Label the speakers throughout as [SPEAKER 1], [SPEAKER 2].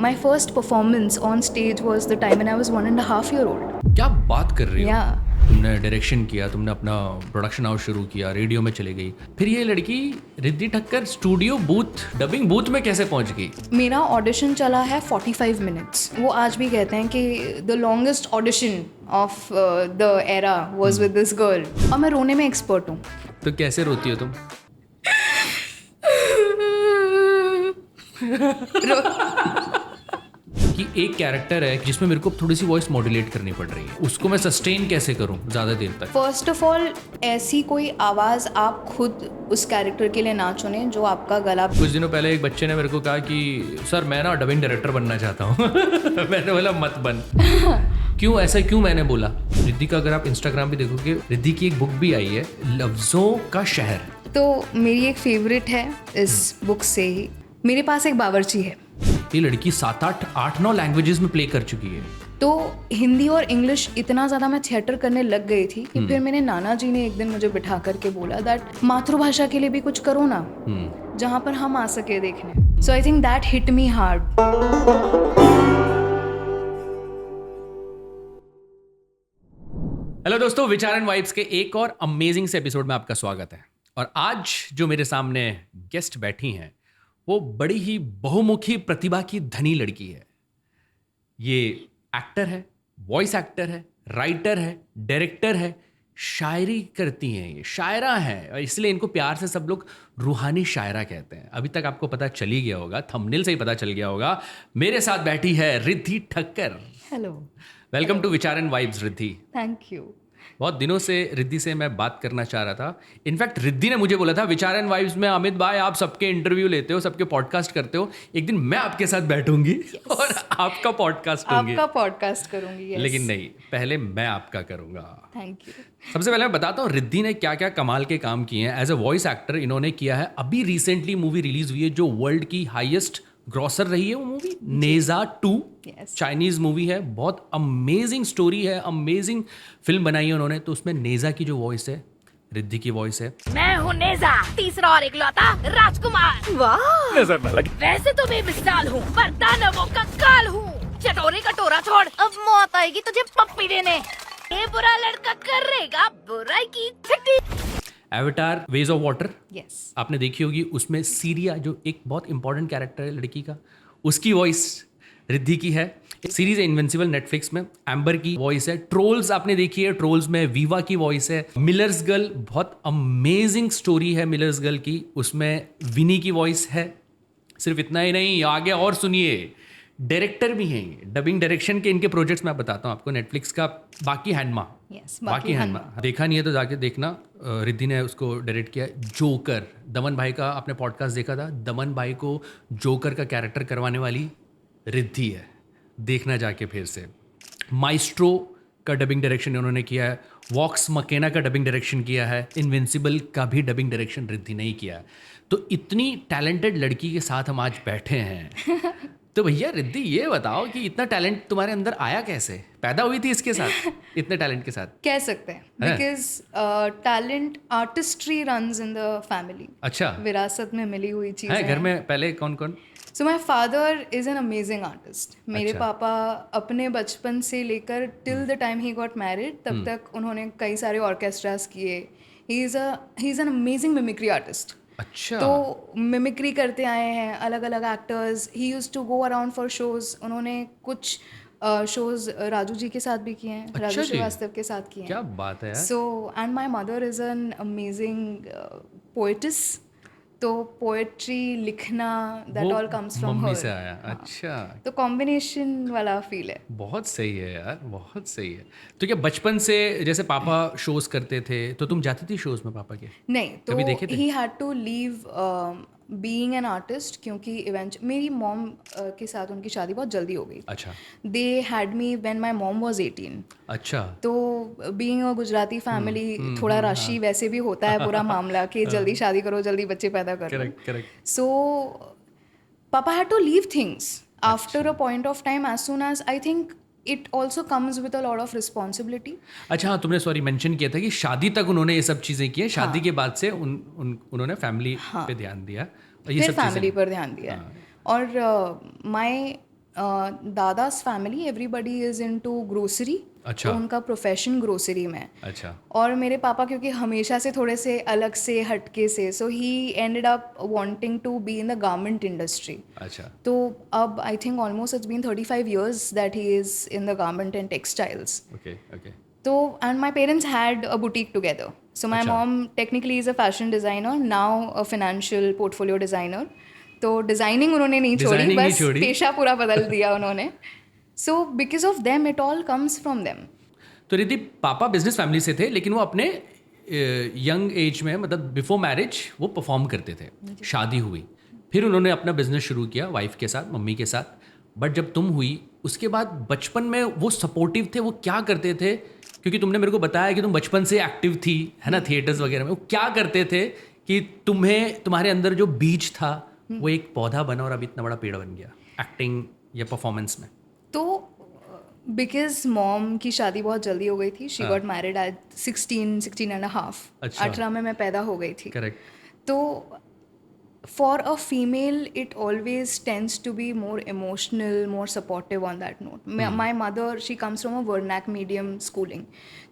[SPEAKER 1] My first performance on stage was the time when I was 1.5 years old.
[SPEAKER 2] क्या बात कर रही हो?
[SPEAKER 1] Yeah.
[SPEAKER 2] तुमने डायरेक्शन किया, तुमने अपना प्रोडक्शन हाउस शुरू किया, रेडियो में चली गई, फिर ये लड़की Riddhi Thakkar studio booth, dubbing booth में कैसे पहुंच गई?
[SPEAKER 1] मेरा ऑडिशन चला है 45 मिनट्स. वो आज भी कहते हैं कि the longest audition of the era was with this girl. और मैं रोने में एक्सपर्ट हूँ.
[SPEAKER 2] तो कैसे रोती हो तुम? कि एक कैरेक्टर है जिसमें मेरे को थोड़ी सी वॉइस मॉड्यूलेट करनी पड़ रही है, उसको मैं सस्टेन कैसे करूं ज़्यादा देर तक?
[SPEAKER 1] फर्स्ट ऑफ ऑल, ऐसी कोई आवाज़ आप खुद उस कैरेक्टर के लिए ना चुनें जो आपका गला.
[SPEAKER 2] कुछ दिनों पहले एक बच्चे ने मेरे को कहा कि सर मैं ना डबिंग डायरेक्टर बनना चाहता हूँ. मैंने बोला मत बन. क्यों ऐसा क्यों मैंने बोला? रिद्धि का अगर आप इंस्टाग्राम पे देखोगे, रिद्धि की एक बुक भी आई है, लफ्ज़ों का शहर.
[SPEAKER 1] तो मेरी एक फेवरेट है इस बुक से ही. मेरे पास एक बावर्ची है.
[SPEAKER 2] ये लड़की 7-8-9 लैंग्वेजेस में प्ले कर चुकी है.
[SPEAKER 1] तो हिंदी और इंग्लिश इतना ज़्यादा मैं थिएटर करने लग गई थी कि फिर मेरे नाना जी ने एक दिन मुझे बिठा करके बोला दैट मातृभाषा के लिए भी कुछ करो ना, जहाँ पर हम आ सके देखने. So I think that hit me hard.
[SPEAKER 2] Hello दोस्तों, विचार एंड वाइब्स के एक और अमेजिंग से एपिसोड में आपका स्वागत है. और आज जो मेरे सामने गेस्ट बैठी हैं वो बड़ी ही बहुमुखी प्रतिभा की धनी लड़की है. ये एक्टर है, वॉइस एक्टर है, राइटर है, डायरेक्टर है, शायरी करती हैं, ये शायरा हैं, और इसलिए इनको प्यार से सब लोग रूहानी शायरा कहते हैं. अभी तक आपको पता चल ही गया होगा, थंबनेल से ही पता चल गया होगा. मेरे साथ बैठी है Riddhi Thakkar.
[SPEAKER 1] Hello,
[SPEAKER 2] welcome to Vichar and vibes Riddhi.
[SPEAKER 1] Thank you.
[SPEAKER 2] बहुत दिनों से रिद्धि से मैं बात करना चाह रहा था. इनफैक्ट रिद्धि ने मुझे बोला था विचार एंड वाइब्स में अमित भाई आप सबके इंटरव्यू लेते हो, सबके पॉडकास्ट करते हो, एक दिन मैं आपके साथ बैठूंगी और आपका पॉडकास्ट करूंगी.
[SPEAKER 1] आपका पॉडकास्ट करूंगी. yes.
[SPEAKER 2] लेकिन नहीं, पहले मैं आपका करूंगा.
[SPEAKER 1] Thank you.
[SPEAKER 2] सबसे पहले मैं बताता हूँ रिद्धि ने क्या क्या कमाल के काम किए हैं. एज अ वॉइस एक्टर इन्होंने किया है, अभी रिसेंटली मूवी रिलीज हुई है जो वर्ल्ड की हाईएस्ट ग्रॉसर रही है, वो मूवी नेजा 2. चाइनीज मूवी है, बहुत अमेजिंग स्टोरी है, अमेजिंग फिल्म बनाई है उन्होंने. तो उसमें नेजा की जो वॉइस है रिद्धि की वॉइस है.
[SPEAKER 3] मैं हूँ नेजा, तीसरा और इकलौता राजकुमार. वाह, नजर न लगे. वैसे तो मैं मिसाल हूँ, पर दानवों का काल हूँ. चटोरे कटोरा छोड़, अब मौत आएगी तुझे पप्पी देने. ये बुरा लड़का करेगा बुराई की छुट्टी.
[SPEAKER 2] Avatar ways of water
[SPEAKER 1] yes.
[SPEAKER 2] आपने देखी होगी, उसमें सीरिया जो एक बहुत इंपॉर्टेंट कैरेक्टर है लड़की का, उसकी वॉइस रिद्धि की है. सीरीज है इनविंसिबल, नेटफ्लिक्स में. एम्बर की वॉइस है. ट्रोल्स आपने देखी है, ट्रोल्स में वीवा की वॉइस है. मिलर्स गर्ल बहुत अमेजिंग स्टोरी है मिलर्स गर्ल की, उसमें विनी की वॉइस है. सिर्फ इतना ही नहीं, आगे और सुनिए, डायरेक्टर भी हैं. डबिंग डायरेक्शन के इनके प्रोजेक्ट्स मैं बताता हूँ आपको. नेटफ्लिक्स का बाकी हैंडमा,
[SPEAKER 1] Yes,
[SPEAKER 2] बाकी हैंडमा देखा नहीं है तो जाके देखना. रिद्धि ने उसको डायरेक्ट किया. जोकर, दमन भाई का आपने पॉडकास्ट देखा था, दमन भाई को जोकर का कैरेक्टर करवाने वाली रिद्धि है, देखना जाके फिर से. माइस्ट्रो का डबिंग डायरेक्शन उन्होंने किया है. वॉक्स मकेना का डबिंग डायरेक्शन किया है. इनविंसिबल का भी डबिंग डायरेक्शन रिद्धि ने ही किया है. तो इतनी टैलेंटेड लड़की के साथ हम आज बैठे हैं. तो भैया रिद्धि ये बताओ कि इतना टैलेंट तुम्हारे अंदर आया कैसे, पैदा हुई थी इसके साथ, इतने टैलेंट के साथ?
[SPEAKER 1] कह सकते हैं, because talent, artistry runs in the family.
[SPEAKER 2] अच्छा,
[SPEAKER 1] विरासत में मिली हुई चीज
[SPEAKER 2] है.
[SPEAKER 1] है.
[SPEAKER 2] घर में पहले कौन कौन?
[SPEAKER 1] So my father is an amazing artist. मेरे
[SPEAKER 2] अच्छा.
[SPEAKER 1] पापा अपने बचपन से लेकर till the time he got married तब तक उन्होंने कई सारे ऑर्केस्ट्रास किए. He is an amazing mimicry artist.
[SPEAKER 2] अच्छा.
[SPEAKER 1] तो मिमिक्री करते आए हैं, अलग अलग actors. He used to go around for shows. उन्होंने कुछ शोज राजू जी के साथ भी किए हैं.
[SPEAKER 2] अच्छा
[SPEAKER 1] राजू
[SPEAKER 2] जी.
[SPEAKER 1] श्रीवास्तव के साथ किए हैं.
[SPEAKER 2] क्या बात है यार.
[SPEAKER 1] So and my mother is an amazing poetess. तो पोएट्री लिखना, that all comes from
[SPEAKER 2] mummy
[SPEAKER 1] her.
[SPEAKER 2] से आया. अच्छा,
[SPEAKER 1] तो कॉम्बिनेशन वाला फील है.
[SPEAKER 2] बहुत सही है यार, बहुत सही है. तो क्या बचपन से जैसे पापा शोज करते थे तो तुम जाती थी शोज में पापा के?
[SPEAKER 1] नहीं,
[SPEAKER 2] कभी देखे
[SPEAKER 1] तो
[SPEAKER 2] थे?
[SPEAKER 1] He had to leave being an artist, क्योंकि इवेंट मेरी मॉम के साथ उनकी शादी बहुत जल्दी हो गई.
[SPEAKER 2] अच्छा.
[SPEAKER 1] They had me when my mom was 18.
[SPEAKER 2] अच्छा.
[SPEAKER 1] तो बीइंग अ गुजराती फैमिली, थोड़ा राशि वैसे भी होता है पूरा मामला कि जल्दी शादी करो, जल्दी बच्चे पैदा करो.
[SPEAKER 2] Correct correct.
[SPEAKER 1] सो पापा had to leave things after a point of time. As soon as I think it also comes with a lot of responsibility.
[SPEAKER 2] अच्छा हाँ, तुमने सॉरी मेंशन किया था कि शादी तक उन्होंने ये सब चीज़ें की हैं. शादी के बाद से उन्होंने फैमिली पे ध्यान दिया और ये
[SPEAKER 1] फिर
[SPEAKER 2] सब
[SPEAKER 1] फैमिली
[SPEAKER 2] चीज़ें.
[SPEAKER 1] पर ध्यान दिया. और माय दादा's family everybody is into grocery.
[SPEAKER 2] अच्छा.
[SPEAKER 1] तो उनका प्रोफेशन ग्रोसरी में.
[SPEAKER 2] अच्छा.
[SPEAKER 1] और मेरे पापा क्योंकि हमेशा से थोड़े से अलग से हटके से, so he ended up wanting to be in the garment industry.
[SPEAKER 2] अच्छा.
[SPEAKER 1] तो अब I think almost it's been 35 years that he is in the garment and textiles.
[SPEAKER 2] Okay. Okay.
[SPEAKER 1] तो and my parents had a boutique together. So my mom technically is a fashion designer, now a financial portfolio designer. तो designing उन्होंने नहीं छोड़ी, बस पेशा पूरा बदल दिया उन्होंने. So because of them it all comes from them.
[SPEAKER 2] तो रिद्धि, पापा बिजनेस फैमिली से थे, लेकिन वो अपने यंग एज में, मतलब बिफोर मैरिज, वो परफॉर्म करते थे. शादी हुई, फिर उन्होंने अपना बिजनेस शुरू किया वाइफ के साथ, मम्मी के साथ. बट जब तुम हुई उसके बाद बचपन में वो सपोर्टिव थे, वो क्या करते थे? क्योंकि तुमने मेरे को बताया कि तुम बचपन से एक्टिव थी, है ना, थिएटर्स वगैरह में. वो क्या करते थे कि तुम्हारे अंदर जो बीज था वो एक पौधा बना और अभी इतना बड़ा पेड़ बन गया एक्टिंग या परफॉर्मेंस में?
[SPEAKER 1] तो बिकॉज मॉम की शादी बहुत जल्दी हो गई थी. She got married eight 16 and a half.
[SPEAKER 2] अच्छा.
[SPEAKER 1] 18 में मैं पैदा हो गई थी.
[SPEAKER 2] करेक्ट.
[SPEAKER 1] तो for a female it always tends to be more emotional, more supportive on that note. My mother, she comes from a vernac medium schooling,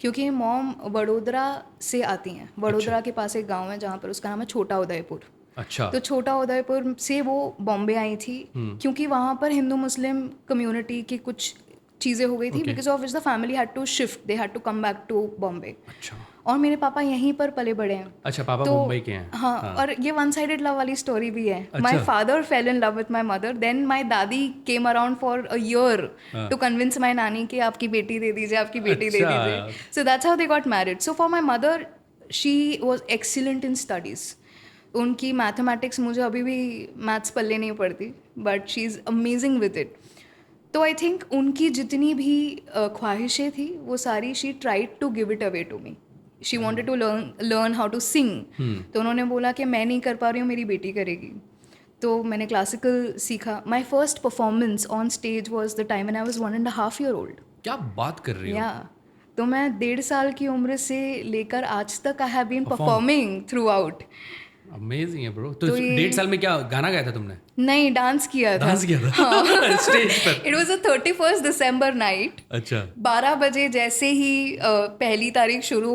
[SPEAKER 1] क्योंकि mom Vadodara से आती हैं. वडोदरा के पास एक गाँव है जहाँ पर उसका नाम है छोटा उदयपुर.
[SPEAKER 2] अच्छा.
[SPEAKER 1] तो छोटा उदयपुर से वो बॉम्बे आई थी क्योंकि वहाँ पर हिंदू मुस्लिम कम्युनिटी की कुछ चीज़ें हो गई थी, because of which the family had to shift, they had to come back to Bombay.
[SPEAKER 2] अच्छा.
[SPEAKER 1] और मेरे पापा यहीं पर पले बड़े हैं.
[SPEAKER 2] अच्छा, पापा
[SPEAKER 1] तो
[SPEAKER 2] मुंबई के हैं.
[SPEAKER 1] हाँ, और ये वन साइडेड लव वाली स्टोरी भी है. My father fell in love with my mother, then my दादी came around for a year to convince my नानी कि आपकी बेटी दे दीजिए, आपकी बेटी दे दीजिए. सो that's how they got married. So for my mother, she was excellent in studies. उनकी मैथमेटिक्स, मुझे अभी भी मैथ्स पल्ले नहीं पड़ती, but she is amazing with it. तो आई थिंक उनकी जितनी भी ख्वाहिशें थी वो सारी she tried to give it away to me. She wanted to learn how to sing. तो उन्होंने बोला कि मैं नहीं कर पा रही हूँ, मेरी बेटी करेगी. तो मैंने क्लासिकल सीखा. My first performance on stage was the time when I was 1.5 year old.
[SPEAKER 2] क्या बात कर रही हो?
[SPEAKER 1] या तो मैं 1.5 साल की उम्र से लेकर आज तक I have been performing throughout.
[SPEAKER 2] Amazing है ब्रो. तो 1.5 साल में क्या गाना गाया था तुमने?
[SPEAKER 1] नहीं, डांस किया था.
[SPEAKER 2] डांस किया था स्टेज पर.
[SPEAKER 1] It was a 31st December night.
[SPEAKER 2] अच्छा.
[SPEAKER 1] 12 बजे जैसे ही पहली तारीख शुरू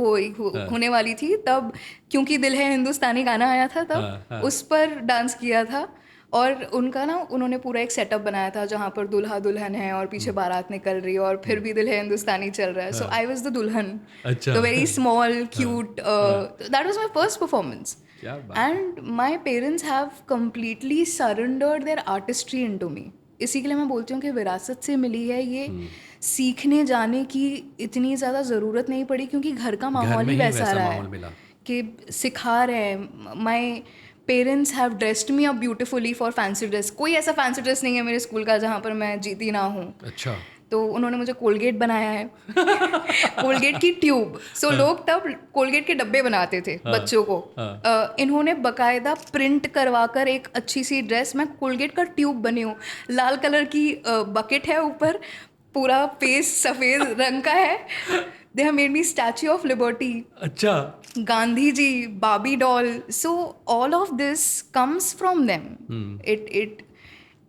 [SPEAKER 1] होने वाली थी, तब क्योंकि दिल है हिंदुस्तानी गाना आया था तब, उस पर डांस किया था. और उनका ना, उन्होंने पूरा एक सेटअप बनाया था जहाँ पर दूल्हा दुल्हन है और पीछे बारात निकल रही है और फिर भी दिल है हिंदुस्तानी चल रहा है. सो आई वाज द दुल्हन.
[SPEAKER 2] अच्छा.
[SPEAKER 1] तो very small cute. That was my first performance. And my parents have completely surrendered their artistry into me. इसी के लिए मैं बोलती हूँ कि विरासत से मिली है ये. सीखने जाने की इतनी ज़्यादा ज़रूरत नहीं पड़ी क्योंकि घर का माहौल ही वैसा रहा है कि सिखा रहे हैं. माई parents have dressed me up beautifully for fancy dress. कोई ऐसा फैंसी ड्रेस नहीं है मेरे स्कूल का जहाँ पर मैं जीती ना हूँ.
[SPEAKER 2] अच्छा.
[SPEAKER 1] तो उन्होंने मुझे कोलगेट बनाया है. कोलगेट की ट्यूब. सो लोग तब कोलगेट के डब्बे बनाते थे बच्चों को. इन्होंने बकायदा प्रिंट करवा कर एक अच्छी सी ड्रेस, मैं कोलगेट का ट्यूब बनी हूँ. लाल कलर की बकेट है ऊपर, पूरा फेस सफ़ेद रंग का है. They have made me statue of liberty.
[SPEAKER 2] अच्छा.
[SPEAKER 1] गांधी जी, बाबी doll. So all of this comes from them. It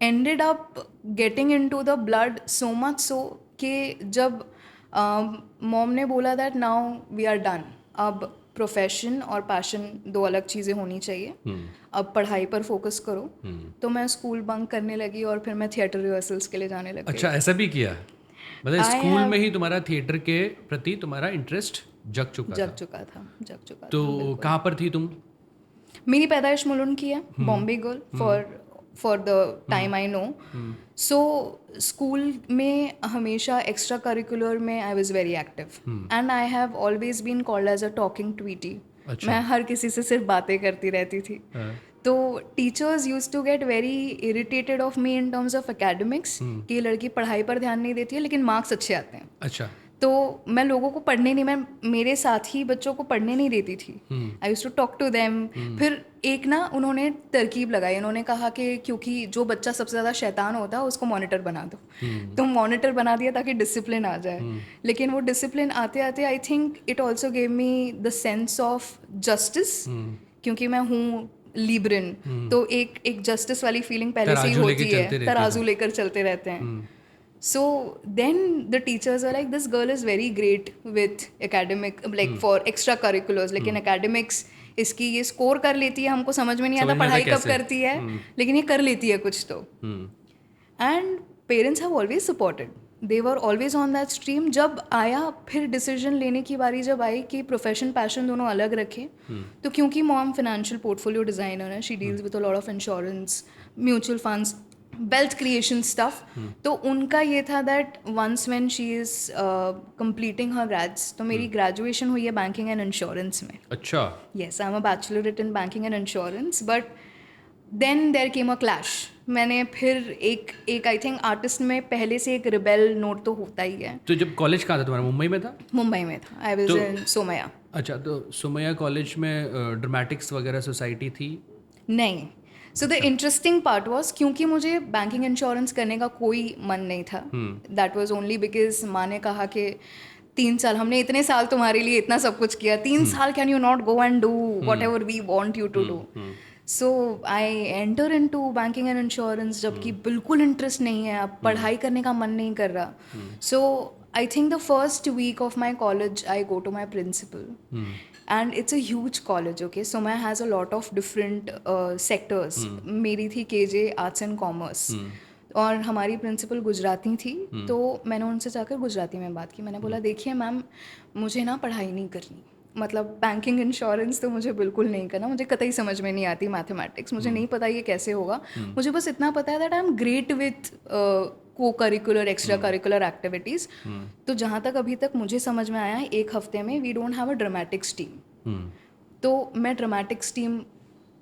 [SPEAKER 1] ended up getting into the blood so much so कि जब मॉम ने बोला that now we are done, अब profession और passion दो अलग चीज़ें होनी चाहिए, अब पढ़ाई पर फोकस करो. तो मैं स्कूल बंक करने लगी और फिर मैं थिएटर रिहर्सल्स के लिए जाने लगी.
[SPEAKER 2] अच्छा, ऐसा भी किया? मतलब स्कूल में ही तुम्हारा थिएटर के प्रति तुम्हारा इंटरेस्ट जग चुका था. तो कहाँ पर थी तुम?
[SPEAKER 1] मेरी पैदाइश मुलुंड की है, Bombay girl for the time I know. So school में हमेशा extra curricular में I was very active. And I have always been called as a talking tweety. मैं हर किसी से सिर्फ बातें करती रहती थी. तो teachers use to get very irritated of me in terms of academics कि ये लड़की पढ़ाई पर ध्यान नहीं देती है लेकिन मार्क्स अच्छे आते हैं.
[SPEAKER 2] अच्छा.
[SPEAKER 1] तो मैं लोगों को पढ़ने नहीं, मैं मेरे साथ ही बच्चों को पढ़ने नहीं देती थी. I use to talk to them. फिर एक ना उन्होंने तरकीब लगाई. उन्होंने कहा कि क्योंकि जो बच्चा सबसे ज़्यादा शैतान होता है उसको मॉनिटर बना दो. तो मॉनिटर बना दिया ताकि डिसिप्लिन आ जाए. लेकिन वो डिसिप्लिन आते आते आई think it also gave me the sense of justice, क्योंकि मैं हूँ लीब्रिन, तो एक जस्टिस वाली फीलिंग पहले से ही
[SPEAKER 2] तराजू लेके
[SPEAKER 1] होती
[SPEAKER 2] चलते रहते
[SPEAKER 1] है,
[SPEAKER 2] हैं।
[SPEAKER 1] तराजू लेकर चलते रहते हैं. So then the teachers are like, this girl is very great with academic, like for extracurriculars, लेकिन academics इसकी ये स्कोर कर लेती है, हमको समझ में नहीं आता पढ़ाई कब करती है, लेकिन ये कर लेती है कुछ तो. And parents have always supported, they were always on that stream. जब आया फिर डिसीजन लेने की बारी जब आई कि प्रोफेशन पैशन दोनों अलग रखें, तो क्योंकि मॉम फाइनेंशियल पोर्टफोलियो डिज़ाइनर है, she deals with a lot of insurance, mutual funds, wealth creation stuff, तो उनका ये था that once when she is completing her grades, तो मेरी ग्रेजुएशन हुई है बैंकिंग एंड इंश्योरेंस में.
[SPEAKER 2] अच्छा.
[SPEAKER 1] Yes, I am a bachelorette in banking and insurance, but then there came a clash. मैंने फिर एक आई थिंक आर्टिस्ट में पहले से एक रिबेल नोट तो होता ही है.
[SPEAKER 2] तो जब कॉलेज कहाँ था तुम्हारा, मुंबई में था?
[SPEAKER 1] मुंबई में था. I was in Somaiya.
[SPEAKER 2] अच्छा, तो सोमया कॉलेज में ड्रामेटिक्स वगैरह सोसाइटी थी?
[SPEAKER 1] नहीं. So the interesting part was, क्योंकि मुझे बैंकिंग इंश्योरेंस करने का कोई मन नहीं था, दैट वॉज ओनली बिकॉज माँ ने कहा कि 3 साल, हमने इतने साल तुम्हारे लिए इतना सब कुछ किया, 3 साल can you not go and do whatever we want you to do. So I enter into banking and insurance, जबकि बिल्कुल इंटरेस्ट नहीं है, अब पढ़ाई करने का मन नहीं कर रहा. सो I think the first week of my college, I go to my principal, and it's a huge college. Okay, Somaya has a lot of different sectors. मेरी थी KJ Arts and Commerce, और हमारी प्रिंसिपल गुजराती थी, तो मैंने उनसे जाकर गुजराती में बात की. मैंने बोला, देखिए मैम, मुझे ना पढ़ाई नहीं करनी, मतलब बैंकिंग इंश्योरेंस तो मुझे बिल्कुल नहीं करना, मुझे कतई समझ में नहीं आती मैथमेटिक्स, मुझे नहीं पता ये कैसे होगा. मुझे बस इतना पता है that I am great with को करिकुलर एक्स्ट्रा करिकुलर एक्टिविटीज़. तो जहाँ तक अभी तक मुझे समझ में आया है, 1 हफ्ते में we don't have a dramatics team. तो मैं dramatics team,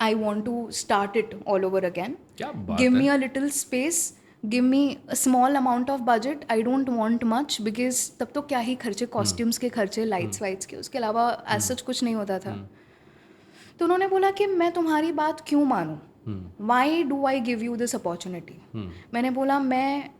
[SPEAKER 1] I want to start it all over again. Give me a little space, give me a small amount of budget, I don't want much, because तब तो क्या ही खर्चे, costumes के खर्चे, lights whites के, उसके अलावा एज सच कुछ नहीं होता था. तो उन्होंने बोला कि मैं तुम्हारी बात क्यों मानूं, why do I give you this opportunity. मैंने बोला, मैं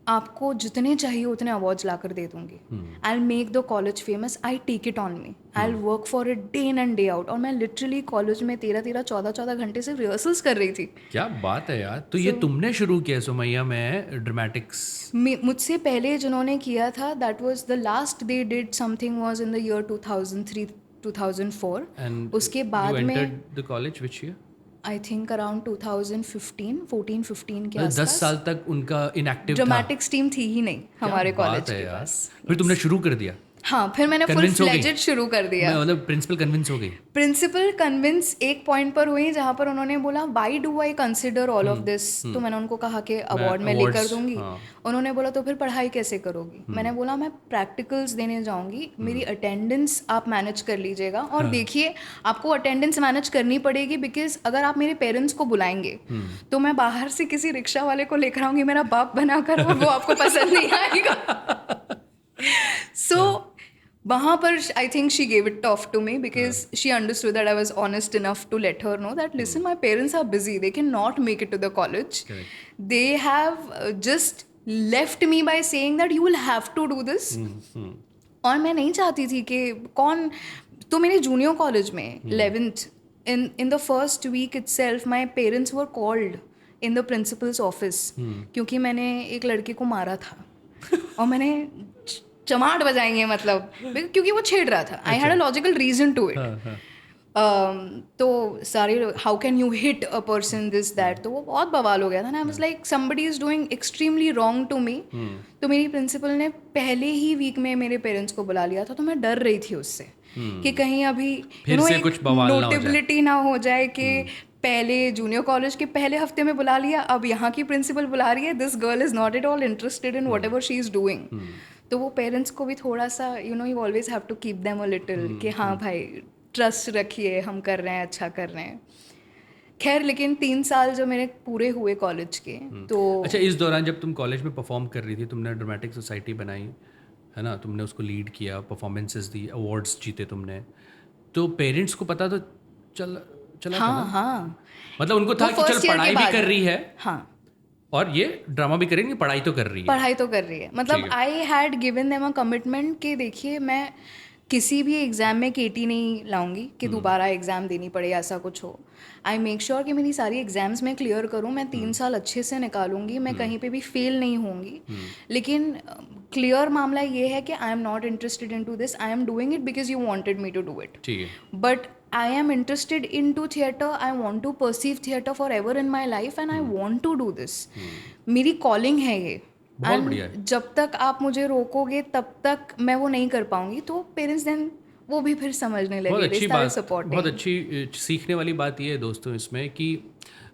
[SPEAKER 1] आपको जितने चाहिए उतने अवार्ड्स ला कर दे दूंगी. I will make the college famous, I take it on me, I will work for it day in and day out. और मैं लिटरली कॉलेज में 13-14 घंटे से रिहर्सल्स कर रही थी.
[SPEAKER 2] क्या बात है यार. तो ये तुमने शुरू किया सोमैया में ड्रामेटिक्स?
[SPEAKER 1] मुझसे पहले जिन्होंने किया था, that was the last they did something was in the year 2003-2004.
[SPEAKER 2] And
[SPEAKER 1] उसके बाद
[SPEAKER 2] you
[SPEAKER 1] में
[SPEAKER 2] entered the college which year?
[SPEAKER 1] I think around 2014-15 के आसपास.
[SPEAKER 2] 10 साल तक उनका इनएक्टिव था.
[SPEAKER 1] ड्रामेटिक्स टीम थी ही नहीं हमारे कॉलेज के पास.
[SPEAKER 2] फिर तुमने शुरू कर दिया?
[SPEAKER 1] हाँ, फिर मैंने फुल फ्लेजेड शुरू कर दिया.
[SPEAKER 2] मतलब प्रिंसिपल कन्विंस हो गई? प्रिंसिपल
[SPEAKER 1] कन्विंस एक पॉइंट पर हुई जहाँ पर उन्होंने बोला, why do I consider all of this. तो मैंने उनको कहा कि अवार्ड मैं लेकर दूंगी. उन्होंने बोला, तो फिर पढ़ाई कैसे करोगी. मैंने बोला, मैं प्रैक्टिकल्स देने जाऊंगी, मेरी अटेंडेंस आप मैनेज कर लीजिएगा. और देखिए, आपको अटेंडेंस मैनेज करनी पड़ेगी, बिकॉज अगर आप मेरे पेरेंट्स को बुलाएंगे तो मैं बाहर से किसी रिक्शा वाले को लेकर आऊंगी मेरा बाप बनाकर, और वो आपको पसंद नहीं आएगा. सो वहाँ पर I think she gave it tough to me, because she understood that I was honest enough to let her know that listen, my parents are busy, they can not make it to the college. They have just left me by saying that you will have to do this. और मैं नहीं चाहती थी कि कौन, तो मेरे junior college में 11th in the first week itself my parents were called in the principal's office, क्योंकि मैंने एक लड़के को मारा था और मैंने चमाट बजाई है, मतलब क्योंकि वो छेड़ रहा था. I had a logical reason to it. तो सारे, how can you hit a person this that, तो वो बहुत बवाल हो गया था ना. I was like, somebody is doing extremely wrong to me. तो मेरी प्रिंसिपल ने पहले ही वीक में मेरे पेरेंट्स को बुला लिया था. तो मैं डर रही थी उससे कि कहीं अभी नोटेबिलिटी ना हो जाए कि पहले जूनियर कॉलेज के पहले हफ्ते में बुला लिया, अब यहाँ की प्रिंसिपल बुला रही है, this girl is not at all interested in whatever she is doing. तो वो पेरेंट्स को भी थोड़ा सा, you always have to keep them a little कि हाँ भाई, ट्रस्ट रखिए, हम कर रहे हैं, अच्छा कर रहे हैं. खैर, लेकिन 3 साल जो मेरे पूरे हुए कॉलेज के. तो
[SPEAKER 2] अच्छा, इस दौरान जब तुम कॉलेज में परफॉर्म कर रही थी, तुमने ड्रामेटिक सोसाइटी बनाई है ना, तुमने उसको लीड किया, परफॉर्मेंसेस दी, अवार्ड्स जीते तुमने, तो पेरेंट्स को पता तो चला
[SPEAKER 1] हाँ हाँ,
[SPEAKER 2] मतलब उनको था कि चल पढ़ाई भी कर रही है,
[SPEAKER 1] हाँ,
[SPEAKER 2] और ये ड्रामा भी करेंगे, पढ़ाई तो कर रही है.
[SPEAKER 1] मतलब I had given them a commitment कि देखिए, मैं किसी भी एग्ज़ाम में केटी नहीं लाऊंगी कि दोबारा एग्ज़ाम देनी पड़े, ऐसा कुछ हो। आई मेक श्योर कि मेरी सारी एग्ज़ाम्स मैं क्लियर करूँ, मैं 3 साल अच्छे से निकालूंगी, मैं कहीं पे भी फेल नहीं होंगी। लेकिन क्लियर मामला ये है कि I am not interested in to this, I am doing it because you wanted me to do it.
[SPEAKER 2] ठीक है।
[SPEAKER 1] But I am interested in to theatre, I want to perceive theatre forever in my life and I want to do this. मेरी calling है ये।
[SPEAKER 2] बहुत बढ़िया है।
[SPEAKER 1] जब तक आप मुझे रोकोगे तब तक मैं वो नहीं कर पाऊंगी, तो पेरेंट्स देन वो भी फिर समझने लगे।
[SPEAKER 2] बहुत अच्छी बात,
[SPEAKER 1] सपोर्ट,
[SPEAKER 2] बहुत अच्छी सीखने वाली बात ये है दोस्तों इसमें कि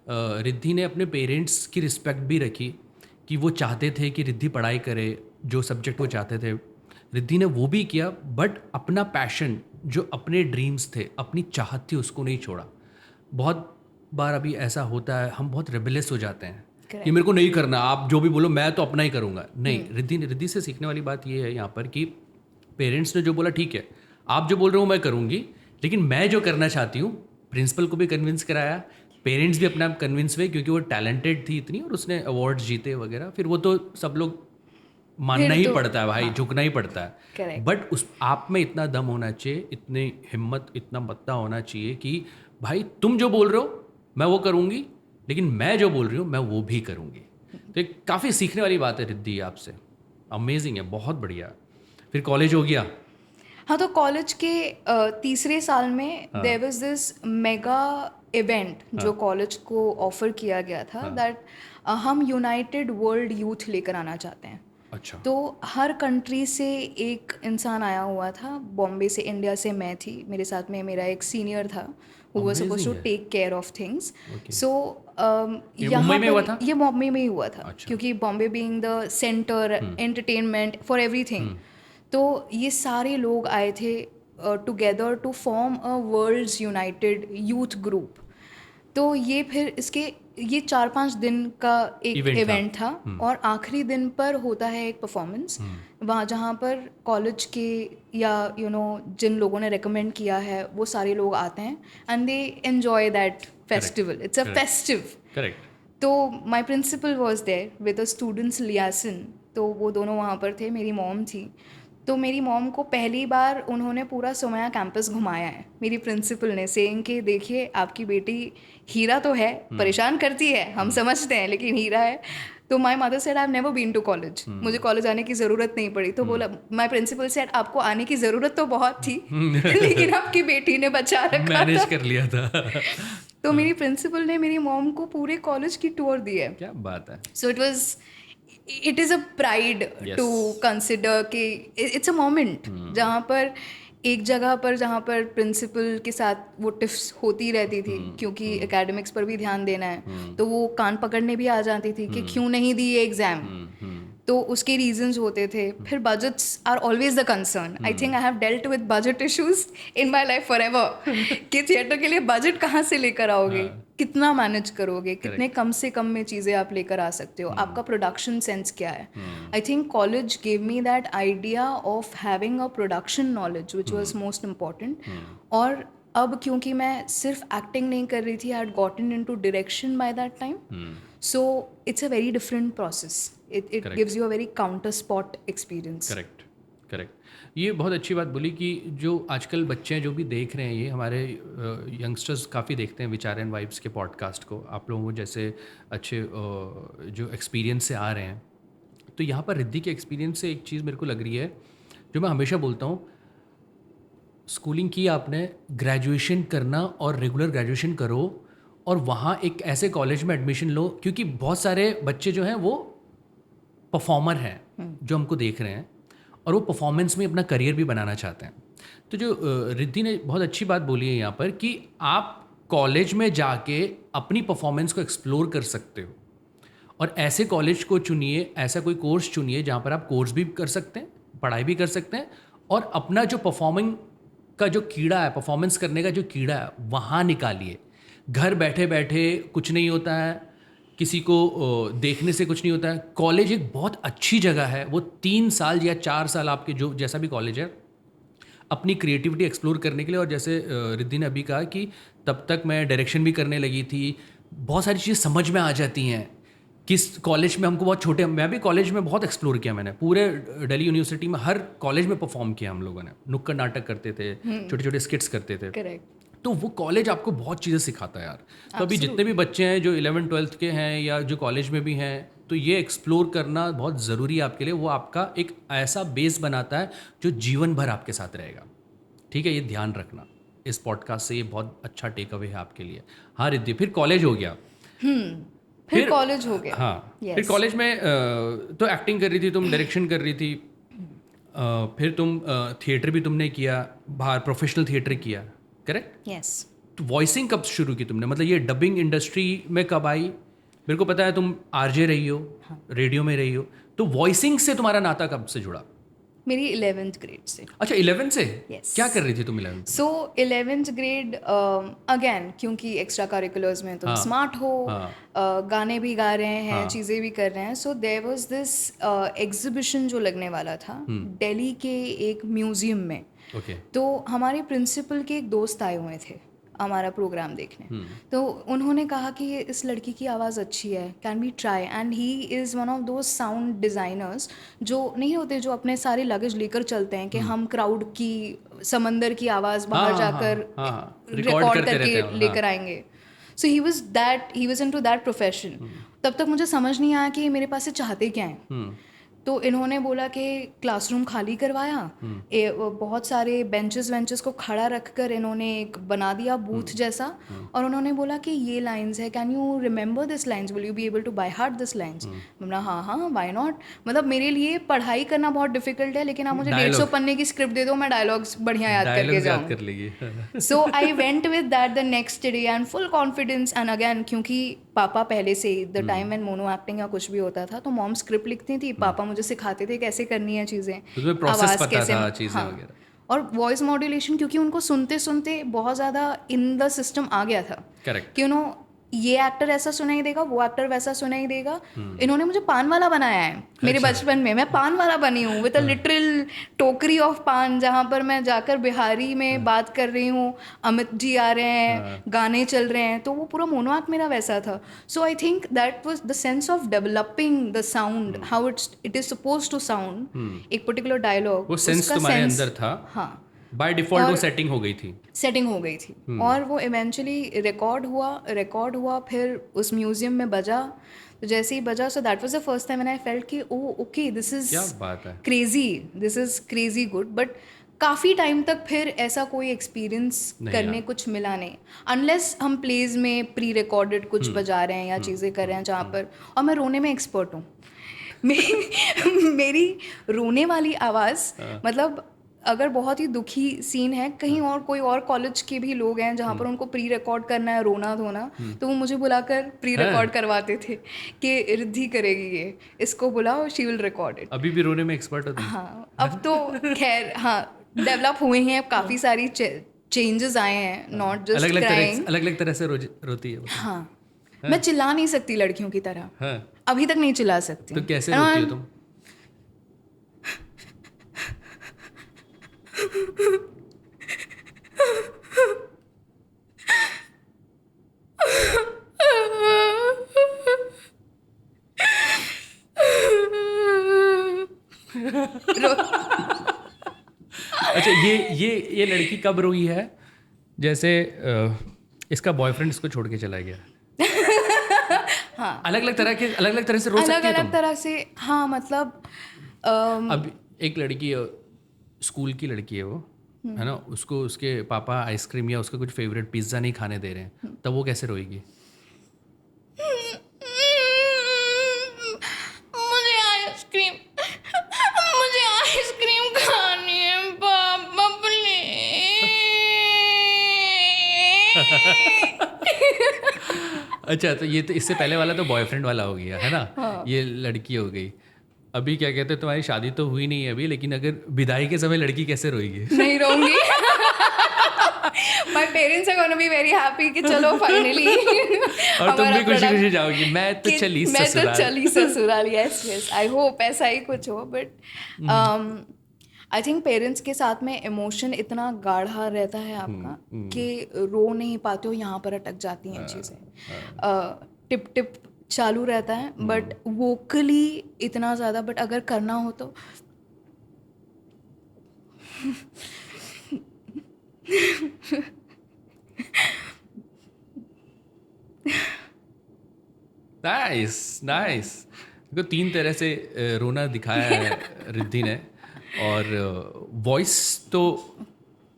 [SPEAKER 2] रिद्धि ने अपने पेरेंट्स की रिस्पेक्ट भी रखी कि वो चाहते थे कि रिद्धि पढ़ाई करे, जो सब्जेक्ट वो चाहते थे रिद्धि ने वो भी किया, बट अपना पैशन, जो अपने ड्रीम्स थे, अपनी चाहत थी, उसको नहीं छोड़ा। बहुत बार अभी ऐसा होता है, हम बहुत रेबेलियस हो जाते हैं कि मेरे को नहीं करना, आप जो भी बोलो मैं तो अपना ही करूँगा। नहीं, रिद्धि से सीखने वाली बात ये है यहाँ पर कि पेरेंट्स ने जो बोला ठीक है, आप जो बोल रहे हो मैं करूँगी, लेकिन मैं जो करना चाहती हूँ, प्रिंसिपल को भी कन्विंस कराया, पेरेंट्स भी अपने आप कन्विंस हुए क्योंकि वो टैलेंटेड थी इतनी और उसने अवार्ड्स जीते वगैरह। फिर वो तो सब लोग मानना ही पड़ता है भाई, झुकना ही पड़ता है। बट उस आप में इतना दम होना चाहिए, इतनी हिम्मत, इतना मत्ता होना चाहिए कि भाई तुम जो बोल रहे हो मैं वो करूँगी, लेकिन मैं जो बोल रही हूँ मैं वो भी करूँगी। तो एक काफ़ी सीखने वाली बात है रिद्धि आपसे, अमेजिंग है, बहुत बढ़िया। फिर कॉलेज हो गया।
[SPEAKER 1] हाँ, तो कॉलेज के तीसरे साल में there was this mega event जो कॉलेज को ऑफर किया गया था, दैट हम यूनाइटेड वर्ल्ड यूथ लेकर आना चाहते हैं।
[SPEAKER 2] अच्छा।
[SPEAKER 1] तो हर कंट्री से एक इंसान आया हुआ था, बॉम्बे से, इंडिया से मैं थी, मेरे साथ में मेरा एक सीनियर था who was supposed to take care of things. So
[SPEAKER 2] Mumbai में हुआ था?
[SPEAKER 1] ये मुंबई में ही हुआ था।
[SPEAKER 2] अच्छा।
[SPEAKER 1] क्योंकि Bombay being the centre entertainment for everything, तो ये सारे लोग आए थे together to form a world's united youth group. तो ये फिर ये 4-5 दिन का एक इवेंट था और आखिरी दिन पर होता है एक परफॉर्मेंस वहाँ, जहाँ पर कॉलेज के या जिन लोगों ने रेकमेंड किया है वो सारे लोग आते हैं and they enjoy that festival. It's a festive.
[SPEAKER 2] Correct.
[SPEAKER 1] तो my principal was there with the students लियासिन, तो वो दोनों वहाँ पर थे, मेरी मॉम थी। तो मेरी मॉम को पहली बार उन्होंने पूरा सोमया कैंपस घुमाया है मेरी प्रिंसिपल ने, सेइंग कि देखिए आपकी बेटी हीरा तो है, परेशान करती है, हम समझते हैं, लेकिन हीरा है। तो my mother said I have never been to college, मुझे कॉलेज आने की ज़रूरत नहीं पड़ी। तो बोला, माई प्रिंसिपल सेड आपको आने की ज़रूरत तो बहुत थी लेकिन आपकी बेटी ने बचा रखा,
[SPEAKER 2] मैनेज कर लिया था।
[SPEAKER 1] तो मेरी प्रिंसिपल ने मेरी मॉम को पूरे कॉलेज की टूर दी है।
[SPEAKER 2] क्या बात है।
[SPEAKER 1] So it is a pride to consider कि इट्स अ मोमेंट जहाँ पर एक जगह पर जहाँ पर प्रिंसिपल के साथ वो टिप्स होती रहती थी क्योंकि एकेडमिक्स पर भी ध्यान देना है, तो वो कान पकड़ने भी आ जाती थी कि क्यों नहीं दी ये एग्ज़ाम, तो उसके रीजंस होते थे। फिर budgets are always the concern. I think I have dealt with budget issues in my life forever कि थिएटर के लिए बजट कहाँ से लेकर आओगे, कितना मैनेज करोगे, कितने कम से कम में चीज़ें आप लेकर आ सकते हो, आपका प्रोडक्शन सेंस क्या है। I think college gave me that idea of having a production knowledge which was most important. और अब क्योंकि मैं सिर्फ एक्टिंग नहीं कर रही थी, I had gotten into direction by that time, so it's a very different process. It gives you a very counter spot experience.
[SPEAKER 2] Correct. ये बहुत अच्छी बात बोली कि जो आजकल बच्चे हैं जो भी देख रहे हैं, ये हमारे यंगस्टर्स काफ़ी देखते हैं विचार एंड वाइब्स के पॉडकास्ट को, आप लोगों को जैसे अच्छे जो एक्सपीरियंस से आ रहे हैं। तो यहाँ पर रिद्धि के एक्सपीरियंस से एक चीज़ मेरे को लग रही है जो मैं हमेशा बोलता हूँ, स्कूलिंग की आपने, ग्रेजुएशन करना और रेगुलर ग्रेजुएशन करो और वहाँ एक ऐसे कॉलेज में एडमिशन लो, क्योंकि बहुत सारे बच्चे जो हैं वो परफॉर्मर हैं जो हमको देख रहे हैं और वो परफॉर्मेंस में अपना करियर भी बनाना चाहते हैं। तो जो रिद्धि ने बहुत अच्छी बात बोली है यहाँ पर कि आप कॉलेज में जाके अपनी परफॉर्मेंस को एक्सप्लोर कर सकते हो और ऐसे कॉलेज को चुनिए, ऐसा कोई कोर्स चुनिए जहाँ पर आप कोर्स भी कर सकते हैं, पढ़ाई भी कर सकते हैं और अपना जो परफॉर्मिंग का जो कीड़ा है, परफॉर्मेंस करने का जो कीड़ा है, वहाँ निकालिए। घर बैठे बैठे कुछ नहीं होता है, किसी को देखने से कुछ नहीं होता है। कॉलेज एक बहुत अच्छी जगह है, वो 3 साल या 4 साल आपके जो जैसा भी कॉलेज है अपनी क्रिएटिविटी एक्सप्लोर करने के लिए। और जैसे रिद्धि ने अभी कहा कि तब तक मैं डायरेक्शन भी करने लगी थी, बहुत सारी चीज़ें समझ में आ जाती हैं किस कॉलेज में हमको बहुत छोटे, मैं भी कॉलेज में बहुत एक्सप्लोर किया मैंने, पूरे दिल्ली यूनिवर्सिटी में हर कॉलेज में परफॉर्म किया हम लोगों ने, नुक्कड़ नाटक करते थे, छोटे छोटे स्किट्स करते थे।
[SPEAKER 1] करेक्ट।
[SPEAKER 2] तो वो कॉलेज आपको बहुत चीज़ें सिखाता है यार। तो अभी जितने भी बच्चे हैं जो 11th-12th के हैं या जो कॉलेज में भी हैं, तो ये एक्सप्लोर करना बहुत ज़रूरी है आपके लिए। वो आपका एक ऐसा बेस बनाता है जो जीवन भर आपके साथ रहेगा। ठीक है, ये ध्यान रखना। इस पॉडकास्ट से ये बहुत अच्छा टेक अवे है आपके लिए। हाँ रिद्धि, फिर कॉलेज हो गया।
[SPEAKER 1] फिर कॉलेज हो गया।
[SPEAKER 2] हाँ फिर कॉलेज में तो एक्टिंग कर रही थी तुम, डायरेक्शन कर रही थी, फिर तुम थिएटर भी तुमने किया, बाहर प्रोफेशनल थिएटर किया, करेक्ट?
[SPEAKER 1] यस।
[SPEAKER 2] तो वॉइसिंग कब शुरू की तुमने, मतलब ये डबिंग इंडस्ट्री में कब आई? मेरे को पता है तुम आरजे रही हो, रेडियो में रही हो, तो वॉइसिंग से तुम्हारा नाता कब से जुड़ा?
[SPEAKER 1] मेरी 11th ग्रेड से।
[SPEAKER 2] अच्छा 11th से?
[SPEAKER 1] Yes.
[SPEAKER 2] क्या कर रही थी तुम 11th?
[SPEAKER 1] सो 11th ग्रेड अगेन, क्योंकि एक्स्ट्रा करिकुलर्स में तुम स्मार्ट हो, गाने भी गा रहे हैं, चीज़ें भी कर रहे हैं। So there was this exhibition जो लगने वाला था दिल्ली के एक म्यूजियम में।
[SPEAKER 2] ओके।
[SPEAKER 1] तो हमारे प्रिंसिपल के एक दोस्त आए हुए थे हमारा प्रोग्राम देखने। तो उन्होंने कहा कि इस लड़की की आवाज़ अच्छी है, can we try? And he is one of those sound designers जो नहीं होते, जो अपने सारे लगेज लेकर चलते हैं कि हम क्राउड की, समंदर की आवाज़ बाहर जाकर रिकॉर्ड करके लेकर आएंगे। So he was into that profession. तब तक मुझे समझ नहीं आया कि मेरे पास से चाहते क्या हैं। तो इन्होंने बोला कि क्लासरूम खाली करवाया, बहुत सारे बेंचेस को खड़ा रखकर इन्होंने एक बना दिया बूथ जैसा, और उन्होंने बोला कि ये लाइंस है, can you remember this lines, will you be able to by heart this lines? बोला हाँ व्हाई नॉट। मतलब मेरे लिए पढ़ाई करना बहुत डिफिकल्ट है, लेकिन आप मुझे 150 पन्ने की स्क्रिप्ट दे दो, मैं डायलॉग्स बढ़िया याद करके जाऊँ। So I went with that the next day and full confidence. And again, क्योंकि पापा पहले से ही the time when mono acting या कुछ भी होता था, तो मॉम स्क्रिप्ट लिखती थी, पापा मुझे सिखाते थे कैसे करनी है चीज़ें, आवाज़ कैसे, हाँ। और वॉइस मॉड्यूलेशन, क्योंकि उनको सुनते सुनते बहुत ज़्यादा इन द सिस्टम आ गया था।
[SPEAKER 2] करेक्ट।
[SPEAKER 1] कि ये एक्टर ऐसा सुनाई देगा, वो एक्टर वैसा सुनाई देगा। इन्होंने मुझे पान वाला बनाया है मेरे बचपन में। मैं पान वाला बनी हूँ विद अ लिटरल टोकरी ऑफ पान, जहाँ पर मैं जाकर बिहारी में बात कर रही हूँ, अमित जी आ रहे हैं, गाने चल रहे हैं, तो वो पूरा मोनो एक्ट मेरा वैसा था। So I think that was the sense of developing the sound, how it is suppose to sound, एक पर्टिकुलर डायलॉग,
[SPEAKER 2] वो सेंस तुम्हारे अंदर था।
[SPEAKER 1] हाँ,
[SPEAKER 2] बाय डिफॉल्ट वो सेटिंग हो गई थी। और वो इवेंचुअली रिकॉर्ड हुआ, फिर उस म्यूजियम में बजा। तो जैसे ही बजा, so that was the first time when I felt कि okay, this is crazy good. But काफ़ी टाइम तक फिर ऐसा कोई एक्सपीरियंस करने कुछ मिला नहीं, अनलेस हम प्लेज में प्री रिकॉर्डेड कुछ बजा रहे हैं या चीज़ें कर रहे हैं जहाँ पर। और मैं रोने में एक्सपर्ट हूँ। मेरी रोने वाली आवाज़, मतलब अगर बहुत ही दुखी सीन है कहीं और, कोई और कॉलेज के भी लोग हैं जहाँ पर उनको प्री रिकॉर्ड करना है, रोना धोना, तो वो मुझे बुलाकर प्री रिकॉर्ड करवाते थे कि रिद्धि करेगी ये, इसको बुलाओ, शी विल रिकॉर्ड इट। अभी भी रोने में एक्सपर्ट हो तुम?
[SPEAKER 1] हाँ, अब तो खैर हाँ, डेवलप हुए हैं, काफ़ी सारी चेंजेस आए हैं, नॉट जस्ट क्राइंग।
[SPEAKER 2] अलग-अलग तरह से रोती है।
[SPEAKER 1] हाँ, मैं चिल्ला नहीं सकती लड़कियों की तरह, अभी तक नहीं चिल्ला सकती।
[SPEAKER 2] तो कैसे रोती हो तुम? अच्छा, ये लड़की कब रोई है? जैसे इसका बॉयफ्रेंड इसको छोड़ के चला गया।
[SPEAKER 1] हाँ,
[SPEAKER 2] अलग अलग तरह से रो सकती है तुम?
[SPEAKER 1] अलग तरह से, हाँ। मतलब
[SPEAKER 2] अब एक लड़की, स्कूल की लड़की है वो, है ना, उसको उसके पापा आइसक्रीम या उसका कुछ फेवरेट पिज्ज़ा नहीं खाने दे रहे हैं, तब वो कैसे रोएगी?
[SPEAKER 1] मुझे आइसक्रीम खानी है पापा प्लीज।
[SPEAKER 2] अच्छा, तो ये तो इससे पहले वाला तो बॉयफ्रेंड वाला हो गया है ना। हाँ। ये लड़की हो गई। अभी क्या कहते हैं, तुम्हारी शादी तो हुई नहीं है अभी, लेकिन अगर विदाई के समय लड़की कैसे रोएगी?
[SPEAKER 1] नहीं रोऊंगी। My parents are going to be very happy कि चलो फाइनली।
[SPEAKER 2] और तुम भी खुशी खुशी जाओगी, मैं तो चली
[SPEAKER 1] ससुराल। यस, आई होप ऐसा ही कुछ हो। बट आई थिंक पेरेंट्स के साथ में इमोशन इतना गाढ़ा रहता है आपका कि रो नहीं पाते हो, यहाँ पर अटक जाती हैं चीज़ें। टिप टिप चालू रहता है, बट वोकली इतना ज़्यादा, बट अगर करना हो तो
[SPEAKER 2] नाइस नाइस। देखो 3 तरह से रोना दिखाया है रिद्धि ने, और वॉइस तो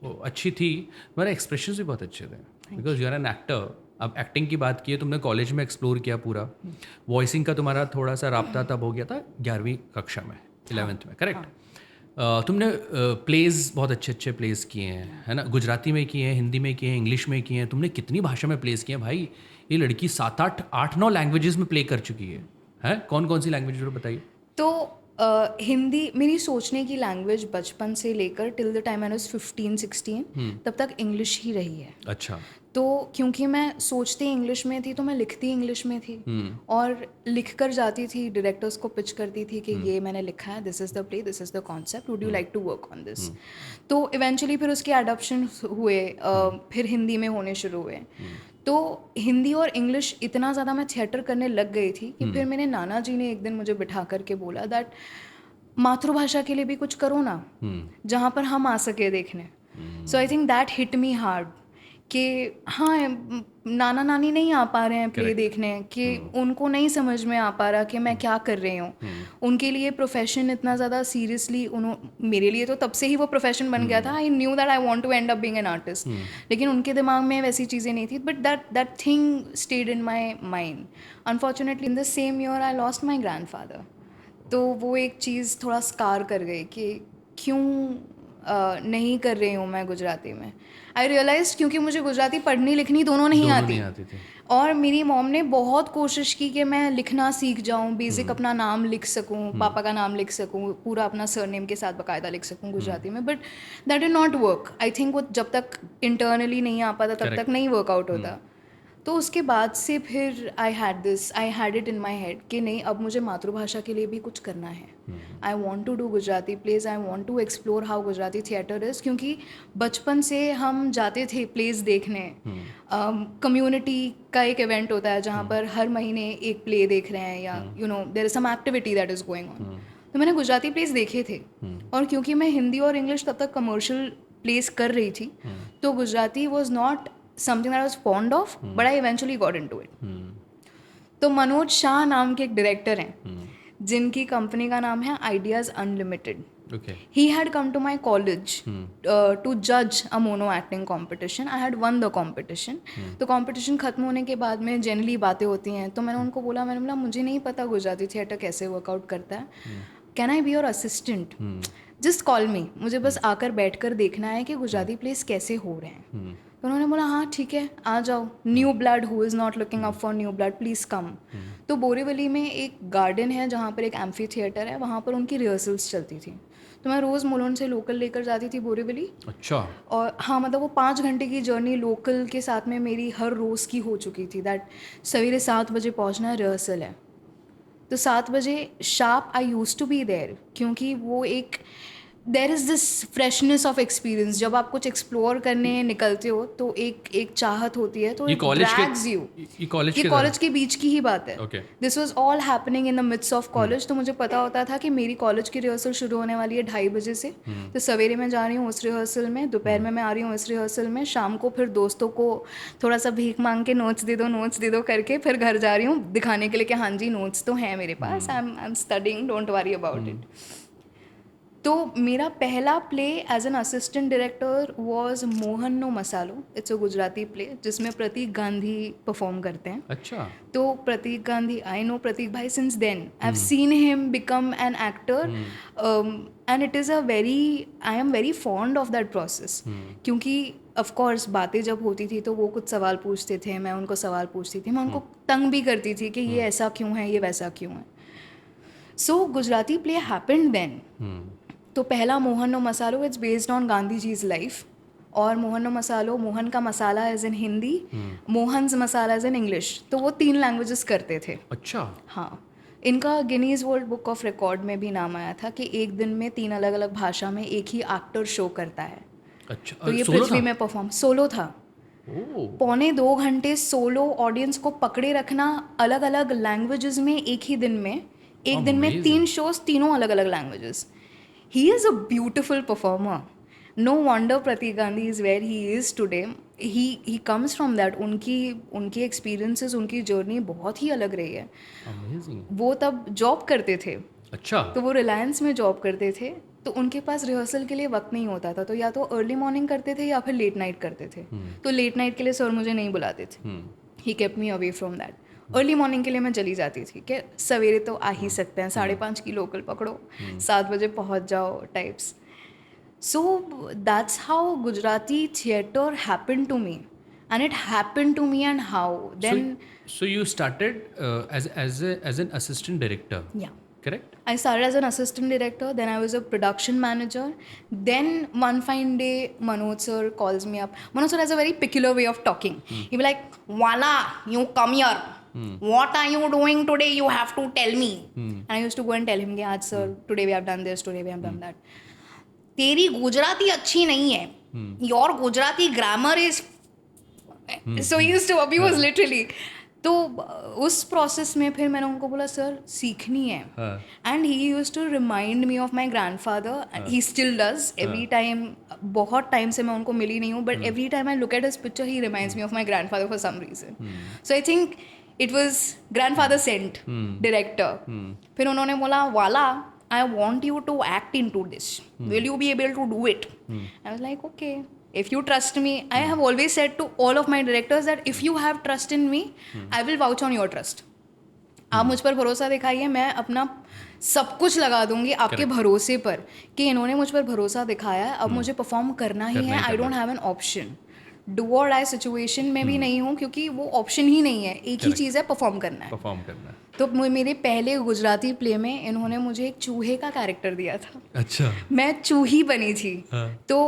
[SPEAKER 2] अच्छी थी, तुम्हारे एक्सप्रेशन भी बहुत अच्छे थे because you are an actor. अब एक्टिंग की बात की है, तुमने कॉलेज में एक्सप्लोर किया पूरा। वॉइसिंग का तुम्हारा थोड़ा सा राब्ता तब हो गया था 11वीं कक्षा में, 11th में, करेक्ट? तुमने प्लेज बहुत अच्छे अच्छे प्लेज किए हैं, है ना? गुजराती में किए हैं, हिंदी में किए हैं, इंग्लिश में किए हैं, तुमने कितनी भाषा में प्लेज किए हैं भाई? ये लड़की 7-8-9 लैंग्वेजेस में प्ले कर चुकी है? कौन कौन सी लैंग्वेज बताइए।
[SPEAKER 1] तो हिंदी मेरी सोचने की लैंग्वेज बचपन से लेकर till the time I was 15-16 तब तक इंग्लिश ही रही है।
[SPEAKER 2] अच्छा।
[SPEAKER 1] तो क्योंकि मैं सोचती इंग्लिश में थी तो मैं लिखती इंग्लिश में थी, और लिख कर जाती थी, डायरेक्टर्स को पिच करती थी कि ये मैंने लिखा है, this is the play, this is the concept, would you like to work on this. तो इवेंचुअली फिर उसके एडॉप्शन हुए, फिर हिंदी में होने शुरू हुए। तो हिंदी और इंग्लिश इतना ज़्यादा मैं थिएटर करने लग गई थी कि फिर मेरे नाना जी ने एक दिन मुझे बिठा करके बोला दैट मातृभाषा के लिए भी कुछ करो ना, जहाँ पर हम आ सके देखने। So I think that hit me hard कि हाँ, नाना नानी नहीं आ पा रहे हैं प्ले देखने, कि उनको नहीं समझ में आ पा रहा कि मैं क्या कर रही हूँ। उनके लिए प्रोफेशन इतना ज़्यादा सीरियसली, मेरे लिए तो तब से ही वो प्रोफेशन बन गया था। I knew that I want to end up being an artist, लेकिन उनके दिमाग में वैसी चीज़ें नहीं थी। But that thing stayed in my mind. Unfortunately in the same year I lost my grandfather. तो वो एक चीज़ थोड़ा स्कार कर गई कि क्यों नहीं कर रही हूँ मैं गुजराती में। आई रियलाइज क्योंकि मुझे गुजराती पढ़नी लिखनी दोनों नहीं आती
[SPEAKER 2] थी।
[SPEAKER 1] और मेरी मॉम ने बहुत कोशिश की कि मैं लिखना सीख जाऊँ, बेसिक अपना नाम लिख सकूँ, पापा का नाम लिख सकूँ, पूरा अपना सरनेम के साथ बाकायदा लिख सकूँ गुजराती में। But that did not work. I think वो जब तक इंटरनली नहीं आ पाता तब तक नहीं वर्कआउट होता। तो उसके बाद से फिर I had it in my head कि नहीं, अब मुझे मातृभाषा के लिए भी कुछ करना है। I want to do Gujarati plays, I want to explore how Gujarati theatre is. क्योंकि बचपन से हम जाते थे प्लेज देखने। कम्युनिटी का एक इवेंट होता है जहाँ पर हर महीने एक प्ले देख रहे हैं, या you know there is some activity that is going on. तो मैंने गुजराती प्लेस देखे थे, और क्योंकि मैं हिंदी और इंग्लिश तब तक कमर्शियल प्लेस कर रही थी, तो Gujarati was not something that I was fond of, but I eventually got into it. तो मनोज शाह नाम के एक डायरेक्टर हैं, जिनकी कंपनी का नाम है ideas unlimited. He had come to my college to judge a mono acting competition. I had won the competition. तो competition खत्म होने के बाद में जनरली बातें होती हैं, तो मैंने उनको बोला, मैंने बोला मुझे नहीं पता गुजराती थिएटर कैसे वर्कआउट करता है, can I be your assistant, just call मी, मुझे बस आकर बैठ कर देखना है कि गुजराती प्लेस कैसे हो रहे हैं। तो उन्होंने बोला हाँ ठीक है, आ जाओ, new blood who is not looking up for new blood please कम। तो बोरीवली में एक गार्डन है जहाँ पर एक एम्फी थिएटर है, वहाँ पर उनकी रिहर्सल्स चलती थी। तो मैं रोज़ मुलुंड से लोकल लेकर जाती थी बोरीवली।
[SPEAKER 2] अच्छा।
[SPEAKER 1] और हाँ, मतलब वो 5 घंटे की जर्नी लोकल के साथ में मेरी हर रोज़ की हो चुकी थी। दैट सवेरे 7 बजे पहुँचना, रिहर्सल है तो 7 बजे sharp I use to be there, क्योंकि वो एक there is this freshness of experience. जब आप कुछ एक्सप्लोर करने निकलते हो तो एक चाहत होती है, तो
[SPEAKER 2] ये
[SPEAKER 1] कॉलेज के बीच की ही बात है। This was all happening in the midst of college. तो मुझे पता होता था कि मेरी कॉलेज की रिहर्सल शुरू होने वाली है 2:30 बजे से, तो सवेरे मैं जा रही हूँ उस रिहर्सल में, दोपहर में मैं आ रही हूँ इस रिहर्सल में, शाम को फिर दोस्तों को थोड़ा सा भीख मांग के नोट्स दे दो करके फिर घर जा रही हूँ दिखाने के लिए कि हाँ जी नोट्स तो हैं मेरे पास, I am studying, don't worry about it. तो मेरा पहला play as an assistant director was Mohan no मसालो। इट्स अ गुजराती प्ले जिसमें प्रतीक गांधी परफॉर्म करते हैं।
[SPEAKER 2] अच्छा।
[SPEAKER 1] तो प्रतीक गांधी, आई नो प्रतीक भाई since then, I have seen him become an actor, and it is I am very fond of that process. क्योंकि of course बातें जब होती थी तो वो कुछ सवाल पूछते थे, मैं उनको सवाल पूछती थी, मैं उनको तंग भी करती थी कि ये ऐसा क्यों है, ये वैसा क्यों है। So Gujarati play happened then. तो पहला मोहन नो मसालो, it's based on Gandhi ji's life. और मोहन नो मसालो, मोहन का मसाला as in Hindi, Mohan's masala as in English. तो वो 3 लैंग्वेजेस करते थे।
[SPEAKER 2] अच्छा।
[SPEAKER 1] हाँ, इनका Guinness world book of record में भी नाम आया था कि एक दिन में 3 अलग अलग भाषा में एक ही एक्टर शो करता है।
[SPEAKER 2] अच्छा।
[SPEAKER 1] तो ये पृथ्वी में परफॉर्म सोलो था, 2 घंटे सोलो ऑडियंस को पकड़े रखना अलग अलग लैंग्वेजेस में एक ही दिन में, एक दिन में 3 शोज, तीनों अलग अलग languages. He is a beautiful performer. No wonder Prateek Gandhi is where he is today. He comes from that. उनकी एक्सपीरियंसेस, उनकी जर्नी बहुत ही अलग रही है.
[SPEAKER 2] अमेजिंग.
[SPEAKER 1] वो तब जॉब करते थे,
[SPEAKER 2] अच्छा.
[SPEAKER 1] तो वो रिलायंस में जॉब करते थे, तो उनके पास रिहर्सल के लिए वक्त नहीं होता था, तो या तो अर्ली मॉर्निंग करते थे या फिर लेट नाइट करते थे. तो लेट नाइट के लिए सर मुझे नहीं बुलाते थे. He kept me away from that. Early morning के लिए मैं चली जाती थी कि सवेरे तो आ ही सकते हैं, 5:30 की लोकल पकड़ो, 7 बजे पहुंच जाओ types. So that's how Gujarati theatre happened to me, and it happened to me. And how then
[SPEAKER 2] So you started as an assistant director,
[SPEAKER 1] या
[SPEAKER 2] correct?
[SPEAKER 1] I started as an assistant director, then I was a production manager. Then one fine day, Manoj sir calls me up. Manoj sir has a very peculiar way of talking. He'll be like, Wala, you come here. What are you doing today? You have to tell me. And I used to go and tell him, Aaj sir, today we have done this, today we have done that. तेरी गुजराती अच्छी नहीं है. Your Gujarati grammar is... So he used to abuse literally. तो उस process में फिर मैंने उनको बोला सर सीखनी है. And he used to remind me of my grandfather. He still does every time. बहुत टाइम से मैं उनको मिली नहीं हूँ, but every time I look at his picture he reminds me of my grandfather for some reason. So I think it was grandfather sent director. फिर उन्होंने बोला वाला I want you to act into this. Will you be able to do it? I was like, okay. If you trust me, I have always said to all of my directors that if you have trust in me, I will vouch on your trust. आप मुझ पर भरोसा दिखाइए, मैं अपना सब कुछ लगा दूंगी आपके भरोसे पर कि इन्होंने मुझ पर भरोसा दिखाया है, अब मुझे परफॉर्म करना ही है. I don't have an option. Do और डाई सिचुएशन में भी नहीं हूँ, क्योंकि वो ऑप्शन ही नहीं है. एक ही चीज़ है, परफॉर्म करना है. तो मेरे पहले गुजराती प्ले में इन्होंने मुझे एक चूहे का कैरेक्टर दिया था.
[SPEAKER 2] अच्छा.
[SPEAKER 1] मैं चूही बनी थी. तो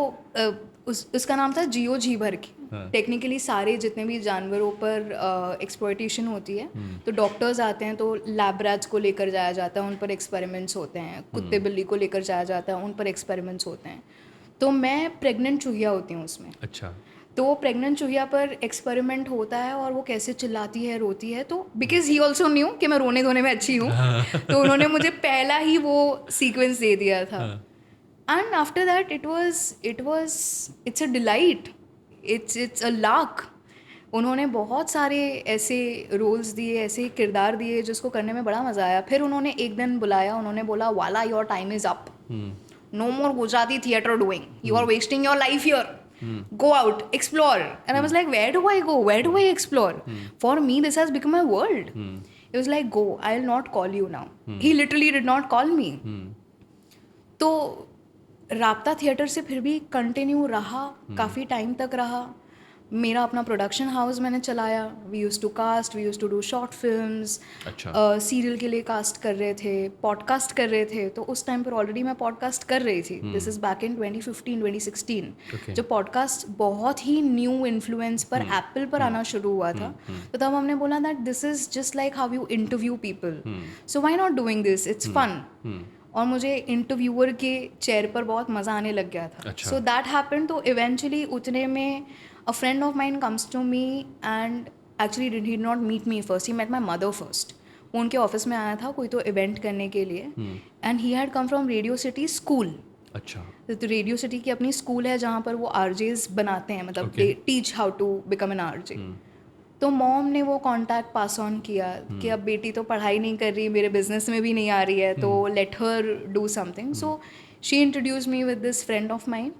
[SPEAKER 1] उसका नाम था जियो जी भर की. टेक्निकली सारे जितने भी जानवरों पर एक्सप्लॉयटेशन होती है, तो डॉक्टर्स आते हैं, तो लैब रैट्स को लेकर जाया जाता है, उन पर एक्सपेरिमेंट्स होते हैं. कुत्ते बिल्ली को लेकर जाया जाता है, उन पर एक्सपेरिमेंट्स होते हैं. तो मैं प्रेग्नेंट चूहिया होती हूँ उसमें.
[SPEAKER 2] अच्छा.
[SPEAKER 1] तो वो प्रेग्नेंट चूहिया पर एक्सपेरिमेंट होता है और वो कैसे चिल्लाती है, रोती है. तो बिकॉज ही ऑल्सो न्यू कि मैं रोने धोने में अच्छी हूँ, तो उन्होंने मुझे पहला ही वो सीक्वेंस दे दिया था. And after that it's a delight. It's a lark. उन्होंने बहुत सारे ऐसे रोल्स दिए, ऐसे किरदार दिए जिसको करने में बड़ा मज़ा आया. फिर उन्होंने एक दिन बुलाया, उन्होंने बोला वाला your time is up. No more Gujarati theatre doing. You are wasting your life here. Go out, explore. And I was like, where do I go? Where do I explore? For me, this has become my world. It was like, go, I'll not call you now. He literally did not call me. तो राब्ता theatre से फिर भी continue रहा, काफ़ी time तक रहा. मेरा अपना प्रोडक्शन हाउस मैंने चलाया. We used to cast, we used to do short films. Serial के लिए कास्ट कर रहे थे, पॉडकास्ट कर रहे थे. तो उस टाइम पर ऑलरेडी मैं पॉडकास्ट कर रही थी. This is back in 2015-2016. जो पॉडकास्ट बहुत ही न्यू इन्फ्लुएंस पर एप्पल पर आना शुरू हुआ था. तो तब हमने बोला that this is just like how you interview people, so why not doing this, it's fun. और मुझे इंटरव्यूअर के चेयर पर बहुत मज़ा आने लग गया था. So that happened. तो इवेंचुअली उतने में a friend of mine comes to me and actually did not meet me first. He met my mother first. वो उनके ऑफिस में आया था कोई तो इवेंट करने के लिए. And he had come from radio city school.
[SPEAKER 2] अच्छा.
[SPEAKER 1] तो रेडियो सिटी की अपनी स्कूल है जहाँ पर वो आरजेस बनाते हैं, मतलब they teach how to become an RJ. तो मॉम ने वो कॉन्टैक्ट पास ऑन किया कि अब बेटी तो पढ़ाई नहीं कर रही, मेरे बिजनेस में भी नहीं आ रही है, तो let her do something. So she introduce me with this friend of mine.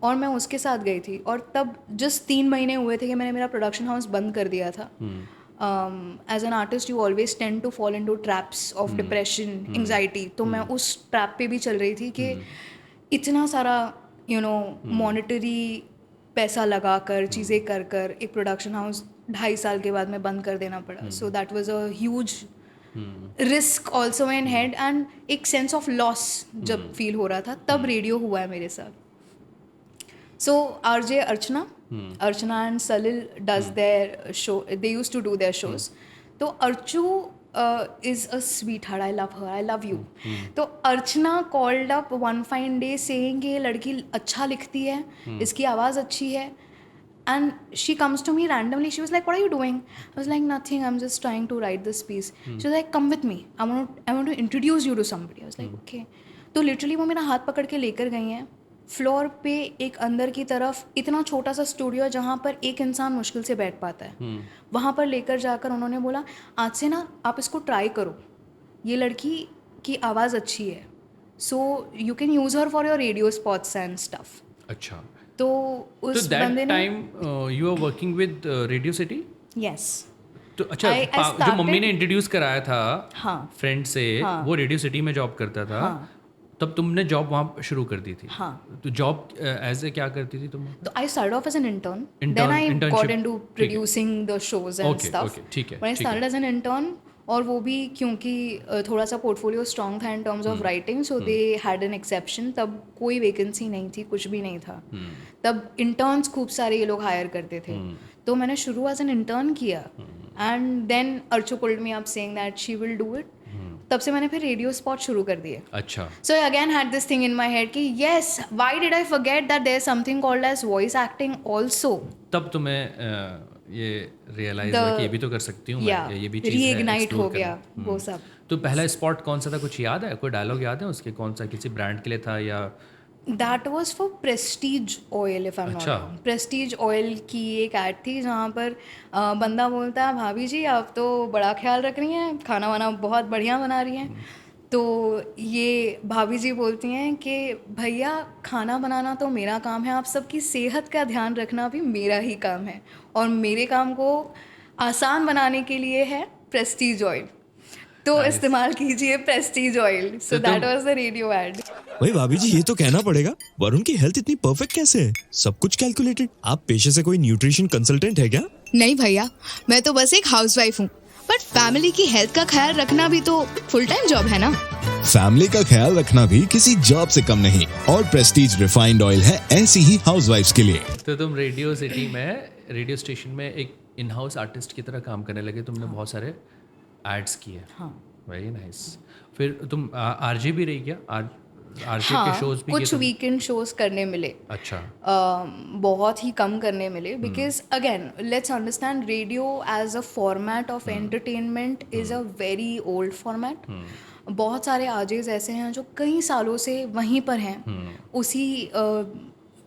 [SPEAKER 1] और मैं उसके साथ गई थी. और तब जस्ट 3 महीने हुए थे कि मैंने मेरा प्रोडक्शन हाउस बंद कर दिया था. As an artist you always tend to fall into traps of depression, anxiety. तो मैं उस ट्रैप पे भी चल रही थी कि इतना सारा मॉनेटरी पैसा लगा कर चीज़ें कर कर एक प्रोडक्शन हाउस 2.5 साल के बाद में बंद कर देना पड़ा. सो that was a huge risk also in head. And एक सेंस ऑफ लॉस जब फील हो रहा था, तब रेडियो हुआ है मेरे साथ. So RJ Archana and Salil does their show. They used to do their shows. So Archu is a sweetheart. I love her. I love you. तो Archana called up one fine day saying कि ये लड़की अच्छा लिखती है, इसकी आवाज़ अच्छी है. And she comes to me randomly. She was like, "What are you doing?" I was like, "Nothing. I'm just trying to write this piece." She was like, "Come with me. I want to introduce you to somebody." I was like, "Okay." तो literally वो मेरा हाथ पकड़ के लेकर गई हैं floor पे, एक अंदर की तरफ इतना छोटा सा स्टूडियो जहाँ पर एक इंसान मुश्किल से बैठ पाता है, वहाँ पर लेकर जाकर उन्होंने बोला, आज से ना आप इसको ट्राई करो, ये लड़की की आवाज़ अच्छी है, so you can use her for your radio spots and stuff.
[SPEAKER 2] अच्छा,
[SPEAKER 1] तो उस बंदे ने
[SPEAKER 2] time you are working with Radio City.
[SPEAKER 1] Yes.
[SPEAKER 2] तो अच्छा,
[SPEAKER 1] I
[SPEAKER 2] जो
[SPEAKER 1] started-
[SPEAKER 2] मम्मी ने इंट्रोड्यूस कराया था
[SPEAKER 1] हाँ.
[SPEAKER 2] फ्रेंड से, वो रेडियो सिटी में जॉब करता था.
[SPEAKER 1] हाँ.
[SPEAKER 2] तब तुमने जॉब वहाँ शुरू कर दी थी.
[SPEAKER 1] हाँ.
[SPEAKER 2] तो जॉब एज ए क्या करती थी तुम?
[SPEAKER 1] So I started off as an intern.
[SPEAKER 2] Intern-
[SPEAKER 1] Then I
[SPEAKER 2] internship.
[SPEAKER 1] got into producing the shows and
[SPEAKER 2] Okay,
[SPEAKER 1] stuff.
[SPEAKER 2] okay, ठीक है,
[SPEAKER 1] When I
[SPEAKER 2] ठीक है.
[SPEAKER 1] started as an intern, और वो भी क्योंकि थोड़ा सा पोर्टफोलियो स्ट्रॉन्ग था इन terms of writing, so they had an exception. तब कोई वैकेंसी नहीं थी, कुछ भी नहीं था. तब इंटर्न्स खूब सारे ये लोग हायर करते थे. तो मैंने शुरू एज एन इंटर्न किया, एंड देन अर्चो pulled me up saying that she will do it. तब से मैंने फिर रेडियो स्पॉट शुरू कर दिए.
[SPEAKER 2] अच्छा.
[SPEAKER 1] So I again had this thing in my head कि yes, why did I forget that there's something called as voice acting also.
[SPEAKER 2] तब तुम्हें ये रियलाइज हुआ कि ये भी तो कर सकती हूँ मैं, ये भी चीज़ है,
[SPEAKER 1] रीइग्नाइट
[SPEAKER 2] explore
[SPEAKER 1] हो
[SPEAKER 2] करना.
[SPEAKER 1] गया वो सब.
[SPEAKER 2] तो पहला स्पॉट कौन सा था, कुछ याद है? कोई डायलॉग याद है उसके? कौन सा, किसी ब्रांड के लिए था या?
[SPEAKER 1] That was for Prestige Oil if I'm not
[SPEAKER 2] अच्छा.
[SPEAKER 1] wrong. Prestige Oil की एक ऐड थी जहाँ पर बंदा बोलता है, भाभी जी आप तो बड़ा ख्याल रख रही हैं, खाना वाना बहुत बढ़िया बना रही हैं. तो ये भाभी जी बोलती हैं कि भैया खाना बनाना तो मेरा काम है, आप सबकी सेहत का ध्यान रखना भी मेरा ही काम है, और मेरे काम को आसान बनाने के लिए है प्रेस्टीज ऑयल, तो इस्तेमाल कीजिए Prestige oil. So that was the radio add.
[SPEAKER 4] भाई भाभी जी ये तो कहना पड़ेगा, वरुण की हेल्थ इतनी परफेक्ट कैसे है? सब कुछ कैलकुलेटेड. आप पेशे से कोई न्यूट्रिशन कंसल्टेंट है क्या?
[SPEAKER 5] नहीं भैया, मैं तो बस एक हाउसवाइफ हूँ, बट फैमिली की हेल्थ का ख्याल रखना भी तो फुल टाइम जॉब है ना.
[SPEAKER 4] फैमिली का ख्याल रखना भी किसी जॉब से कम नहीं, और प्रेस्टीज रिफाइंड ऑयल है ऐसी ही हाउसवाइफ्स के लिए.
[SPEAKER 2] तो तुम रेडियो सिटी में, रेडियो स्टेशन में एक इन हाउस आर्टिस्ट की तरह काम करने लगे. तुमने बहुत सारे एड्स किए.
[SPEAKER 1] हाँ.
[SPEAKER 2] Very nice. फिर तुम आरजे भी रही क्या? आरजे
[SPEAKER 1] हाँ,
[SPEAKER 2] के शोज भी
[SPEAKER 1] कुछ वीकेंड शोज करने मिले.
[SPEAKER 2] अच्छा.
[SPEAKER 1] बहुत ही कम करने मिले, because again let's understand radio as a format of entertainment is a very old format. बहुत सारे आरजेज ऐसे हैं जो कई सालों से वहीं पर हैं, उसी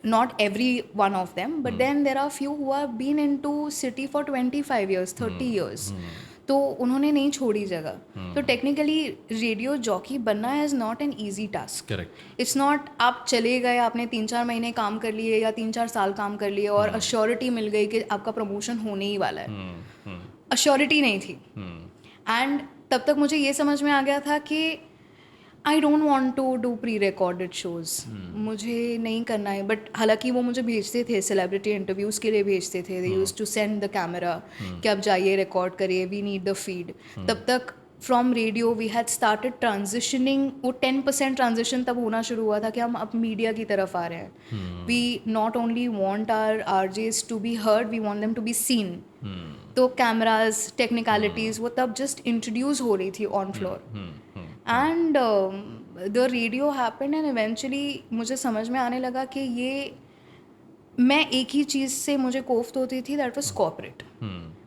[SPEAKER 1] not every one of them, but then there are few who have been into city for 25 years, 30 years. तो उन्होंने नहीं छोड़ी जगह. तो टेक्निकली रेडियो जॉकी बनना is not an easy task.
[SPEAKER 2] Correct.
[SPEAKER 1] It's not आप चले गए, आपने 3-4 महीने काम कर लिए या 3-4 साल काम कर लिए और अश्योरिटी मिल गई कि आपका प्रमोशन होने ही वाला है. अश्योरिटी नहीं थी. एंड तब तक मुझे ये समझ में आ गया था कि I don't want to do pre recorded shows. मुझे नहीं करना है. बट हालांकि वो मुझे भेजते थे, सेलिब्रिटी इंटरव्यूज़ के लिए भेजते थे. They used to send the camera कि आप जाइए रिकॉर्ड करिए, वी नीड द फीड. तब तक from radio we had started transitioning. वो 10% ट्रांजिशन तब होना शुरू हुआ था कि हम अब मीडिया की तरफ आ रहे हैं. We not only want our RJs to be heard, we want them to be seen. तो कैमराज, टेक्निकलिटीज़ वो तब जस्ट इंट्रोड्यूस हो रही थी on floor. And the radio happened and eventually मुझे समझ में आने लगा कि ये, मैं एक ही चीज़ से मुझे कोफ्त होती थी, दैट वाज कॉर्पोरेट.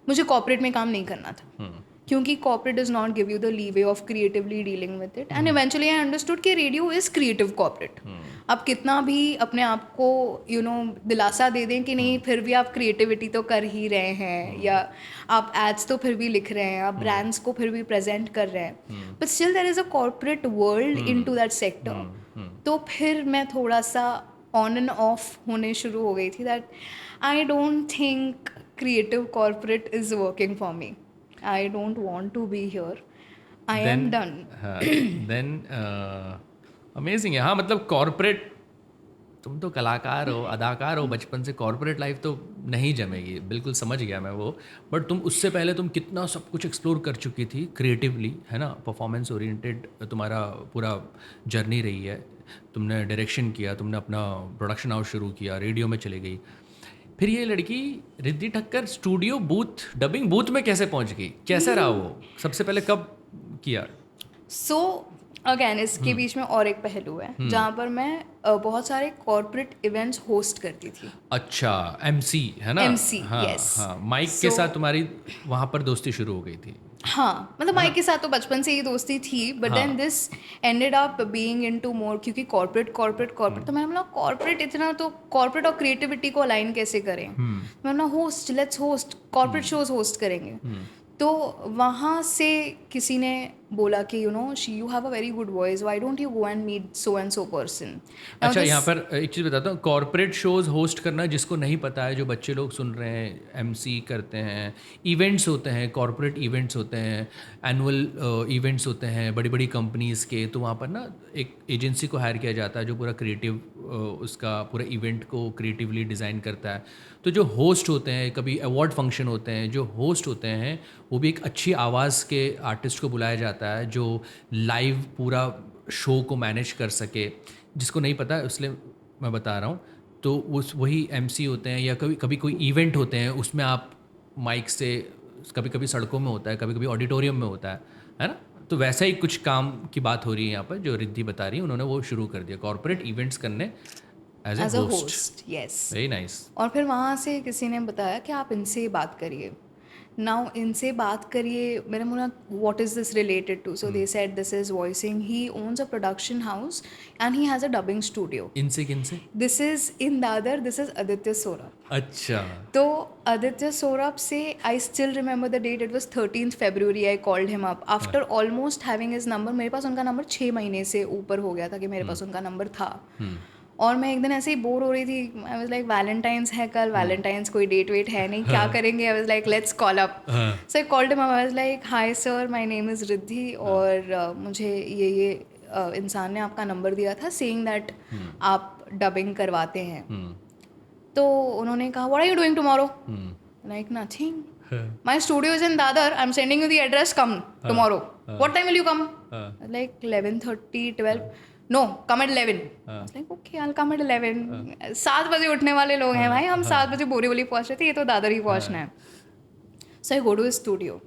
[SPEAKER 1] मुझे कॉर्पोरेट में काम नहीं करना था, क्योंकि corporate does not give you the leeway of creatively dealing with it. And eventually I understood कि रेडियो इज़ क्रिएटिव कॉर्पोरेट. आप कितना भी अपने आप को दिलासा दे दें कि नहीं, फिर भी आप क्रिएटिविटी तो कर ही रहे हैं, या आप एड्स तो फिर भी लिख रहे हैं, आप ब्रांड्स को फिर भी प्रेजेंट कर रहे हैं, but still there is a corporate world in to that sector. तो फिर मैं थोड़ा सा ऑन एंड ऑफ होने शुरू हो गई थी, that I don't think creative corporate is working for me. I don't want to be here. I am done.
[SPEAKER 2] Then amazing है. हाँ, मतलब कॉर्पोरेट, तुम तो कलाकार हो, अदाकार हो, बचपन से कॉर्पोरेट लाइफ तो नहीं जमेगी, बिल्कुल समझ गया मैं वो. बट तुम उससे पहले तुम कितना सब कुछ एक्सप्लोर कर चुकी थी क्रिएटिवली, है ना. परफॉर्मेंस ओरिएंटेड तुम्हारा पूरा जर्नी रही है. तुमने डायरेक्शन किया, तुमने अपना प्रोडक्शन हाउस शुरू किया, रेडियो में चली गई. फिर ये लड़की Riddhi Thakkar studio booth, dubbing booth में कैसे पहुंच गई? कैसे रहा वो? सबसे पहले कब किया?
[SPEAKER 1] So अगेन इसके बीच में और एक पहलू है जहाँ पर मैं बहुत सारे कॉर्पोरेट इवेंट्स होस्ट करती थी.
[SPEAKER 2] अच्छा, MC है ना?
[SPEAKER 1] MC,
[SPEAKER 2] हाँ,
[SPEAKER 1] yes.
[SPEAKER 2] हाँ, माइक के
[SPEAKER 1] So-
[SPEAKER 2] साथ तुम्हारी वहाँ पर दोस्ती शुरू हो गई थी.
[SPEAKER 1] हाँ, मतलब माइक के साथ तो बचपन से ही दोस्ती थी, but then this ended up being into more, क्योंकि कॉर्पोरेट तो मैंने बोला कॉर्पोरेट इतना, तो कॉर्पोरेट और क्रिएटिविटी को अलाइन कैसे करें. मैंने बोला host, let's host corporate shows host करेंगे. तो वहाँ से किसी ने बोला कि you know you have a very good voice, why don't you go and meet so and so person.
[SPEAKER 2] अच्छा, यहाँ पर एक चीज़ बताता हूँ, कॉर्पोरेट शोज होस्ट करना जिसको नहीं पता है, जो बच्चे लोग सुन रहे हैं, MC करते हैं, इवेंट्स होते हैं, कॉर्पोरेट इवेंट्स होते हैं, एनुअल इवेंट्स होते हैं बड़ी बड़ी कंपनीज़ के, तो वहाँ पर ना एक एजेंसी को हायर किया जाता है जो पूरा क्रिएटिव उसका पूरा इवेंट को क्रिएटिवली डिज़ाइन करता है. तो जो होस्ट होते हैं, कभी अवार्ड फंक्शन होते हैं, जो होस्ट होते हैं वो भी एक अच्छी आवाज़ के आर्टिस्ट को बुलाया जाता है जो लाइव पूरा शो को मैनेज कर सके. जिसको नहीं पता इसलिए मैं बता रहा हूँ. तो उस वही MC होते हैं, या कभी कभी कोई इवेंट होते हैं उसमें आप माइक से, कभी कभी सड़कों में होता है, कभी कभी ऑडिटोरियम में होता है ना? तो वैसा ही कुछ काम की बात हो रही है यहाँ पर, जो रिद्धि बता रही है. उन्होंने वो शुरू कर दिया, कॉर्पोरेट इवेंट्स करने as a host.
[SPEAKER 1] Yes.
[SPEAKER 2] Very nice.
[SPEAKER 1] और फिर वहाँ से किसी ने बताया कि आप इनसे बात करिए. नाउ इनसे बात करिए, मैंने बोला what is this related to. So they said this is voicing, he owns a production house and he has a dubbing studio.
[SPEAKER 2] इनसे किनसे?
[SPEAKER 1] This is in Dadar, this is Aditya सोरप.
[SPEAKER 2] अच्छा.
[SPEAKER 1] तो आदित्य सोरप से I still remember the date, it was 13th February. I called him up after almost having his number. मेरे पास उनका नंबर 6 महीने से ऊपर हो गया था कि मेरे पास उनका नंबर था. और मैं एक दिन ऐसे ही बोर हो रही थी. आई वाज लाइक वैलेंटाइंस है कल, वैलेंटाइंस कोई डेट वेट है नहीं, क्या करेंगे. आई was like let's call up. So I called him up. I was like hi sir, my name is Riddhi और मुझे ये इंसान ने आपका नंबर दिया था सेइंग दैट आप डबिंग करवाते हैं. तो उन्होंने कहा what are you doing tomorrow. Like nothing, my studio is in Dadar, I am sending you the address, come tomorrow. What time will you come. Like 11:30 12. No, come at 11. Like okay, I come at 11. 7 बजे उठने वाले लोग हैं भाई हम. 7 बजे बोरीवली पहुंच रहे थे, ये तो दादर ही पहुंचना है. So I go to studio.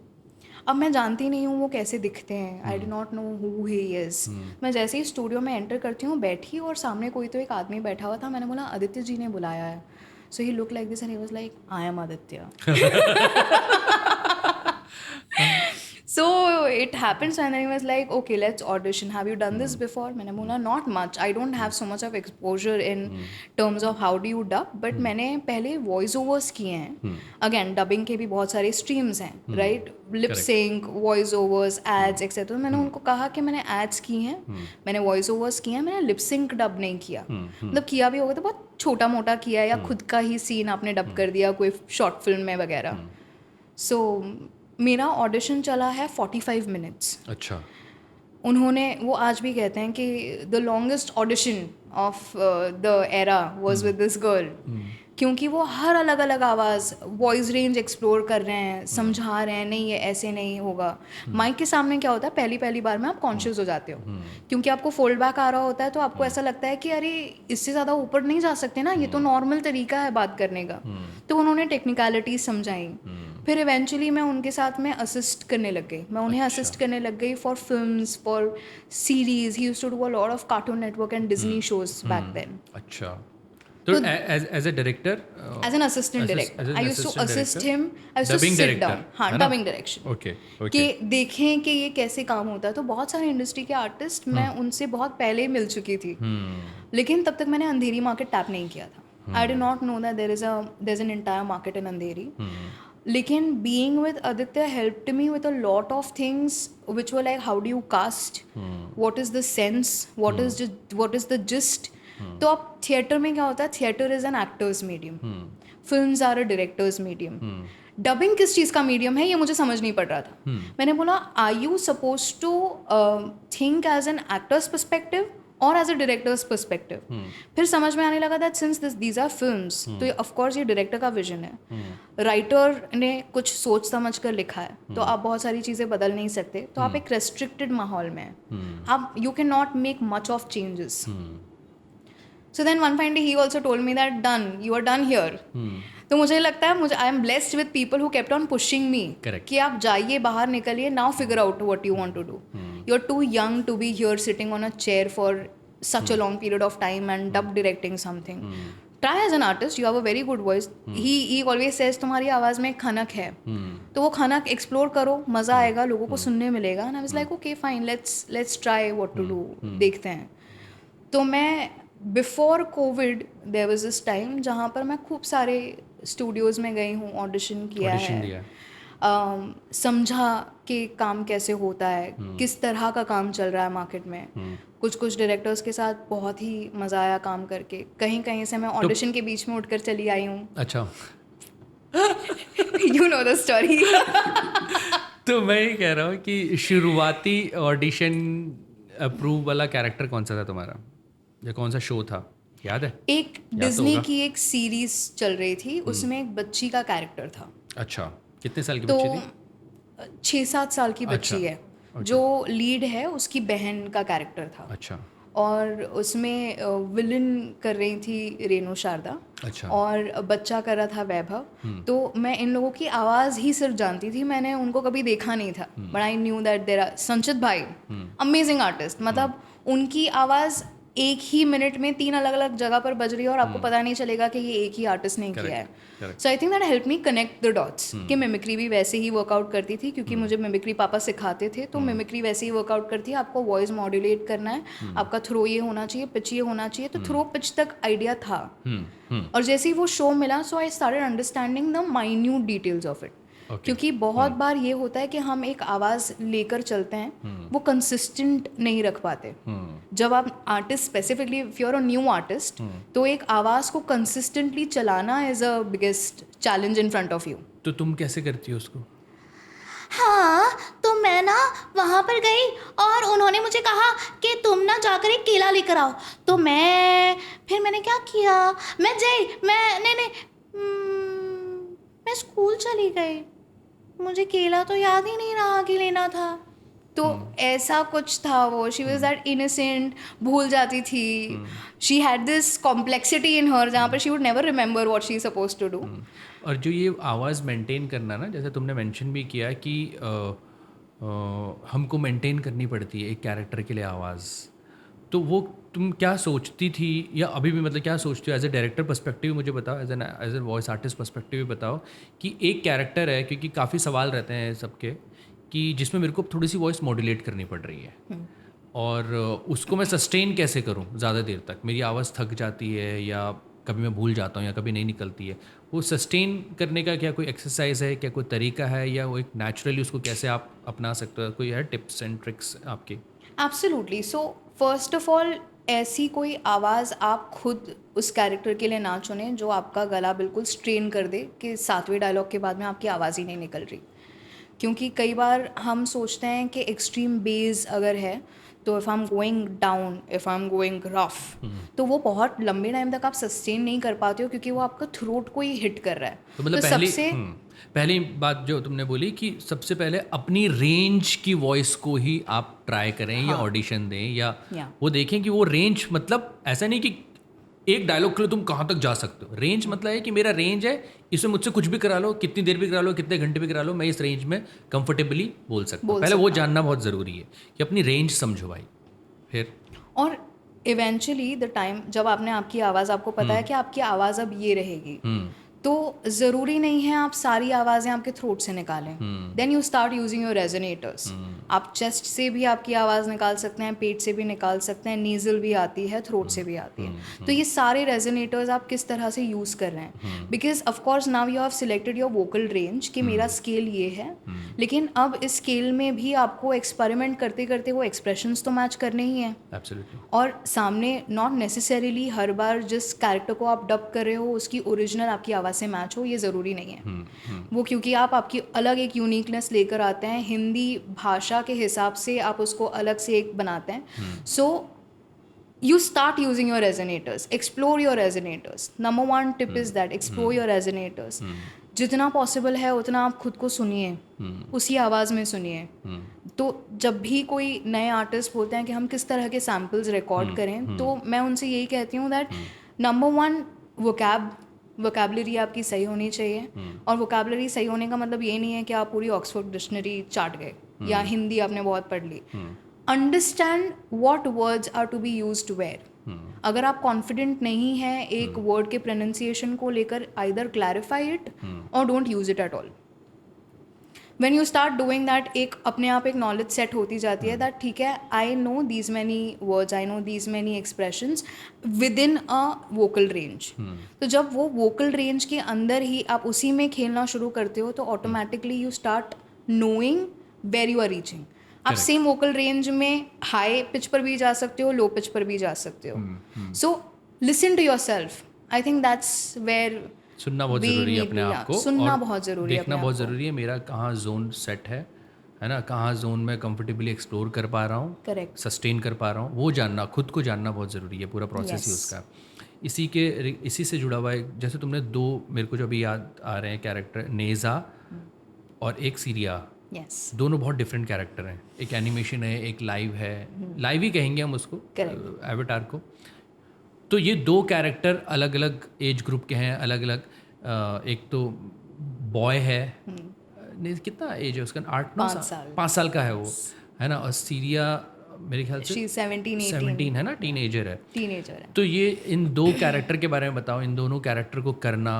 [SPEAKER 1] अब मैं जानती नहीं हूँ वो कैसे दिखते हैं. I do not know who he is. मैं जैसे ही स्टूडियो में एंटर करती हूँ, बैठी और सामने कोई तो एक आदमी बैठा हुआ था. मैंने बोला आदित्य जी ने बुलाया है. So he look like this and he was like I am Aditya. So it happens and then he was like, okay, let's audition. Have you done this before? मैंने बोला not much. I don't have so much of exposure in terms of how do you dub. But मैंने पहले voice overs किए हैं. Again, dubbing के भी बहुत सारे streams हैं, right? Lip sync, voice overs, ads, etc. तो मैंने उनको कहा कि मैंने ads की हैं, मैंने voice overs किए हैं, मैंने lip sync dub नहीं किया. मतलब किया भी होगा तो बहुत छोटा मोटा किया, या खुद का ही सीन आपने डब कर दिया कोई शॉर्ट फिल्म में वगैरह. सो मेरा ऑडिशन चला है 45 minutes.
[SPEAKER 2] अच्छा.
[SPEAKER 1] उन्होंने, वो आज भी कहते हैं कि the longest audition of the era was with this girl, क्योंकि वो हर अलग अलग आवाज़, वॉइस रेंज एक्सप्लोर कर रहे हैं, समझा रहे हैं, नहीं ये ऐसे नहीं होगा. माइक के सामने क्या होता है, पहली बार में आप कॉन्शियस हो जाते हो, क्योंकि आपको फोल्ड बैक आ रहा होता है, तो आपको ऐसा लगता है कि अरे इससे ज़्यादा ऊपर नहीं जा सकते ना, ये तो नॉर्मल तरीका है बात करने का. तो उन्होंने टेक्निकलिटीज समझाई. फिर इवेंचुअली मैं उनके साथ में असिस्ट करने लग गई. मैं उन्हें असिस्ट करने लग गई for films, for series. He used to do a lot of Cartoon Network and Disney shows back then.
[SPEAKER 2] अच्छा. तो as a director,
[SPEAKER 1] as an assistant director, I used to assist him. I used to sit down. हाँ, dubbing direction.
[SPEAKER 2] Okay.
[SPEAKER 1] कि देखें कि ये कैसे काम होता है. तो बहुत सारे इंडस्ट्री के आर्टिस्ट मैं उनसे बहुत पहले मिल चुकी थी, लेकिन तब तक मैंने अंधेरी मार्केट टैप नहीं किया था. I did not know that there is an entire market in Andheri. लेकिन being with Aditya helped me with a lot of things which were like how do you cast, what is the sense, what is the gist. तो अब theatre में क्या होता है, theatre is an actor's medium, films are a director's medium. Dubbing किस चीज़ का medium है ये मुझे समझ नहीं पड़ रहा था. मैंने बोला are you suppose to think as an actor's perspective और एज अ डायरेक्टर्स पर्सपेक्टिव. फिर समझ में आने लगा that since these are films, तो ऑफ कोर्स ये डायरेक्टर का विजन है. राइटर ने कुछ सोच समझ कर लिखा है, तो आप बहुत सारी चीज़ें बदल नहीं सकते. तो आप एक रेस्ट्रिक्टेड माहौल में हैं, आप you can not make much of changes. So then one fine day he also told me that done, you are done here. तो मुझे लगता है मुझे I am blessed with people who kept on pushing me
[SPEAKER 2] Correct.
[SPEAKER 1] कि आप जाइए बाहर निकलिए, now figure out what you want to do, you are too young to be here sitting on a chair for such a long period of time and dub directing something. Try as an artist, you have a very good voice. He always says तुम्हारी आवाज़ में एक खनक है, तो वो खनक explore करो, मज़ा आएगा, लोगों को सुनने मिलेगा. And I was like okay fine, let's try what to do, देखते हैं. तो मैं before Covid there was this time जहाँ पर मैं खूब सारे स्टूडियोज़ में गई हूँ, ऑडिशन किया
[SPEAKER 2] Audition
[SPEAKER 1] है,
[SPEAKER 2] दिया.
[SPEAKER 1] समझा कि काम कैसे होता है, किस तरह का काम चल रहा है मार्केट में. कुछ डायरेक्टर्स के साथ बहुत ही मज़ा आया काम करके. कहीं कहीं से मैं ऑडिशन के बीच में उठकर चली आई हूँ.
[SPEAKER 2] अच्छा.
[SPEAKER 1] You know the story.
[SPEAKER 2] तो मैं ये कह रहा हूँ कि शुरुआती ऑडिशन अप्रूव वाला कैरेक्टर कौन सा था तुम्हारा, या कौन सा शो था, याद है?
[SPEAKER 1] एक डिज्नी की एक सीरीज चल रही थी, उसमें एक बच्ची का कैरेक्टर था.
[SPEAKER 2] अच्छा, कितने साल की
[SPEAKER 1] तो
[SPEAKER 2] बच्ची थी?
[SPEAKER 1] 6-7 साल की बच्ची है. जो लीड है उसकी बहन का कैरेक्टर था.
[SPEAKER 2] अच्छा.
[SPEAKER 1] और उसमें विलन कर रही थी रेणु शारदा.
[SPEAKER 2] अच्छा.
[SPEAKER 1] और बच्चा कर रहा था वैभव. तो मैं इन लोगों की आवाज़ ही सिर्फ जानती थी, मैंने उनको कभी देखा नहीं था. But I knew that there are Sanchit भाई, अमेजिंग आर्टिस्ट. मतलब उनकी आवाज़ एक ही मिनट में 3 अलग अलग जगह पर बज रही है और आपको पता नहीं चलेगा कि ये एक ही आर्टिस्ट ने किया है. So I think that help me connect the dots कि मिमिक्री भी वैसे ही वर्कआउट करती थी, क्योंकि मुझे मिमिक्री पापा सिखाते थे. तो मिमिक्री वैसे ही वर्कआउट करती है. आपको वॉइस मॉड्यूलेट करना है, आपका थ्रो ये होना चाहिए, पिच ये होना चाहिए. तो थ्रो पिच तक आइडिया था. और जैसे ही वो शो मिला, so I started understanding the minute details of it. क्योंकि बहुत बार ये होता है कि हम एक आवाज़ लेकर चलते हैं, वो कंसिस्टेंट नहीं रख पाते. जब आप artist specifically if you are a new artist, तो एक आवाज़ को कंसिस्टेंटली चलाना is a biggest challenge in front of you.
[SPEAKER 2] तो तुम कैसे करती हो उसको?
[SPEAKER 3] हाँ, तो मैं ना वहाँ पर गई और उन्होंने मुझे कहा कि तुम ना जाकर एक केला लेकर आओ. तो फिर मैंने क्या किया, मैं स्कूल चली गई. मुझे केला तो याद ही नहीं रहा कि लेना था. तो ऐसा कुछ था वो. शी वॉज दैट इनोसेंट, भूल जाती थी. She had this complexity in her जहाँ पर she would never remember what she is suppose to do.
[SPEAKER 2] और जो ये आवाज़ मेंटेन करना ना, जैसे तुमने मेंशन भी किया कि हमको मेंटेन करनी पड़ती है एक कैरेक्टर के लिए आवाज़, तो वो तुम क्या सोचती थी, या अभी भी मतलब क्या सोचती हो एज ए डायरेक्टर पर्सपेक्टिव मुझे बताओ, as a voice artist perspective भी बताओ कि एक कैरेक्टर है, क्योंकि काफ़ी सवाल रहते हैं सबके कि जिसमें मेरे को थोड़ी सी वॉइस मॉड्यूलेट करनी पड़ रही है, और उसको मैं सस्टेन कैसे करूं ज़्यादा देर तक. मेरी आवाज़ थक जाती है, या कभी मैं भूल जाता हूँ, या कभी नहीं निकलती है. वो सस्टेन करने का क्या कोई एक्सरसाइज है, क्या कोई तरीका है, या वो एक नेचुरली उसको कैसे आप अपना सकते हो, कोई है टिप्स एंड ट्रिक्स आपके?
[SPEAKER 1] Absolutely. So first of all, ऐसी कोई आवाज़ आप खुद उस कैरेक्टर के लिए ना चुनें जो आपका गला बिल्कुल स्ट्रेन कर दे कि 7वें डायलॉग के बाद में आपकी आवाज़ ही नहीं निकल रही. क्योंकि कई बार हम सोचते हैं कि एक्सट्रीम बेस अगर है, तो if I am going down, if I am going rough, तो वो बहुत लंबे टाइम तक आप सस्टेन नहीं कर पाते हो, क्योंकि वो आपका थ्रोट को ही हिट कर रहा है.
[SPEAKER 2] तो मतलब पहली बात जो तुमने बोली कि सबसे पहले अपनी रेंज की वॉइस को ही आप ट्राई करें, या ऑडिशन दें, या वो देखें कि वो रेंज, मतलब ऐसा नहीं कि एक डायलॉग के लिए तुम कहाँ तक जा सकते हो. रेंज मतलब है कि मेरा रेंज है, इसमें मुझसे कुछ भी करा लो, कितनी देर भी करा लो, कितने घंटे भी करा लो, मैं इस रेंज में कंफर्टेबली बोल सकता हूँ. पहले वो जानना बहुत ज़रूरी है कि अपनी रेंज समझो भाई. फिर और
[SPEAKER 1] इवेंचुअली द टाइम जब आपकी आवाज़, आपको पता है कि आपकी आवाज़ अब ये रहेगी, तो ज़रूरी नहीं है आप सारी आवाज़ें आपके थ्रोट से निकालें. Then you start using your resonators. आप चेस्ट से भी आपकी आवाज़ निकाल सकते हैं, पेट से भी निकाल सकते हैं, नीजल भी आती है, थ्रोट से भी आती है. तो ये सारे रेजोनेटर्स आप किस तरह से यूज़ कर रहे हैं, because of course now you have selected your vocal range कि मेरा स्केल ये है, लेकिन अब इस स्केल में भी आपको एक्सपेरिमेंट करते करते वो एक्सप्रेशंस तो मैच करने ही हैं.
[SPEAKER 2] एब्सोल्युटली.
[SPEAKER 1] और सामने नॉट नेसेसरीली हर बार जिस कैरेक्टर को आप डब कर रहे हो उसकी ओरिजिनल आपकी आवाज़ से मैच हो, ये ज़रूरी नहीं है. वो क्योंकि आप आपकी अलग एक यूनिकनेस लेकर आते हैं, हिंदी भाषा के हिसाब से आप उसको अलग से एक बनाते हैं. सो you start using your resonators, explore your resonators. Number one tip is that explore your resonators. जितना पॉसिबल है उतना आप खुद को सुनिए, उसी आवाज़ में सुनिए. तो जब भी कोई नए आर्टिस्ट बोलते हैं कि हम किस तरह के सैम्पल्स रिकॉर्ड करें, तो मैं उनसे यही कहती हूँ that number one vocab vocabulary आपकी सही होनी चाहिए, और वोकैबुलरी सही होने का मतलब ये नहीं है कि आप पूरी ऑक्सफोर्ड डिक्शनरी चाट गए या हिंदी आपने बहुत पढ़ ली. Understand what words are to be used where. अगर आप कॉन्फिडेंट नहीं है एक वर्ड के प्रोनाउंसिएशन को लेकर, आइदर क्लैरिफाई इट और don't use it at all. When you start doing that, एक अपने आप एक नॉलेज सेट होती जाती है दैट ठीक है, I know these many words, I know these many expressions with in a vocal range. तो जब वो वोकल रेंज के अंदर ही आप उसी में खेलना शुरू करते हो तो automatically you start knowing where you are reaching. आप सेम वोकल रेंज में हाई पिच पर भी जा सकते हो, लो पिच पर भी जा सकते हो. So listen to your self. I think that's where
[SPEAKER 2] सुनना बहुत ज़रूरी है अपने आप को,
[SPEAKER 1] सुनना
[SPEAKER 2] और
[SPEAKER 1] बहुत ज़रूरी है,
[SPEAKER 2] देखना बहुत ज़रूरी है मेरा कहाँ जोन सेट है ना, कहाँ जोन में कंफर्टेबली एक्सप्लोर कर पा रहा हूँ,
[SPEAKER 1] करेक्ट,
[SPEAKER 2] सस्टेन कर पा रहा हूँ, वो जानना, खुद को जानना बहुत ज़रूरी है. पूरा प्रोसेस ही उसका. इसी से जुड़ा हुआ है, जैसे तुमने दो मेरे को जो अभी याद आ रहे हैं कैरेक्टर, नेज़ा और एक सीरिया,
[SPEAKER 1] यस,
[SPEAKER 2] दोनों बहुत डिफरेंट कैरेक्टर हैं. एक एनिमेशन है, एक लाइव है, लाइव ही कहेंगे हम उसको, एवेटार को. तो ये दो कैरेक्टर अलग अलग एज ग्रुप के हैं, अलग अलग. एक तो बॉय है, कितना एज है उसका, 5 साल का है वो, है ना. और सीरिया मेरे ख्याल से 17 है ना, टीनेजर है. तो ये इन दो कैरेक्टर के बारे में बताओ. इन दोनों कैरेक्टर को करना,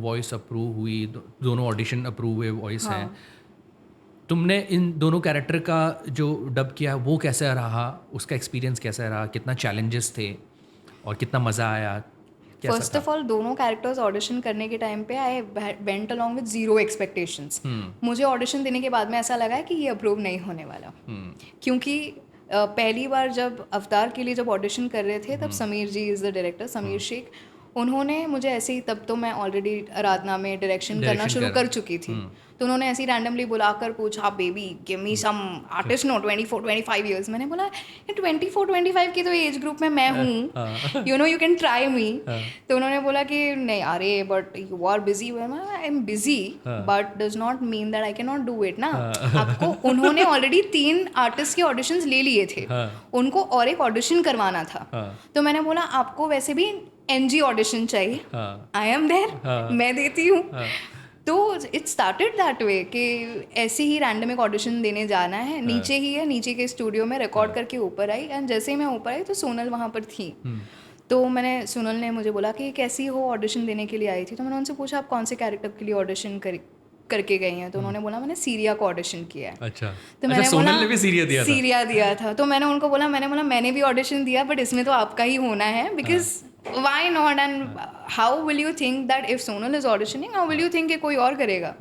[SPEAKER 2] वॉइस अप्रूव हुई, दोनों ऑडिशन अप्रूव हुए वॉइस हैं. तुमने इन दोनों कैरेक्टर का जो डब किया वो कैसा रहा, उसका एक्सपीरियंस कैसा रहा, कितना चैलेंजेस थे और कितना मज़ा आया?
[SPEAKER 1] फर्स्ट ऑफ ऑल दोनों कैरेक्टर्स ऑडिशन करने के टाइम पे I went along with zero expectations. मुझे ऑडिशन देने के बाद में ऐसा लगा है कि ये अप्रूव नहीं होने वाला, क्योंकि पहली बार जब अवतार के लिए जब ऑडिशन कर रहे थे तब Sameer ji is the director, Sameer Shaikh, उन्होंने मुझे ऐसे ही, तब तो मैं ऑलरेडी आराधना में डायरेक्शन करना शुरू कर चुकी थी, तो उन्होंने ऐसे ही रैंडमली बुलाकर पूछा, baby give me some artist no 24-25 years. मैंने बोला 24-25 की तो एज ग्रुप में मैं हूँ, you know you can try me. तो उन्होंने बोला कि नहीं, अरे but you are busy. I am busy but does not mean that I can not do it ना. आपको, उन्होंने ऑलरेडी 3 आर्टिस्ट के ऑडिशंस ले लिए थे, उनको और एक ऑडिशन करवाना था. तो मैंने बोला आपको वैसे भी NG ऑडिशन चाहिए, आई एम देयर, मैं देती हूँ. तो इट स्टार्टेड दैट वे कि ऐसे ही रैंडम एक ऑडिशन देने जाना है, नीचे ही है, नीचे के स्टूडियो में रिकॉर्ड करके ऊपर आई. एंड जैसे ही मैं ऊपर आई तो सोनल वहाँ पर थी. तो मैंने, सोनल ने मुझे बोला कि कैसी हो, ऑडिशन देने के लिए आई थी. तो मैंने उनसे पूछा आप कौन से कैरेक्टर के लिए ऑडिशन करके गई हैं. तो उन्होंने बोला मैंने सीरिया को ऑडिशन किया है.
[SPEAKER 2] अच्छा.
[SPEAKER 1] तो मैंने
[SPEAKER 2] सोनल
[SPEAKER 1] बोला
[SPEAKER 2] ने भी सीरिया
[SPEAKER 1] दिया था. तो मैंने उनको बोला, मैंने भी ऑडिशन दिया बट इसमें तो आपका ही होना है, because why not, and how will you think that if Sonal is auditioning, how will you think कि कोई और करेगा.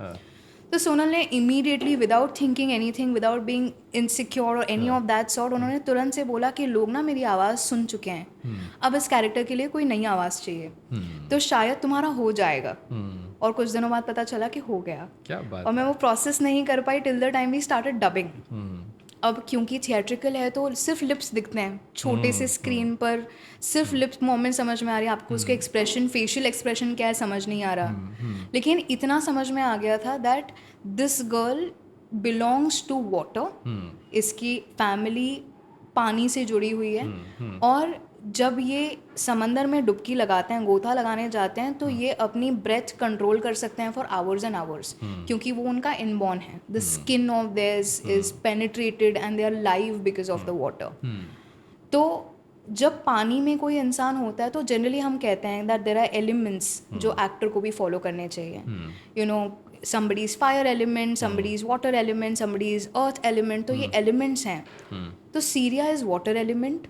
[SPEAKER 1] तो सोनल ने immediately without thinking anything, without being insecure or any of that sort, उन्होंने तुरंत से बोला कि लोग ना मेरी आवाज़ सुन चुके हैं, अब इस कैरेक्टर के लिए कोई नई आवाज़ चाहिए, तो शायद तुम्हारा हो जाएगा. और कुछ दिनों बाद पता चला कि हो गया.
[SPEAKER 2] क्या बात.
[SPEAKER 1] और मैं वो प्रोसेस नहीं कर पाई till the time we started dubbing. अब क्योंकि थिएट्रिकल है तो सिर्फ लिप्स दिखते हैं छोटे से स्क्रीन पर, सिर्फ लिप्स मोमेंट समझ में आ रही है आपको, उसके एक्सप्रेशन, फेशियल एक्सप्रेशन क्या है समझ नहीं आ रहा. लेकिन इतना समझ में आ गया था that this girl belongs to water, इसकी फैमिली पानी से जुड़ी हुई है. और जब ये समंदर में डुबकी लगाते हैं, गोता लगाने जाते हैं, तो ये अपनी ब्रेथ कंट्रोल कर सकते हैं फॉर आवर्स एंड आवर्स, क्योंकि वो उनका इनबॉर्न है. The skin of theirs is penetrated and they are live because of the water. तो जब पानी में कोई इंसान होता है तो जनरली हम कहते हैं दैट देयर आर एलिमेंट्स जो एक्टर को भी फॉलो करने चाहिए. You know, somebody is fire element, somebody is water element, somebody is earth element. तो ये elements हैं. तो Syria is water element,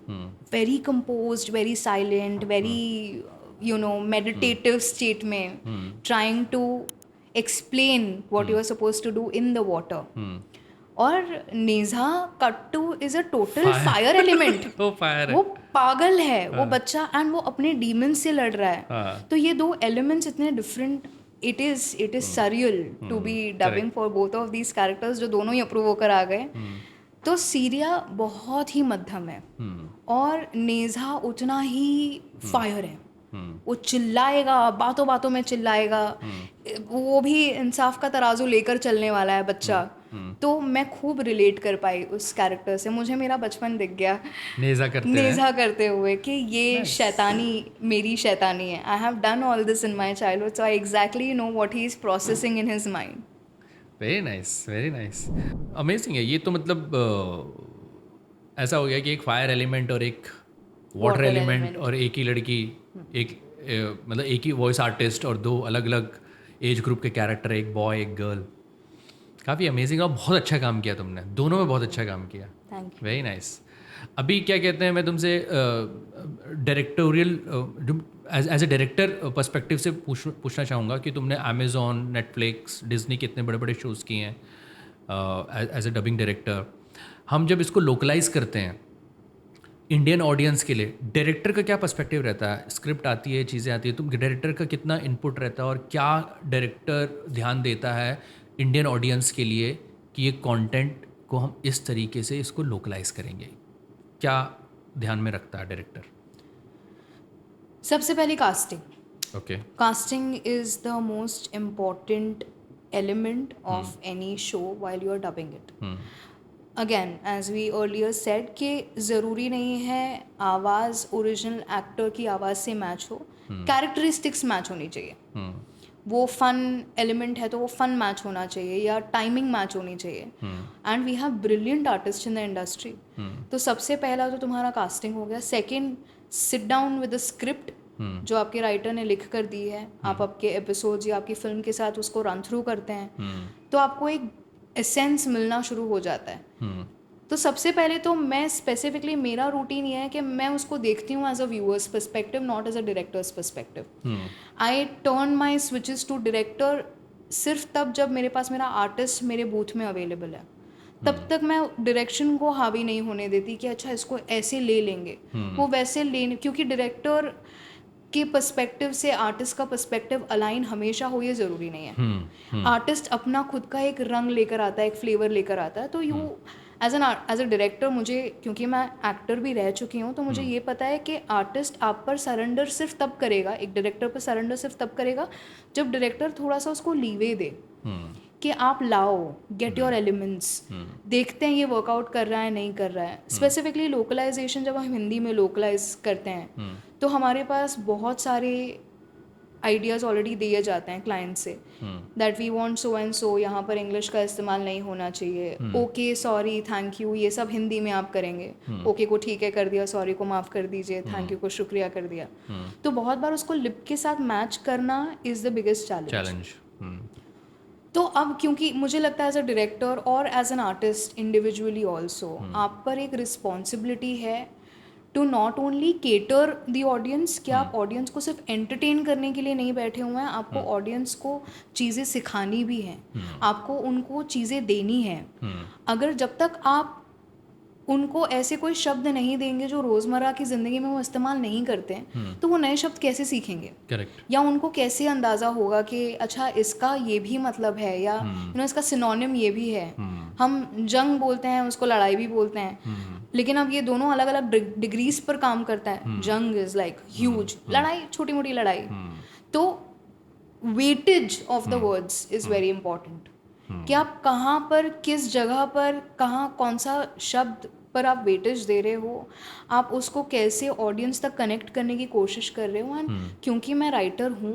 [SPEAKER 1] very composed, very silent, very you know meditative state में, trying to explain what you are supposed to do in the water. और Neza कट्टू is a total fire element. वो पागल है वो बच्चा, and वो अपने डीमन से लड़ रहा है. तो ये दो एलिमेंट्स इतने different, it is surreal to be dubbing for both of these characters, जो दोनों ही अप्रूव होकर आ गए. तो सीरिया बहुत ही मध्यम है और नेज़ा उतना ही फायर है. वो चिल्लाएगा, बातों बातों में चिल्लाएगा, वो भी इंसाफ का तराजू लेकर चलने वाला है बच्चा. तो मैं खूब रिलेट कर पाई उस कैरेक्टर से. मुझे मेरा बचपन दिख गया नेज़ा करते हुए कि ये शैतानी मेरी शैतानी है. I have done all this in my childhood, so I exactly know what he is processing in his mind.
[SPEAKER 2] Very nice amazing है ये तो. मतलब ऐसा हो गया कि एक फायर एलिमेंट और एक वाटर एलिमेंट और एक ही लड़की, एक मतलब एक ही वॉइस आर्टिस्ट और दो अलग अलग एज ग्रुप के कैरेक्टर, एक बॉय एक गर्ल. काफ़ी अमेजिंग और बहुत अच्छा काम किया तुमने, दोनों में बहुत अच्छा काम किया.
[SPEAKER 1] Thank you.
[SPEAKER 2] Very nice. अभी क्या कहते हैं, मैं तुमसे directorial as a director perspective से पूछना चाहूँगा कि तुमने अमेज़ॉन, नेटफ्लिक्स, डिज्नी के इतने बड़े बड़े शोज़ किए हैं एज ए डबिंग डायरेक्टर. हम जब इसको लोकलाइज करते हैं इंडियन ऑडियंस के लिए, डायरेक्टर का क्या पर्सपेक्टिव रहता है? स्क्रिप्ट आती है, चीज़ें आती है, तो डायरेक्टर का कितना इनपुट रहता है और क्या डायरेक्टर ध्यान देता है इंडियन ऑडियंस के लिए कि ये कंटेंट को हम इस तरीके से इसको लोकलाइज करेंगे? क्या ध्यान में रखता है डायरेक्टर?
[SPEAKER 1] सबसे पहले casting.
[SPEAKER 2] Okay.
[SPEAKER 1] Casting is the most important element of any show while you are dubbing it. Again, as we earlier said कि ज़रूरी नहीं है आवाज़ ओरिजिनल एक्टर की आवाज़ से मैच हो, कैरेक्टरिस्टिक्स मैच होनी चाहिए. वो फन एलिमेंट है तो वो फन मैच होना चाहिए या टाइमिंग मैच होनी चाहिए. And we have brilliant artist in the industry. तो सबसे पहला तो तुम्हारा कास्टिंग हो गया. Second, sit down with the script जो आपके राइटर ने लिख कर दी है. आप आपके एपिसोड्स या आपकी फिल्म के साथ उसको रन थ्रू करते हैं तो आपको एक एसेंस मिलना शुरू हो जाता है. तो सबसे पहले तो मैं स्पेसिफिकली, मेरा रूटीन ये है कि मैं उसको देखती हूँ as a viewer's perspective, not as a director's perspective. I turn my switches to director सिर्फ तब जब मेरे पास मेरा आर्टिस्ट मेरे बूथ में अवेलेबल है. तब तक मैं डायरेक्शन को हावी नहीं होने देती कि अच्छा इसको ऐसे ले लेंगे, वो वैसे लेने, क्योंकि डायरेक्टर के पर्सपेक्टिव से आर्टिस्ट का पर्सपेक्टिव अलाइन हमेशा हो ये ज़रूरी नहीं है. आर्टिस्ट अपना खुद का एक रंग लेकर आता है, एक फ्लेवर लेकर आता है. तो यू एज अ डायरेक्टर, मुझे, क्योंकि मैं एक्टर भी रह चुकी हूँ, तो मुझे ये पता है कि आर्टिस्ट आप पर सरेंडर सिर्फ तब करेगा, एक डायरेक्टर पर सरेंडर सिर्फ तब करेगा जब डायरेक्टर थोड़ा सा उसको लीवे दे कि आप लाओ, गेट योर एलिमेंट्स, देखते हैं ये वर्कआउट कर रहा है नहीं कर रहा है. स्पेसिफिकली लोकलाइजेशन, जब हम हिंदी में लोकलाइज करते हैं तो हमारे पास बहुत सारे आइडियाज़ ऑलरेडी दिए जाते हैं क्लाइंट से, that we want so and so, यहाँ पर इंग्लिश का इस्तेमाल नहीं होना चाहिए, ओके सॉरी थैंक यू ये सब हिंदी में आप करेंगे. ओके को ठीक है कर दिया, सॉरी को माफ़ कर दीजिए, थैंक यू को शुक्रिया कर दिया. तो बहुत बार उसको लिप के साथ मैच करना इज़ द बिगेस्ट चैलेंज. तो अब क्योंकि मुझे लगता है एज अ डायरेक्टर और as an artist individually also, आप पर एक रिस्पॉन्सिबिलिटी है to not only cater the audience, कि आप ऑडियंस को सिर्फ एंटरटेन करने के लिए नहीं बैठे हुए हैं, आपको ऑडियंस को चीज़ें सिखानी भी हैं, आपको उनको चीज़ें देनी हैं. अगर जब तक आप उनको ऐसे कोई शब्द नहीं देंगे जो रोज़मर्रा की ज़िंदगी में वो इस्तेमाल नहीं करते हैं, तो वो नए शब्द कैसे सीखेंगे?
[SPEAKER 2] करेक्ट.
[SPEAKER 1] या उनको कैसे अंदाज़ा होगा कि अच्छा इसका ये भी मतलब है, या इसका सिनोनिम ये भी है. हम जंग बोलते हैं, उसको लड़ाई भी बोलते हैं, लेकिन अब ये दोनों अलग अलग डिग्रीज पर काम करता है. जंग इज़ लाइक ह्यूज, लड़ाई छोटी मोटी लड़ाई. तो weightage of the words is very important, कि आप कहाँ पर, किस जगह पर, कहाँ कौन सा शब्द पर आप वेटेज दे रहे हो, आप उसको कैसे ऑडियंस तक कनेक्ट करने की कोशिश कर रहे हो. एंड क्योंकि मैं राइटर हूँ,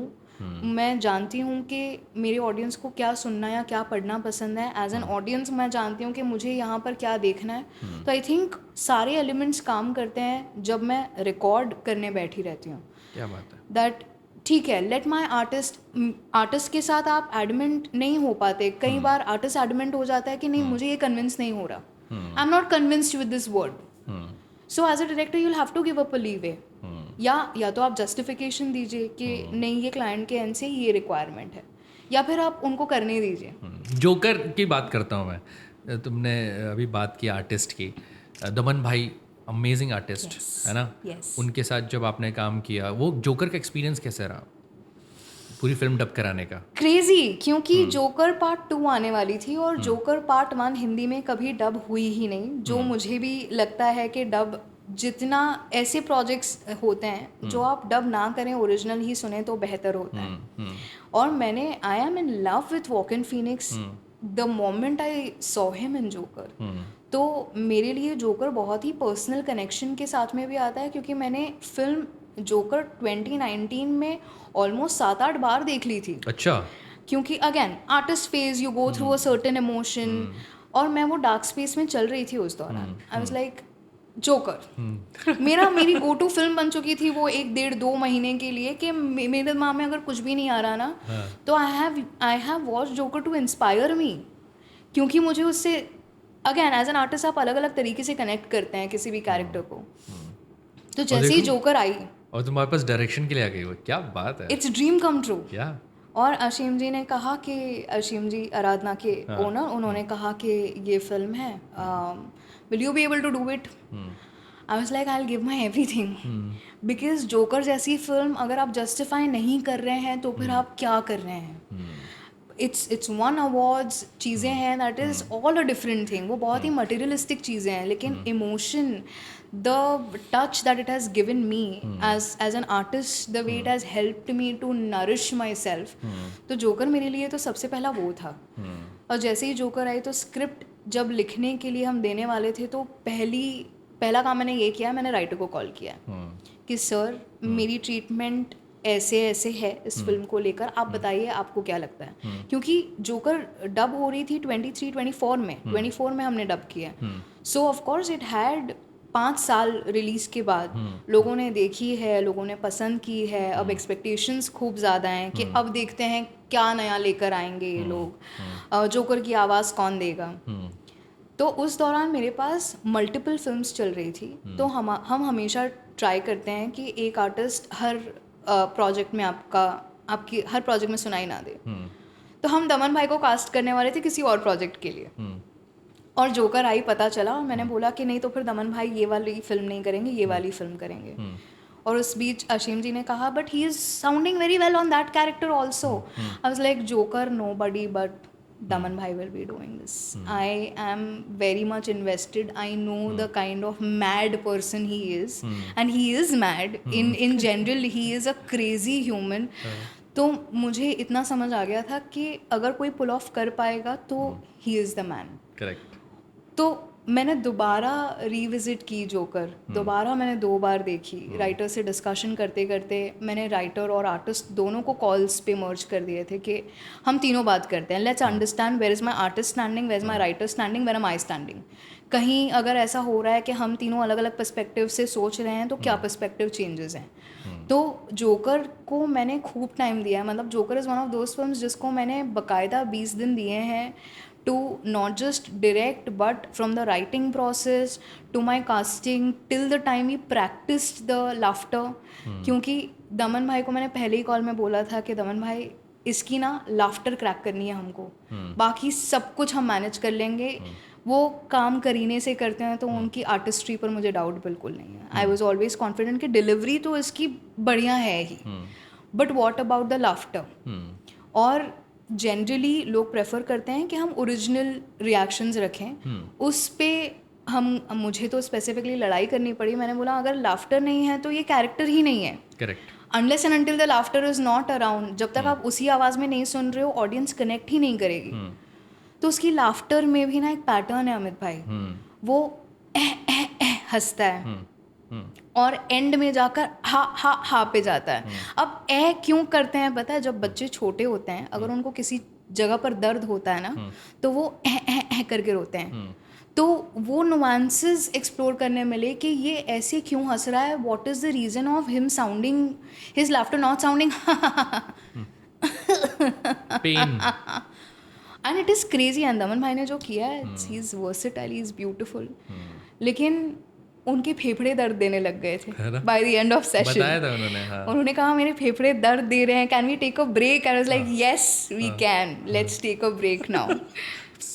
[SPEAKER 1] मैं जानती हूँ कि मेरे ऑडियंस को क्या सुनना या क्या पढ़ना पसंद है. एज एन ऑडियंस मैं जानती हूँ कि मुझे यहाँ पर क्या देखना है. तो आई थिंक सारे एलिमेंट्स काम करते हैं जब मैं रिकॉर्ड करने बैठी रहती हूँ.
[SPEAKER 2] क्या बात है.
[SPEAKER 1] दैट ठीक है, लेट माई आर्टिस्ट के साथ आप एडमेंट नहीं हो पाते. कई बार आर्टिस्ट एडमेंट हो जाता है कि नहीं मुझे ये कन्विंस नहीं हो रहा, I am not convinced with this word. So as a director you will have to give up a leeway. या तो आप जस्टिफिकेशन दीजिए कि नहीं ये क्लाइंट के एंड से ये रिक्वायरमेंट है, या फिर आप उनको करने दीजिए.
[SPEAKER 2] जोकर की बात करता हूँ मैं. तुमने अभी बात की आर्टिस्ट की, दमन भाई अमेजिंग आर्टिस्ट है ना. उनके साथ जब आपने काम किया, वो जोकर का एक्सपीरियंस कैसे रहा पूरी फिल्म डब कराने का?
[SPEAKER 1] क्रेजी, क्योंकि जोकर पार्ट 2 आने वाली थी और जोकर पार्ट 1 हिंदी में कभी डब हुई ही नहीं. जो मुझे भी लगता है कि डब, जितना ऐसे प्रोजेक्ट्स होते हैं जो आप डब ना करें, ओरिजिनल ही सुने तो बेहतर होता है. और मैंने, I am in love with Joaquin Phoenix the moment I saw him in joker, तो मेरे लिए जोकर बहुत ही पर्सनल कनेक्शन के साथ में भी आता है, क्योंकि मैंने फिल्म जोकर 2019 में ऑलमोस्ट 7-8 बार देख ली थी।
[SPEAKER 2] अच्छा।
[SPEAKER 1] क्योंकि again artist phase, you go through a certain emotion, और मैं वो डार्क स्पेस में चल रही थी उस दौरान। आई वाज लाइक जोकर मेरी गो टू फिल्म बन चुकी थी वो 1-1.5-2 महीने के लिए, कि मेरे दिमाग में अगर कुछ भी नहीं आ रहा ना, तो I have watch Joker to inspire me, क्योंकि मुझे उससे अगेन एज एन आर्टिस्ट आप अलग अलग तरीके से कनेक्ट करते हैं किसी भी कैरेक्टर को। तो जैसे ही जोकर आई
[SPEAKER 2] और तुम्हारे पास डायरेक्शन के लिए आ गई वो, क्या बात है।
[SPEAKER 1] It's dream come true.
[SPEAKER 2] या
[SPEAKER 1] और असीम जी ने कहा कि असीम जी आराधना के ओनर, उन्होंने कहा कि ये फिल्म है, will you be able to do it? I was like I will give my everything, because Joker जैसी फिल्म अगर आप जस्टिफाई नहीं कर रहे हैं तो फिर आप क्या कर रहे हैं? इट्स वन अवार्ड्स चीज़ें हैं, that is all a different thing. वो बहुत ही मटेरियलिस्टिक चीज़ें हैं, लेकिन emotion, the touch that it has given me as an artist, the way it has helped me to nourish my self, तो Joker मेरे लिए तो सबसे पहला वो था। और जैसे ही जोकर आई तो स्क्रिप्ट जब लिखने के लिए हम देने वाले थे, तो पहला काम मैंने ये किया, मैंने राइटर को कॉल किया कि सर मेरी ट्रीटमेंट ऐसे ऐसे है इस फिल्म को लेकर, आप बताइए आपको क्या लगता है। क्योंकि जोकर डब हो रही थी 23-24 में, 24 में हमने डब किया, सो ऑफ कोर्स इट हैड 5 साल रिलीज़ के बाद लोगों ने देखी है, लोगों ने पसंद की है, अब एक्सपेक्टेशंस खूब ज़्यादा हैं कि अब देखते हैं क्या नया लेकर आएंगे ये लोग, जोकर की आवाज़ कौन देगा। तो उस दौरान मेरे पास मल्टीपल फिल्म्स चल रही थी, तो हम हमेशा ट्राई करते हैं कि एक आर्टिस्ट हर प्रोजेक्ट में आपकी हर प्रोजेक्ट में सुनाई ना दे। तो हम दमन भाई को कास्ट करने वाले थे किसी और प्रोजेक्ट के लिए, और जोकर आई, पता चला, और मैंने बोला कि नहीं तो फिर दमन भाई ये वाली फिल्म नहीं करेंगे, ये वाली फिल्म करेंगे। और उस बीच असीम जी ने कहा but he is sounding very well on that character also. I was like joker nobody but Daman bhai will be doing this. I am very much invested. I know the kind of mad person he is, and he is mad. In general, he is a crazy human. तो मुझे इतना समझ आ गया था कि अगर कोई पुल of कर पाएगा तो he is the man.
[SPEAKER 2] Correct.
[SPEAKER 1] तो मैंने दोबारा रिविजिट की जोकर, दोबारा मैंने 2 बार देखी। राइटर से डिस्कशन करते करते मैंने राइटर और आर्टिस्ट दोनों को कॉल्स पे मर्ज कर दिए थे कि हम तीनों बात करते हैं, let's understand where is my artist standing, where is my writer standing, where am I standing. कहीं अगर ऐसा हो रहा है कि हम तीनों अलग अलग पर्सपेक्टिव से सोच रहे हैं तो क्या पर्सपेक्टिव चेंजेस हैं। तो जोकर को मैंने खूब टाइम दिया, मतलब joker is one of those films जिसको मैंने बाकायदा 20 दिन दिए हैं to not just direct but from the writing process to my casting till the time we practiced the laughter. क्योंकि दमन भाई को मैंने पहले ही कॉल में बोला था कि दमन भाई इसकी ना लाफ्टर क्रैक करनी है हमको, बाकी सब कुछ हम मैनेज कर लेंगे। वो काम करीने से करते हैं तो उनकी आर्टिस्ट्री पर मुझे डाउट बिल्कुल नहीं है। आई वॉज ऑलवेज कॉन्फिडेंट कि डिलीवरी तो इसकी बढ़िया है ही, but what about the laughter. और जनरली लोग प्रेफर करते हैं कि हम ओरिजिनल रिएक्शंस रखें उस पे। मुझे तो स्पेसिफिकली लड़ाई करनी पड़ी, मैंने बोला अगर लाफ्टर नहीं है तो ये कैरेक्टर ही नहीं है।
[SPEAKER 2] Correct.
[SPEAKER 1] Unless and until the laughter is not around, जब तक आप उसी आवाज़ में नहीं सुन रहे हो ऑडियंस कनेक्ट ही नहीं करेगी। तो उसकी लाफ्टर में भी ना एक पैटर्न है अमित भाई, वो हंसता है और एंड में जाकर हा पे जाता है। अब क्यों करते हैं पता है? जब बच्चे छोटे होते हैं अगर उनको किसी जगह पर दर्द होता है ना तो वो करके रोते हैं। तो वो नुआंसेस एक्सप्लोर करने मिले कि ये ऐसे क्यों हंस रहा है, what is the reason of him sounding his laughter not sounding
[SPEAKER 2] pain.
[SPEAKER 1] And it is crazy. And Daman भाई ने जो किया है, he is versatile, he is beautiful. लेकिन उनके फेफड़े दर्द देने लग गए थे by the end of session.
[SPEAKER 2] बताया था उन्होंने। हाँ।
[SPEAKER 1] उन्होंने कहा मेरे फेफड़े दर्द दे रहे हैं, can we take a break? I was like yes we can, let's take a break now.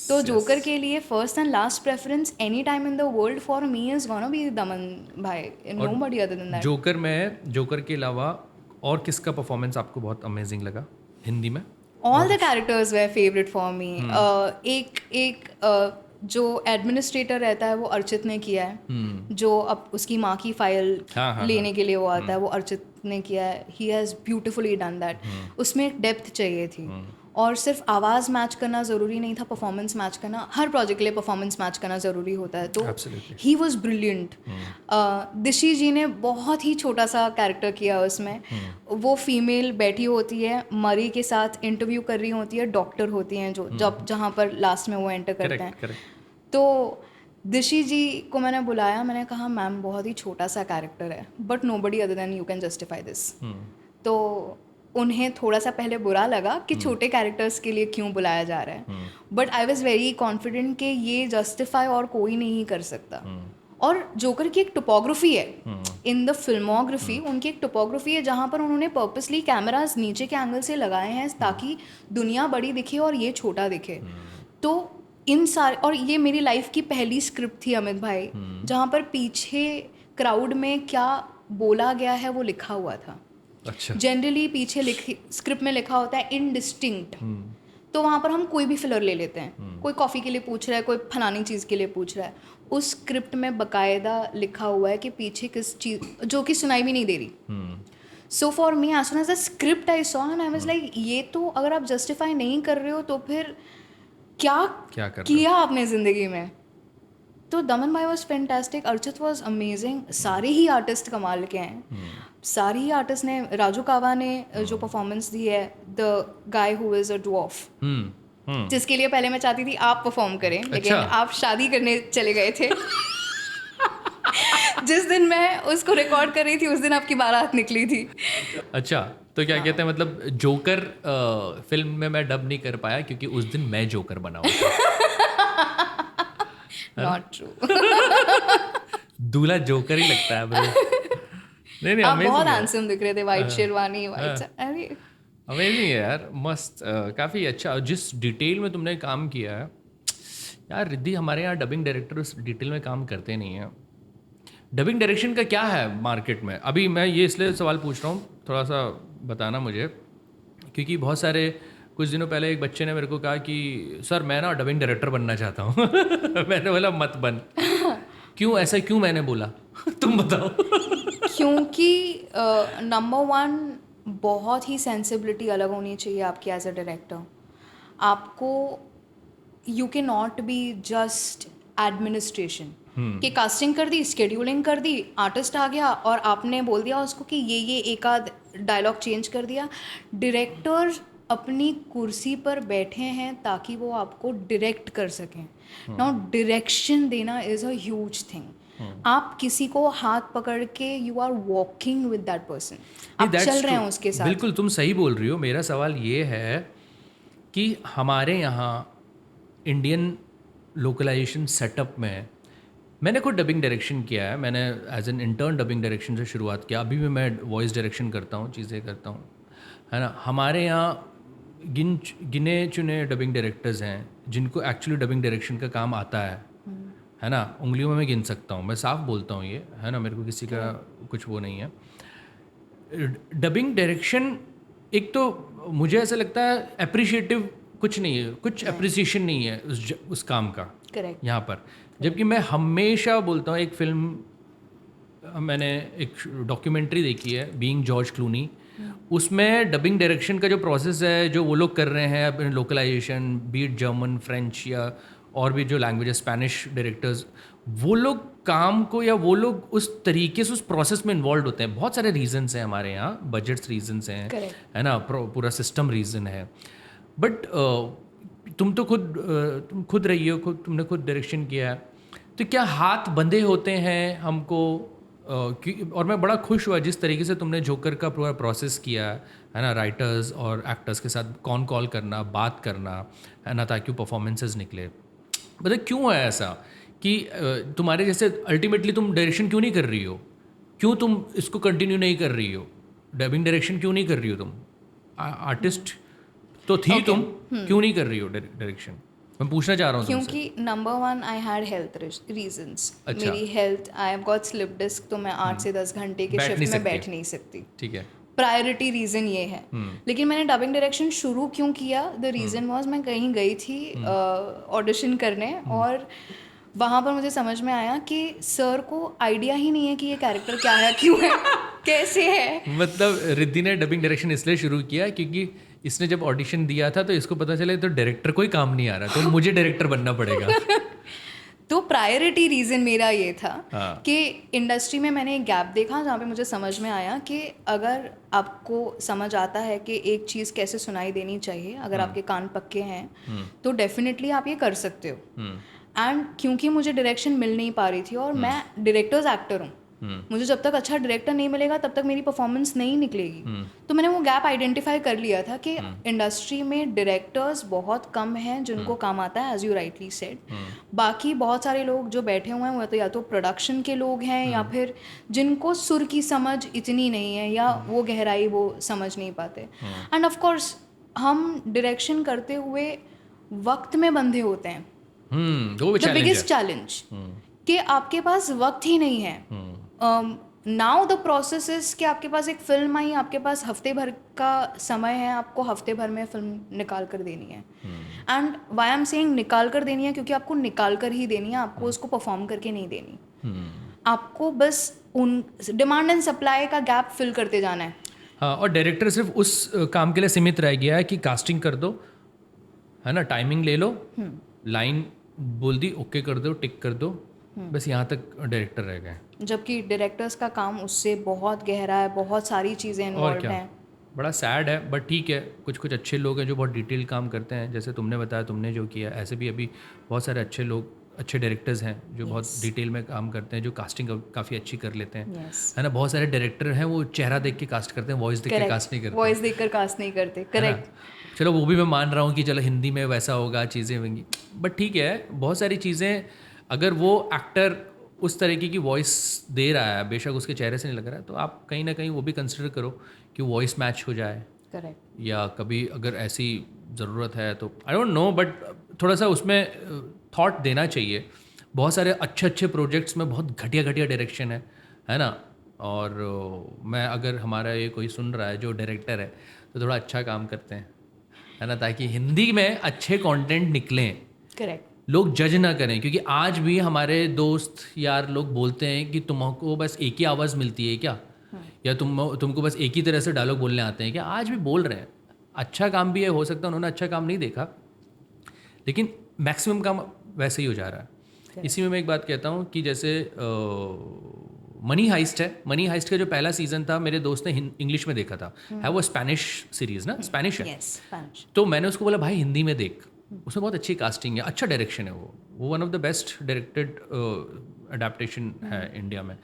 [SPEAKER 1] तो जोकर के लिए first and last preference any time in the world for me is gonna be Daman भाई, nobody other than that.
[SPEAKER 2] Joker में, Joker के अलावा और किसका performance आपको बहुत अमेजिंग लगा हिंदी में?
[SPEAKER 1] All the characters way favourite for me. एक जो एडमिनिस्ट्रेटर रहता है वो अर्चित ने किया है, जो अब उसकी माँ की फाइल लेने के लिए वो आता है, वो अर्चित ने किया है। He has beautifully done that. उसमें एक डेप्थ चाहिए थी, और सिर्फ आवाज़ मैच करना ज़रूरी नहीं था, परफॉर्मेंस मैच करना, हर प्रोजेक्ट के लिए परफॉर्मेंस मैच करना ज़रूरी होता है, तो ही वॉज ब्रिलियंट। दिशी जी ने बहुत ही छोटा सा कैरेक्टर किया उसमें। वो फीमेल बैठी होती है, मरी के साथ इंटरव्यू कर रही होती है, डॉक्टर होती हैं जो जहाँ पर लास्ट में वो एंटर करते हैं। तो दिशी जी को मैंने बुलाया, मैंने कहा मैम बहुत ही छोटा सा कैरेक्टर है, but nobody other then you can justify this. तो उन्हें थोड़ा सा पहले बुरा लगा कि छोटे कैरेक्टर्स के लिए क्यों बुलाया जा रहा है, but I was very confident कि ये जस्टिफाई और कोई नहीं कर सकता। और जोकर की एक टोपोग्राफी है इन द फिल्मोग्राफी, उनकी एक टोपोग्राफी है जहाँ पर उन्होंने पर्पसली कैमराज नीचे के एंगल से लगाए हैं ताकि दुनिया बड़ी दिखे और ये छोटा दिखे। तो इन सारे, और ये मेरी लाइफ की पहली स्क्रिप्ट थी अमित भाई, जहाँ पर पीछे क्राउड में क्या बोला गया है वो लिखा हुआ था।
[SPEAKER 2] अच्छा।
[SPEAKER 1] जनरली पीछे स्क्रिप्ट में लिखा होता है इनडिस्टिंक्ट, तो वहाँ पर हम कोई भी फिलर ले लेते हैं, कोई कॉफ़ी के लिए पूछ रहा है, कोई फलानी चीज़ के लिए पूछ रहा है, उस स्क्रिप्ट में बकायदा लिखा हुआ है कि पीछे किस चीज़, जो कि सुनाई भी नहीं दे रही। So for me as soon as the script I saw and I was like, ये तो अगर आप जस्टिफाई नहीं कर रहे हो तो फिर क्या किया आपने ज़िंदगी में। तो दमन भाई was fantastic, Archit was amazing, सारे ही आर्टिस्ट कमाल के हैं। सारे ही आर्टिस्ट ने, राजू कावा ने जो परफॉर्मेंस दी है, the guy who is a dwarf, जिसके लिए पहले मैं चाहती थी आप परफॉर्म करें, लेकिन आप शादी करने चले गए थे। जिस दिन मैं उसको रिकॉर्ड कर रही थी उस दिन आपकी बारात निकली थी।
[SPEAKER 2] अच्छा, तो क्या कहते हैं, मतलब जोकर फिल्म में मैं डब नहीं कर पाया क्योंकि उस दिन मैं जोकर बना हुआ था।
[SPEAKER 1] Not true.
[SPEAKER 2] दूल्हा जोकर ही लगता है ब्रो। नहीं
[SPEAKER 1] आप बहुत हैंडसम दिख रहे थे, वाइट शेरवानी, वाइट, अरे
[SPEAKER 2] अमेजिंग है यार, मस्त, काफ़ी अच्छा। जिस डिटेल में तुमने काम किया है यार रिद्धि, हमारे यहाँ डबिंग डायरेक्टर उस डिटेल में काम करते नहीं हैं। डबिंग डायरेक्शन का क्या है मार्केट में अभी? मैं ये इसलिए सवाल पूछ रहा हूँ, थोड़ा सा बताना मुझे, क्योंकि बहुत सारे, कुछ दिनों पहले एक बच्चे ने मेरे को कहा कि सर मैं ना डबिंग डायरेक्टर बनना चाहता हूँ। मैंने बोला मत बन। क्यों ऐसा, क्यों मैंने बोला? तुम बताओ।
[SPEAKER 1] क्योंकि नंबर वन, बहुत ही सेंसिबिलिटी अलग होनी चाहिए आपकी एज अ डायरेक्टर। आपको you can not be just administration कि कास्टिंग कर दी, स्केड्यूलिंग कर दी, आर्टिस्ट आ गया और आपने बोल दिया उसको कि ये एक आध डायलॉग चेंज कर दिया। डायरेक्टर अपनी कुर्सी पर बैठे हैं ताकि वो आपको डायरेक्ट कर सकें। नाउ डायरेक्शन देना इज़ अ ह्यूज थिंग। आप किसी को हाथ पकड़ के you are walking with that person, आप चल रहे हैं उसके साथ।
[SPEAKER 2] बिल्कुल तुम सही बोल रही हो। मेरा सवाल ये है कि हमारे यहाँ इंडियन लोकलाइजेशन सेटअप में, मैंने खुद डबिंग डायरेक्शन किया है, मैंने as an intern dubbing direction से शुरुआत किया, अभी भी मैं वॉइस डायरेक्शन करता हूँ, चीज़ें करता हूँ, है ना। हमारे यहाँ गिने चुने डबिंग डायरेक्टर्स हैं जिनको एक्चुअली डबिंग डायरेक्शन का काम आता है ना। उंगलियों में मैं गिन सकता हूँ, मैं साफ बोलता हूँ ये, है ना, मेरे को किसी का कुछ वो नहीं है। डबिंग डायरेक्शन एक तो मुझे ऐसा लगता है अप्रिशिएटिव कुछ नहीं है, कुछ अप्रिसिएशन नहीं है उस काम का यहाँ पर। जबकि मैं हमेशा बोलता हूँ, एक फिल्म मैंने एक डॉक्यूमेंट्री देखी है, बीइंग जॉर्ज क्लूनी, उसमें डबिंग डायरेक्शन का जो प्रोसेस है, जो वो लोग कर रहे हैं अपने लोकलाइजेशन, बीट जर्मन, फ्रेंच या और भी जो लैंग्वेज है, स्पेनिश डायरेक्टर्स, वो लोग काम को, या वो लोग उस तरीके से उस प्रोसेस में इन्वॉल्व होते हैं। बहुत सारे रीजंस हैं हमारे यहाँ, बजट्स रीजंस हैं, है ना, पूरा सिस्टम रीजन है। बट तुम खुद रही हो, तुमने खुद डायरेक्शन किया है, तो क्या हाथ बंधे होते हैं हमको? और मैं बड़ा खुश हुआ जिस तरीके से तुमने जोकर का पूरा प्रोसेस किया है ना, राइटर्स और एक्टर्स के साथ कॉल करना, बात करना, है ना, ताकि परफॉर्मेंसेस निकले। मतलब क्यों है ऐसा कि तुम्हारे जैसे अल्टीमेटली तुम डायरेक्शन क्यों नहीं कर रही हो? क्यों तुम इसको कंटिन्यू नहीं कर रही हो? डबिंग डायरेक्शन क्यों नहीं कर रही हो तुम? आर्टिस्ट तो थी तुम, क्यों नहीं कर रही हो डायरेक्शन? मैं पूछना चाह रहा हूँ
[SPEAKER 1] क्योंकि number one, I had health reasons. मेरी health, I have got slip disc, तो मैं 8 से 10 घंटे की शिफ्ट में बैठ नहीं सकती।
[SPEAKER 2] ठीक है,
[SPEAKER 1] प्रायोरिटी रीज़न ये है। लेकिन मैंने डबिंग डायरेक्शन शुरू क्यों किया? द रीज़न वाज, मैं कहीं गई थी ऑडिशन करने, और वहाँ पर मुझे समझ में आया कि सर को आइडिया ही नहीं है कि ये कैरेक्टर क्या है, क्यों है, कैसे है।
[SPEAKER 2] मतलब रिद्धि ने डबिंग डायरेक्शन इसलिए शुरू किया क्योंकि इसने जब ऑडिशन दिया था तो इसको पता चला तो डायरेक्टर कोई काम नहीं आ रहा, तो मुझे डायरेक्टर बनना पड़ेगा।
[SPEAKER 1] तो प्रायोरिटी रीज़न मेरा ये था
[SPEAKER 2] हाँ।
[SPEAKER 1] कि इंडस्ट्री में मैंने एक गैप देखा जहाँ पे मुझे समझ में आया कि अगर आपको समझ आता है कि एक चीज़ कैसे सुनाई देनी चाहिए, अगर आपके कान पक्के हैं तो डेफिनेटली आप ये कर सकते हो। एंड क्योंकि मुझे डायरेक्शन मिल नहीं पा रही थी और मैं डायरेक्टर्स एक्टर हूँ, मुझे जब तक अच्छा डायरेक्टर नहीं मिलेगा तब तक मेरी परफॉर्मेंस नहीं निकलेगी। तो मैंने वो गैप आइडेंटिफाई कर लिया था कि इंडस्ट्री में डायरेक्टर्स बहुत कम हैं जिनको काम आता है, एज यू राइटली सेड। बाकी बहुत सारे लोग जो बैठे हुए हैं वो तो या तो प्रोडक्शन के लोग हैं या फिर जिनको सुर की समझ इतनी नहीं है या वो गहराई वो समझ नहीं पाते। एंड ऑफ कोर्स हम डायरेक्शन करते हुए वक्त में बंधे होते हैं। द बिगेस्ट चैलेंज कि आपके पास वक्त ही नहीं है। नाउ द प्रोसेस इज कि आपके पास एक फिल्म आई, आपके पास हफ्ते भर का समय है, आपको हफ्ते भर में फिल्म निकाल कर देनी है। एंड वाई एम सेइंग निकाल कर देनी है क्योंकि आपको निकाल कर ही देनी है, आपको उसको परफॉर्म करके नहीं देनी। आपको बस उन डिमांड एंड सप्लाई का गैप फिल करते जाना है।
[SPEAKER 2] हाँ, और डायरेक्टर सिर्फ उस काम के लिए सीमित रह गया है कि कास्टिंग कर दो, है ना, टाइमिंग ले लो, लाइन बोल दी, ओके कर दो, टिक कर दो, बस यहाँ तक डायरेक्टर रह गए।
[SPEAKER 1] जबकि डायरेक्टर्स का काम उससे बहुत गहरा है, बहुत सारी चीज़ें इन्वॉल्व हैं।
[SPEAKER 2] बड़ा सैड है, बट ठीक है, कुछ कुछ अच्छे लोग हैं जो बहुत डिटेल काम करते हैं, जैसे तुमने बताया, तुमने जो किया, ऐसे भी अभी बहुत सारे अच्छे लोग, अच्छे डायरेक्टर्स हैं जो बहुत डिटेल में काम करते हैं, जो कास्टिंग काफ़ी अच्छी कर लेते हैं, है ना। बहुत सारे डायरेक्टर हैं वो चेहरा देख के कास्ट करते हैं, वॉइस देख के कास्ट नहीं करते,
[SPEAKER 1] वॉइस देख कर कास्ट नहीं करते। करेक्ट।
[SPEAKER 2] चलो वो भी मैं मान रहा हूँ कि चलो हिंदी में वैसा होगा, चीज़ें होंगी, बट ठीक है, बहुत सारी चीज़ें अगर वो एक्टर उस तरीके की वॉइस दे रहा है, बेशक उसके चेहरे से नहीं लग रहा है, तो आप कहीं ना कहीं वो भी कंसिडर करो कि वॉइस मैच हो जाए।
[SPEAKER 1] करेक्ट।
[SPEAKER 2] या कभी अगर ऐसी ज़रूरत है तो आई डोंट नो, बट थोड़ा सा उसमें थॉट देना चाहिए। बहुत सारे अच्छे अच्छे प्रोजेक्ट्स में बहुत घटिया घटिया डायरेक्शन है ना। और मैं अगर हमारा ये कोई सुन रहा है जो डायरेक्टर है तो थोड़ा अच्छा काम करते हैं, है ना, ताकि हिंदी में अच्छे कंटेंट निकलें।
[SPEAKER 1] करेक्ट।
[SPEAKER 2] लोग जज ना करें, क्योंकि आज भी हमारे दोस्त यार लोग बोलते हैं कि तुमको बस एक ही आवाज़ मिलती है क्या, या तुमको बस एक ही तरह से डायलॉग बोलने आते हैं क्या। आज भी बोल रहे हैं, अच्छा काम भी है, हो सकता है उन्होंने अच्छा काम नहीं देखा, लेकिन मैक्सिमम काम वैसे ही हो जा रहा है। इसी में मैं एक बात कहता हूँ कि जैसे मनी हाइस्ट है, मनी हाइस्ट का जो पहला सीजन था मेरे दोस्त ने इंग्लिश में देखा था, है वो स्पेनिश सीरीज़ ना, स्पेनिश है। तो मैंने उसको बोला भाई हिंदी में देख, उसमें बहुत अच्छी कास्टिंग है, अच्छा डायरेक्शन है, वो one of the best directed adaptation है इंडिया में।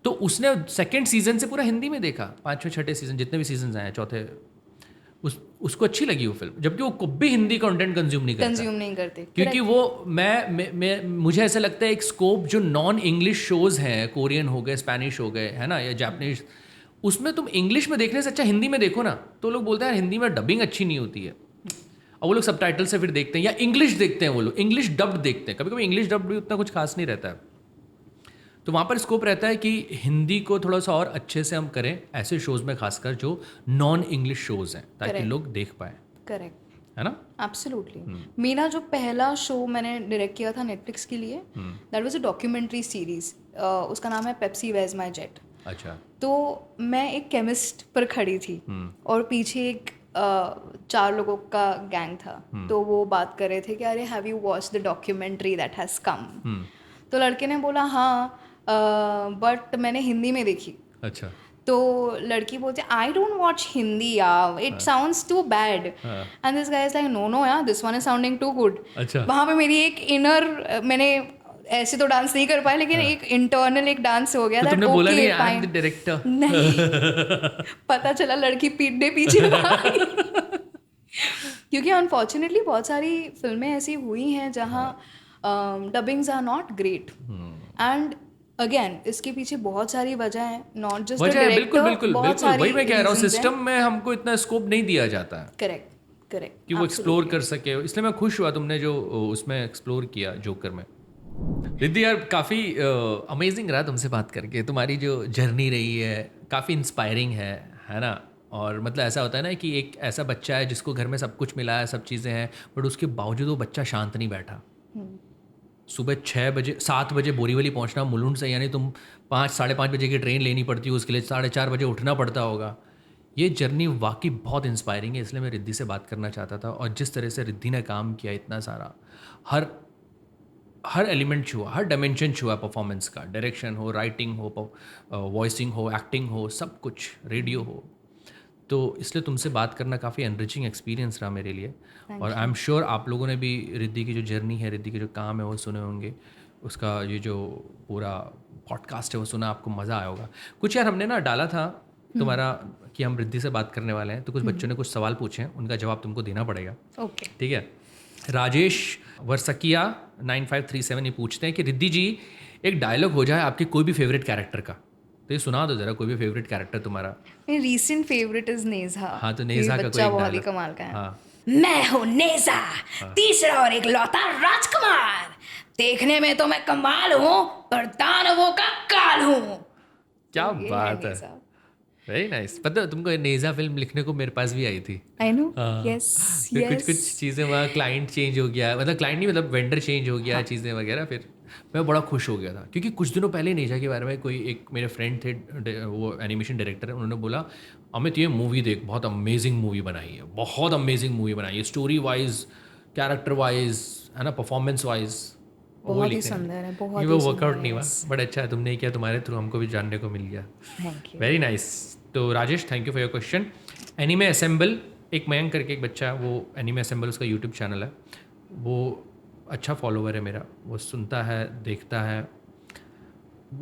[SPEAKER 2] तो उसने सेकंड सीजन से पूरा हिंदी में देखा, 5वें 6ठे सीजन जितने भी सीजन आए, चौथे, उसको अच्छी लगी वो फिल्म, जबकि वो कभी हिंदी कंटेंट कंज्यूम नहीं करते। क्योंकि वो मैं मुझे ऐसा लगता है एक स्कोप जो नॉन इंग्लिश शोज़ हैं, कोरियन हो गए, स्पेनिश हो गए, है ना, या जापानीज, उसमें तुम इंग्लिश में देखने से अच्छा हिंदी में देखो ना। तो लोग बोलते हैं यार हिंदी में डबिंग अच्छी नहीं होती है, और वो लोग सबटाइटल से फिर देखते हैं, या इंग्लिश देखते हैं, वो लोग इंग्लिश डब्ड देखते हैं। कभी कभी इंग्लिश डब्ड भी उतना कुछ खास नहीं रहता है। तो वहाँ पर स्कोप रहता है कि हिंदी को थोड़ा सा और अच्छे से हम करें ऐसे शोज़ में, खासकर जो नॉन इंग्लिश शोज़ हैं, ताकि लोग देख पाएँ।
[SPEAKER 1] करेक्ट,
[SPEAKER 2] है ना।
[SPEAKER 1] एब्सोल्युटली। मेरा जो पहला शो मैंने डायरेक्ट किया था नेटफ्लिक्स के लिए, that was a documentary series, उसका नाम है पेप्सी वेयर्स माय जेट।
[SPEAKER 2] अच्छा।
[SPEAKER 1] तो मैं एक केमिस्ट पर खड़ी थी और पीछे एक 4 लोगों का गैंग था। तो वो बात कर रहे थे कि अरे have you watch the documentary that has come. तो लड़के ने बोला हाँ, बट मैंने हिंदी में देखी।
[SPEAKER 2] अच्छा।
[SPEAKER 1] तो लड़की बोलती आई डोंट वॉच हिंदी यार, it sounds too bad. And this guy is like no यार, this one is sounding too good.
[SPEAKER 2] अच्छा।
[SPEAKER 1] वहाँ पे मेरी एक इनर, मैंने ऐसे तो डांस नहीं कर पाया, लेकिन एक इंटरनल एक डांस हो गया।
[SPEAKER 2] तो तुमने बोला नहीं आई एम द डायरेक्टर?
[SPEAKER 1] नहीं, पता चला लड़की पीटने पीछे क्योंकि अनफॉर्चुनेटली बहुत सारी फिल्में ऐसी हुई हैं जहाँ dubbings are not great. And again इसके पीछे बहुत सारी वजह है, नॉट जस्ट
[SPEAKER 2] बिल्कुल बिल्कुल बिल्कुल वही मैं कह रहा हूँ, सिस्टम में हमको इतना स्कोप नहीं दिया जाता है।
[SPEAKER 1] करेक्ट
[SPEAKER 2] कि वो एक्सप्लोर कर सके, इसलिए मैं खुश हुआ तुमने जो उसमें एक्सप्लोर किया जोकर में। रिद्धि यार, काफ़ी अमेजिंग रहा तुमसे बात करके, तुम्हारी जो जर्नी रही है काफ़ी इंस्पायरिंग है ना। और मतलब ऐसा होता है ना कि एक ऐसा बच्चा है जिसको घर में सब कुछ मिला है, सब चीज़ें हैं, बट उसके बावजूद वो बच्चा शांत नहीं बैठा। सुबह 7 बजे बोरीवली पहुंचना मुलुंड से, यानी तुम 5 साढ़े 5 बजे की ट्रेन लेनी पड़ती है, उसके लिए 4:30 बजे उठना पड़ता होगा। ये जर्नी वाकई बहुत इंस्पायरिंग है, इसलिए मैं रिद्धि से बात करना चाहता था। और जिस तरह से रिद्धि ने काम किया इतना सारा, हर एलिमेंट छुआ, हर डायमेंशन छुआ परफॉर्मेंस का, डायरेक्शन हो, राइटिंग हो, वॉइसिंग हो, एक्टिंग हो, सब कुछ, रेडियो हो। तो इसलिए तुमसे बात करना काफ़ी एनरिचिंग एक्सपीरियंस रहा मेरे लिए। और आई एम श्योर आप लोगों ने भी रिद्धि की जो जर्नी है, रिद्धि के जो काम है वो सुने होंगे, उसका ये जो पूरा पॉडकास्ट है वो सुना, आपको मज़ा आया होगा। कुछ यार हमने ना डाला था तुम्हारा कि हम रिद्धि से बात करने वाले हैं, तो कुछ बच्चों ने कुछ सवाल पूछे हैं, उनका जवाब तुमको देना पड़ेगा।
[SPEAKER 1] ओके।
[SPEAKER 2] ठीक है। राजेश वर्सकिया 9537 ये पूछते हैं कि रिद्धि जी एक डायलॉग हो जाए आपके कोई भी फेवरेट कैरेक्टर का, तो ये सुना दो जरा, कोई भी फेवरेट कैरेक्टर तुम्हारा।
[SPEAKER 1] मेरी रीसेंट फेवरेट इज नेज़ा।
[SPEAKER 2] हाँ, तो नेज़ा का कोई
[SPEAKER 1] बच्चा
[SPEAKER 2] एक
[SPEAKER 1] बहुत ही
[SPEAKER 2] dialogue।
[SPEAKER 1] कमाल का है।
[SPEAKER 2] हाँ,
[SPEAKER 3] मैं हूँ नेज़ा, तीसरा और इकलौता राजकुमार। देखने में तो मैं कमाल हूँ, पर दानवों का काल हूँ।
[SPEAKER 2] क्या
[SPEAKER 1] ये
[SPEAKER 2] बात है,
[SPEAKER 1] नेज़ा।
[SPEAKER 2] Very nice. पता है तुमको, नेज़ा फिल्म लिखने को मेरे पास भी आई थी।
[SPEAKER 1] I know.
[SPEAKER 2] हाँ।
[SPEAKER 1] यस
[SPEAKER 2] फिर कुछ
[SPEAKER 1] यस।
[SPEAKER 2] चीज़ें वहाँ क्लाइंट चेंज हो गया, मतलब क्लाइंट नहीं, मतलब वेंडर चेंज हो गया, चीज़ें वगैरह। फिर मैं बड़ा खुश हो गया था, क्योंकि कुछ दिनों पहले नेजा के बारे में कोई एक मेरे फ्रेंड थे, वो एनिमेशन डायरेक्टर है, उन्होंने बोला अमित ये मूवी देख, बहुत अमेजिंग मूवी बनाई है, बहुत अमेजिंग मूवी बनाई है, स्टोरी वाइज, कैरेक्टर वाइज, है ना, परफॉर्मेंस वाइज।
[SPEAKER 1] बहुत ही सुंदर है, बहुत
[SPEAKER 2] वो
[SPEAKER 1] ही
[SPEAKER 2] वर्कआउट
[SPEAKER 1] सुंदर
[SPEAKER 2] नहीं हुआ,
[SPEAKER 1] है।
[SPEAKER 2] बट अच्छा है तुमने किया, तुम्हारे थ्रू हमको भी जानने को मिल गया।
[SPEAKER 1] Thank you.
[SPEAKER 2] Very nice. तो Rajesh, thank you for your question. Anime Assemble, एक मयंक करके एक बच्चा है, वो एनीमे असेंबल उसका यूट्यूब चैनल है, वो अच्छा फॉलोवर है मेरा, वो सुनता है, देखता है,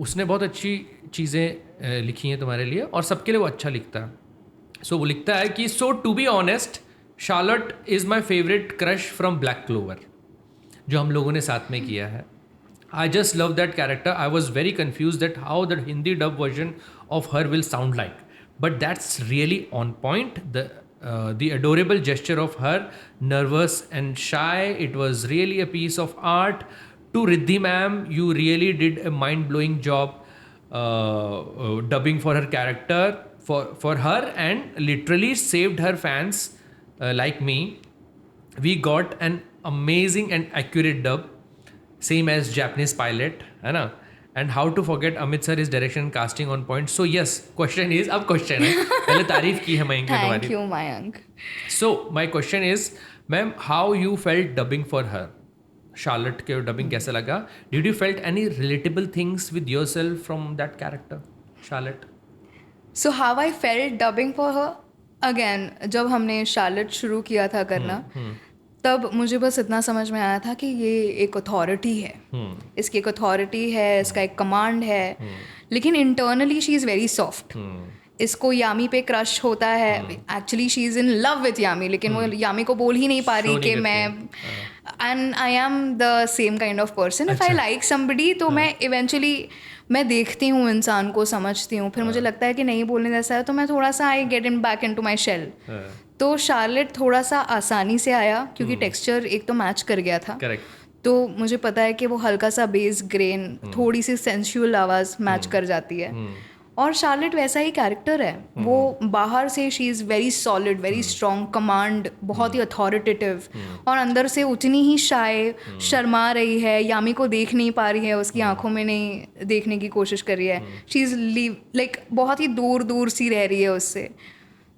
[SPEAKER 2] उसने बहुत अच्छी चीज़ें लिखी हैं तुम्हारे लिए, और सबके लिए वो अच्छा लिखता है। सो वो लिखता है कि so to be honest, Charlotte is my favourite crush from Black Clover, जो हम लोगों ने साथ में किया है। I just love that character. I was very confused that how the Hindi dub version of her will sound like, but that's really on point. The adorable gesture of her, nervous and shy, it was really a piece of art. To Riddhi ma'am, you really did a mind-blowing job dubbing for her character, for her, and literally saved her fans like me. We got an amazing and accurate dub, same as Japanese pilot, है ना? And how to forget Amit sir, his direction and casting on point. So yes, question is, अब question है, पहले तारीफ की है मयंक ने
[SPEAKER 1] thank
[SPEAKER 2] तुम्हारी।
[SPEAKER 1] You Mayank.
[SPEAKER 2] So my question is, ma'am, how you felt dubbing for her? Charlotte के dubbing कैसा लगा? Did you felt any relatable things with yourself from that character, Charlotte?
[SPEAKER 1] So how I felt dubbing for her, again जब हमने Charlotte शुरू किया था करना, तब मुझे बस इतना समझ में आया था कि ये एक अथॉरिटी है, इसकी एक अथॉरिटी है, इसका एक कमांड है, लेकिन internally she is very soft. इसको यामी पे क्रश होता है, actually she is in love with Yami, लेकिन वो यामी को बोल ही नहीं पा रही
[SPEAKER 2] Show
[SPEAKER 1] कि
[SPEAKER 2] नहीं
[SPEAKER 1] मैं, and I am the same kind of person, if I like somebody तो मैं इवेंचुअली मैं देखती हूँ इंसान को, समझती हूँ, फिर मुझे लगता है कि नहीं बोलने जैसा है, तो मैं थोड़ा सा I get in back in to my shell. तो शार्लेट थोड़ा सा आसानी से आया, क्योंकि टेक्सचर एक तो मैच कर गया था।
[SPEAKER 2] Correct.
[SPEAKER 1] तो मुझे पता है कि वो हल्का सा बेस ग्रेन, थोड़ी सी सेंसुअल आवाज़ मैच कर जाती है। और शार्लेट वैसा ही कैरेक्टर है, वो बाहर से she is very solid, very strong, command, बहुत ही अथॉरिटेटिव, और अंदर से उतनी ही शाय, शर्मा रही है, यामी को देख नहीं पा रही है, उसकी आंखों में नहीं देखने की कोशिश कर रही है, शी इज़ लाइक बहुत ही दूर दूर सी रह रही है उससे।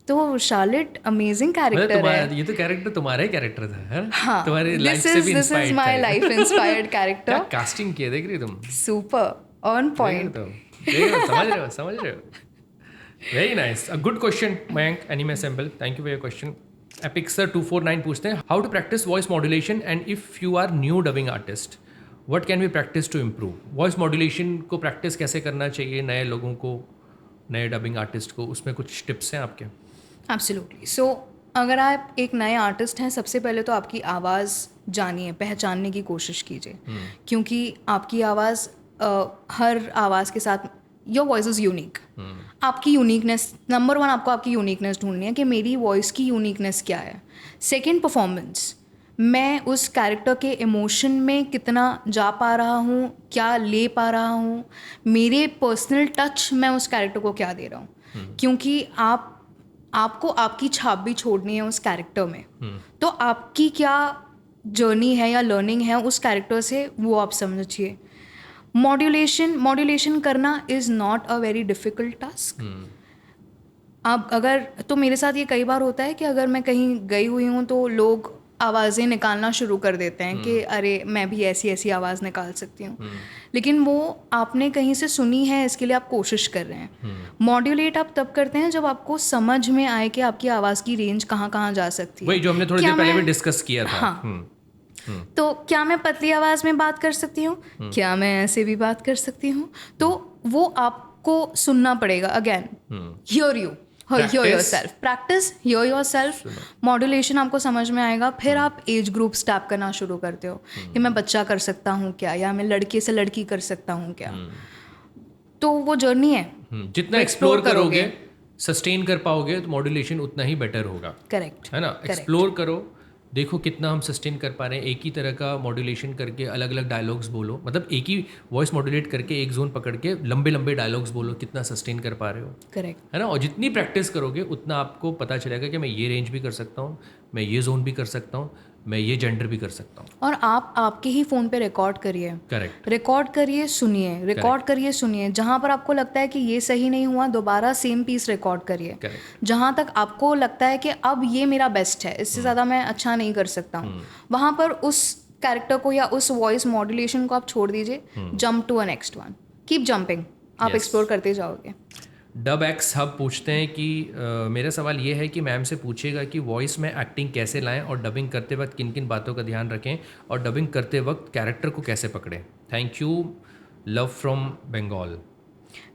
[SPEAKER 1] तो शार्लेट अमेजिंग कैरेक्टर है।
[SPEAKER 2] ये तो कैरेक्टर तुम्हारा ही कैरेक्टर था, है ना?
[SPEAKER 1] हाँ,
[SPEAKER 2] तुम्हारी लाइफ से भी
[SPEAKER 1] this is my life inspired
[SPEAKER 2] क्या
[SPEAKER 1] कैरेक्टर।
[SPEAKER 2] कास्टिंग किया, देख रही हो तुम?
[SPEAKER 1] Super on point.
[SPEAKER 2] समझ रहे हो। Very nice, a good question Mayank, Anime Assemble, thank you for your question. एपिक्सर 249 पूछते हैं, how to practice voice modulation and if you are new dubbing artist what can be practice to improve? Voice modulation को practice कैसे करना चाहिए नए लोगों को, नए डबिंग आर्टिस्ट को, उसमें कुछ टिप्स हैं आपके?
[SPEAKER 1] एब्सोल्युटली। सो अगर आप एक नए आर्टिस्ट हैं, सबसे पहले तो आपकी आवाज़ जानिए, पहचानने की कोशिश कीजिए, क्योंकि आपकी आवाज़ हर आवाज़ के साथ, योर वॉइस इज़ यूनिक। आपकी यूनिकनेस, नंबर वन आपको आपकी यूनिकनेस ढूंढनी है कि मेरी वॉइस की यूनिकनेस क्या है। सेकेंड, परफॉर्मेंस, मैं उस कैरेक्टर के इमोशन में कितना जा पा रहा हूँ, क्या ले पा रहा हूँ, मेरे पर्सनल टच मैं उस कैरेक्टर को क्या दे रहा हूँ, क्योंकि आपको आपकी छाप भी छोड़नी है उस कैरेक्टर में। तो आपकी क्या जर्नी है या लर्निंग है उस कैरेक्टर से, वो आप समझिए। मॉड्यूलेशन करना is not a very difficult task. अब अगर तो मेरे साथ ये कई बार होता है कि अगर मैं कहीं गई हुई हूँ तो लोग आवाज़ें निकालना शुरू कर देते हैं कि अरे मैं भी ऐसी ऐसी आवाज़ निकाल सकती हूँ, लेकिन वो आपने कहीं से सुनी है, इसके लिए आप कोशिश कर रहे हैं। मॉड्यूलेट आप तब करते हैं जब आपको समझ में आए कि आपकी आवाज़ की रेंज कहाँ कहाँ जा सकती है।
[SPEAKER 2] वही जो हमने थोड़ी देर पहले भी डिस्कस किया था।
[SPEAKER 1] हाँ। तो क्या मैं पतली आवाज़ में बात कर सकती हूँ, क्या मैं ऐसे भी बात कर सकती हूँ, तो वो आपको सुनना पड़ेगा। Again here you here yourself, practice here yourself, modulation आपको समझ में आएगा। फिर आप एज ग्रुप स्टैप करना शुरू करते हो कि मैं बच्चा कर सकता हूँ क्या, या मैं लड़के से लड़की कर सकता हूँ क्या। तो वो जर्नी है,
[SPEAKER 2] जितना एक्सप्लोर करोगे, सस्टेन कर पाओगे, तो मॉड्यूलेशन उतना ही बेटर होगा।
[SPEAKER 1] करेक्ट
[SPEAKER 2] है ना? एक्सप्लोर करो, देखो कितना हम सस्टेन कर पा रहे हैं। एक ही तरह का मॉड्यूलेशन करके अलग अलग डायलॉग्स बोलो, मतलब एक ही वॉइस मॉड्यूलेट करके एक जोन पकड़ के लंबे लंबे डायलॉग्स बोलो, कितना सस्टेन कर पा रहे हो।
[SPEAKER 1] करेक्ट
[SPEAKER 2] है ना? और जितनी प्रैक्टिस करोगे उतना आपको पता चलेगा कि मैं ये रेंज भी कर सकता हूँ, मैं ये जोन भी कर सकता हूँ, मैं ये जेंडर भी कर सकता हूँ।
[SPEAKER 1] और आप आपके ही फ़ोन पे रिकॉर्ड करिए,
[SPEAKER 2] करेक्ट,
[SPEAKER 1] रिकॉर्ड करिए, सुनिए, रिकॉर्ड करिए, सुनिए। जहाँ पर आपको लगता है कि ये सही नहीं हुआ, दोबारा सेम पीस रिकॉर्ड करिए।
[SPEAKER 2] करेक्ट,
[SPEAKER 1] जहाँ तक आपको लगता है कि अब ये मेरा बेस्ट है, इससे ज़्यादा मैं अच्छा नहीं कर सकता हूँ, वहाँ पर उस कैरेक्टर को या उस वॉइस मॉड्यूलेशन को आप छोड़ दीजिए, jump to a next one, keep jumping, आप एक्सप्लोर करते जाओगे।
[SPEAKER 2] डब एक्स हब पूछते हैं कि मेरा सवाल ये है कि मैम से पूछेगा कि वॉइस में एक्टिंग कैसे लाएं और डबिंग करते वक्त किन किन बातों का ध्यान रखें और डबिंग करते वक्त कैरेक्टर को कैसे पकड़ें। Thank you, love from Bengal.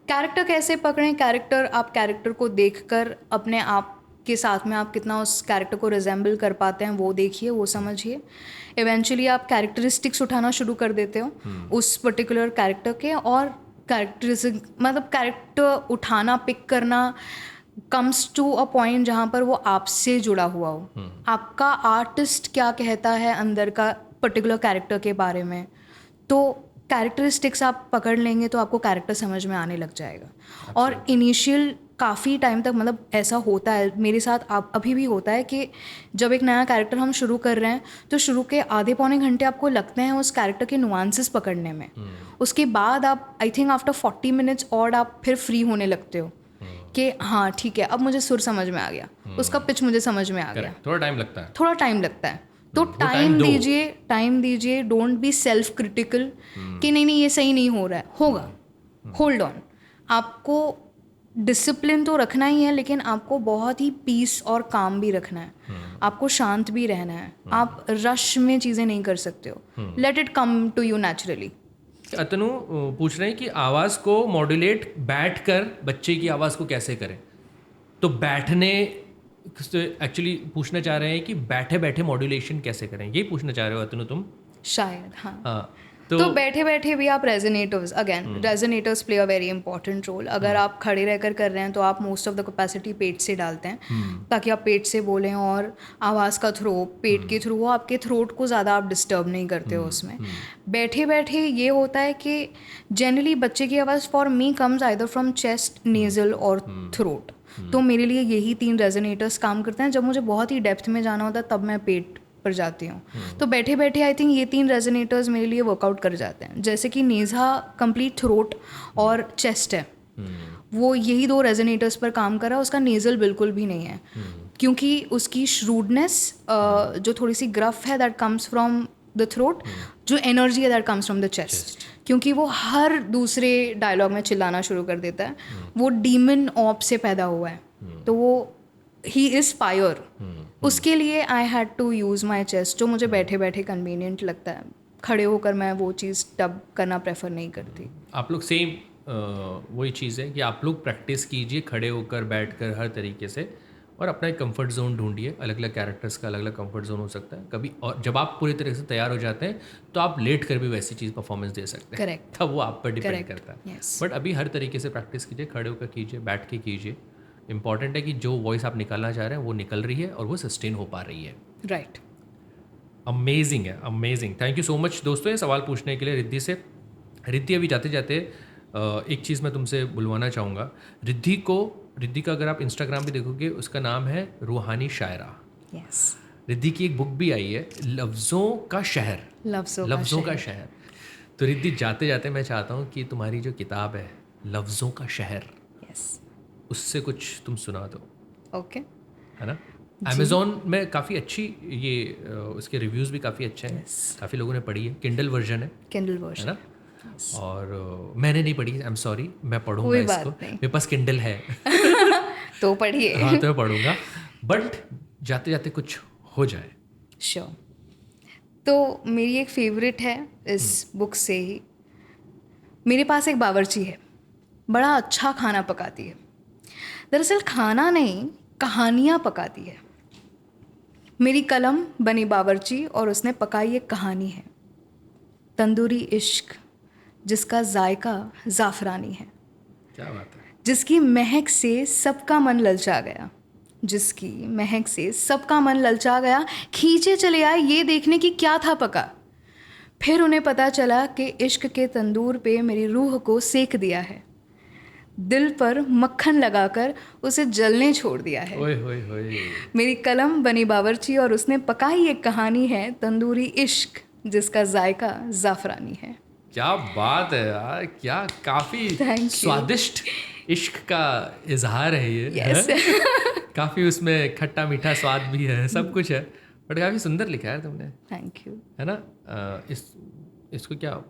[SPEAKER 1] Character कैसे पकड़ें, कैरेक्टर आप कैरेक्टर को देखकर अपने आप के साथ में आप कितना उस कैरेक्टर को रिजेंबल कर पाते हैं वो देखिए, वो समझिए। इवेंचुअली आप कैरेक्टरिस्टिक्स उठाना शुरू कर देते हो उस पर्टिकुलर कैरेक्टर के, और कैरेक्टरिस्टिक मतलब कैरेक्टर उठाना, पिक करना कम्स टू अ पॉइंट जहाँ पर वो आपसे जुड़ा हुआ हो। आपका आर्टिस्ट क्या कहता है अंदर का पर्टिकुलर कैरेक्टर के बारे में, तो कैरेक्टरिस्टिक्स आप पकड़ लेंगे तो आपको कैरेक्टर समझ में आने लग जाएगा। और इनिशियल काफ़ी टाइम तक, मतलब ऐसा होता है मेरे साथ, आप अभी भी होता है कि जब एक नया कैरेक्टर हम शुरू कर रहे हैं तो शुरू के आधे पौने घंटे आपको लगते हैं उस कैरेक्टर के नुआंसेस पकड़ने में। उसके बाद आप आई थिंक आफ्टर 40 मिनट्स और आप फिर फ्री होने लगते हो कि हाँ ठीक है, अब मुझे सुर समझ में आ गया, उसका पिच मुझे समझ में आ गया।
[SPEAKER 2] थोड़ा टाइम लगता है,
[SPEAKER 1] थोड़ा टाइम लगता है, तो टाइम दीजिए, टाइम दीजिए। डोंट बी सेल्फ क्रिटिकल कि नहीं नहीं ये सही नहीं हो रहा है, होगा, होल्ड ऑन। आपको डिसिप्लिन तो रखना ही है, लेकिन आपको बहुत ही पीस और काम भी रखना है, आपको शांत भी रहना है। आप रश में चीज़ें नहीं कर सकते हो, let it come to you naturally.
[SPEAKER 2] Atanu पूछ रहे हैं कि आवाज़ को मॉड्यूलेट बैठकर बच्चे की आवाज़ को कैसे करें। तो बैठने एक्चुअली पूछना चाह रहे हैं कि बैठे बैठे मॉड्यूलेशन कैसे करें, यही पूछना चाह रहे हो अतनु तुम?
[SPEAKER 1] शायद हाँ।
[SPEAKER 2] तो
[SPEAKER 1] बैठे बैठे भी आप resonators, again resonators play a very important role. अगर आप खड़े रहकर कर रहे हैं तो आप मोस्ट ऑफ द कैपेसिटी पेट से डालते हैं ताकि आप पेट से बोलें, और आवाज़ का थ्रो पेट के थ्रू हो, आपके थ्रोट को ज़्यादा आप डिस्टर्ब नहीं करते हो उसमें। बैठे बैठे ये होता है कि जनरली बच्चे की आवाज़ for me comes either from chest, nasal और थ्रोट। तो मेरे लिए यही 3 रेजोनेटर्स काम करते हैं। जब मुझे बहुत ही डेप्थ में जाना होता है तब मैं पेट पर जाती हूँ। तो बैठे बैठे आई थिंक ये 3 रेजोनेटर्स मेरे लिए वर्कआउट कर जाते हैं। जैसे कि नेज़ा कंप्लीट थ्रोट और चेस्ट है, वो यही 2 रेजोनेटर्स पर काम कर रहा है, उसका नेज़ल बिल्कुल भी नहीं है, क्योंकि उसकी श्रूडनेस जो थोड़ी सी ग्रफ है that comes from the throat, जो एनर्जी है that comes from the chest, क्योंकि वो हर दूसरे डायलॉग में चिल्लाना शुरू कर देता है। वो डीमन ऑप से पैदा हुआ है, तो वो ही इज़ फायर। उसके लिए I had to use my chest, जो मुझे बैठे बैठे कन्वीनियंट लगता है। खड़े होकर मैं वो चीज़ डब करना प्रेफर नहीं करती।
[SPEAKER 2] आप लोग सेम वही चीज़ है कि आप लोग प्रैक्टिस कीजिए खड़े होकर, बैठकर, हर तरीके से, और अपना एक कंफर्ट जोन ढूंढिए। अलग अलग कैरेक्टर्स का अलग अलग कंफर्ट जोन हो सकता है कभी, और जब आप पूरी तरह से तैयार हो जाते हैं तो आप लेट कर भी वैसी चीज़ परफॉर्मेंस दे सकते हैं।
[SPEAKER 1] करेक्ट,
[SPEAKER 2] तब वो आप पर डिपेंड करता है।
[SPEAKER 1] yes.
[SPEAKER 2] बट अभी हर तरीके से प्रैक्टिस कीजिए, खड़े होकर कीजिए, बैठ के कीजिए। इंपॉर्टेंट है कि जो वॉइस आप निकालना चाह रहे हैं वो निकल रही है और वो सस्टेन हो पा रही है।
[SPEAKER 1] राइट,
[SPEAKER 2] अमेजिंग है, amazing. Thank you so much दोस्तों ये सवाल पूछने के लिए रिद्धि से। रिद्धि, अभी जाते जाते एक चीज़ मैं तुमसे बुलवाना चाहूँगा। रिद्धि का अगर आप इंस्टाग्राम पे देखोगे, उसका नाम है रूहानी शायरा।
[SPEAKER 1] यस,
[SPEAKER 2] रिद्धि की एक बुक भी आई है, लफ्ज़ों का शहर, लफ्ज़ों का शहर। तो रिद्धि, जाते जाते मैं चाहता हूँ कि तुम्हारी जो किताब है लफ्ज़ों का शहर,
[SPEAKER 1] यस,
[SPEAKER 2] उससे कुछ तुम सुना दो,
[SPEAKER 1] ओके
[SPEAKER 2] है ना? अमेज़ॉन में काफ़ी अच्छी ये उसके रिव्यूज़ भी काफ़ी अच्छे हैं, काफ़ी लोगों ने पढ़ी है, किंडल वर्जन है
[SPEAKER 1] किंडल
[SPEAKER 2] है
[SPEAKER 1] वर्जन।
[SPEAKER 2] ना? और मैंने नहीं पढ़ी, आई एम सॉरी, मैं पढ़ूंगा
[SPEAKER 1] कोई
[SPEAKER 2] इसको,
[SPEAKER 1] बात नहीं।
[SPEAKER 2] मेरे पास किंडल है
[SPEAKER 1] तो पढ़िए।
[SPEAKER 2] हाँ तो मैं पढ़ूंगा, बट जाते जाते कुछ हो जाए।
[SPEAKER 1] श्योर। तो मेरी एक फेवरेट है इस बुक से ही। मेरे पास एक बावर्ची है, बड़ा अच्छा खाना पकाती है। दरअसल खाना नहीं, कहानियाँ पकाती है। मेरी कलम बनी बावर्ची और उसने पकाई एक कहानी है, तंदूरी इश्क, जिसका जायका ज़ाफ़रानी है,
[SPEAKER 2] क्या बात है।
[SPEAKER 1] जिसकी महक से सबका मन ललचा गया, जिसकी महक से सबका मन ललचा गया, खींचे चले आए ये देखने की क्या था पका। फिर उन्हें पता चला कि इश्क के तंदूर पे मेरी रूह को सेक दिया है, दिल पर मक्खन लगाकर उसे जलने छोड़ दिया है।
[SPEAKER 2] ओए होए होए।
[SPEAKER 1] मेरी कलम बनी बावर्ची और उसने पकाई एक कहानी है, तंदूरी इश्क, जिसका जायका ज़ाफ़रानी है।
[SPEAKER 2] क्या बात है यार, क्या काफ़ी
[SPEAKER 1] Thank you.
[SPEAKER 2] स्वादिष्ट इश्क का इजहार है ये,
[SPEAKER 1] Yes.
[SPEAKER 2] है? काफ़ी उसमें खट्टा मीठा स्वाद भी है, सब कुछ है, बट काफ़ी सुंदर लिखा है तुमने,
[SPEAKER 1] थैंक यू।
[SPEAKER 2] है ना? इसको क्या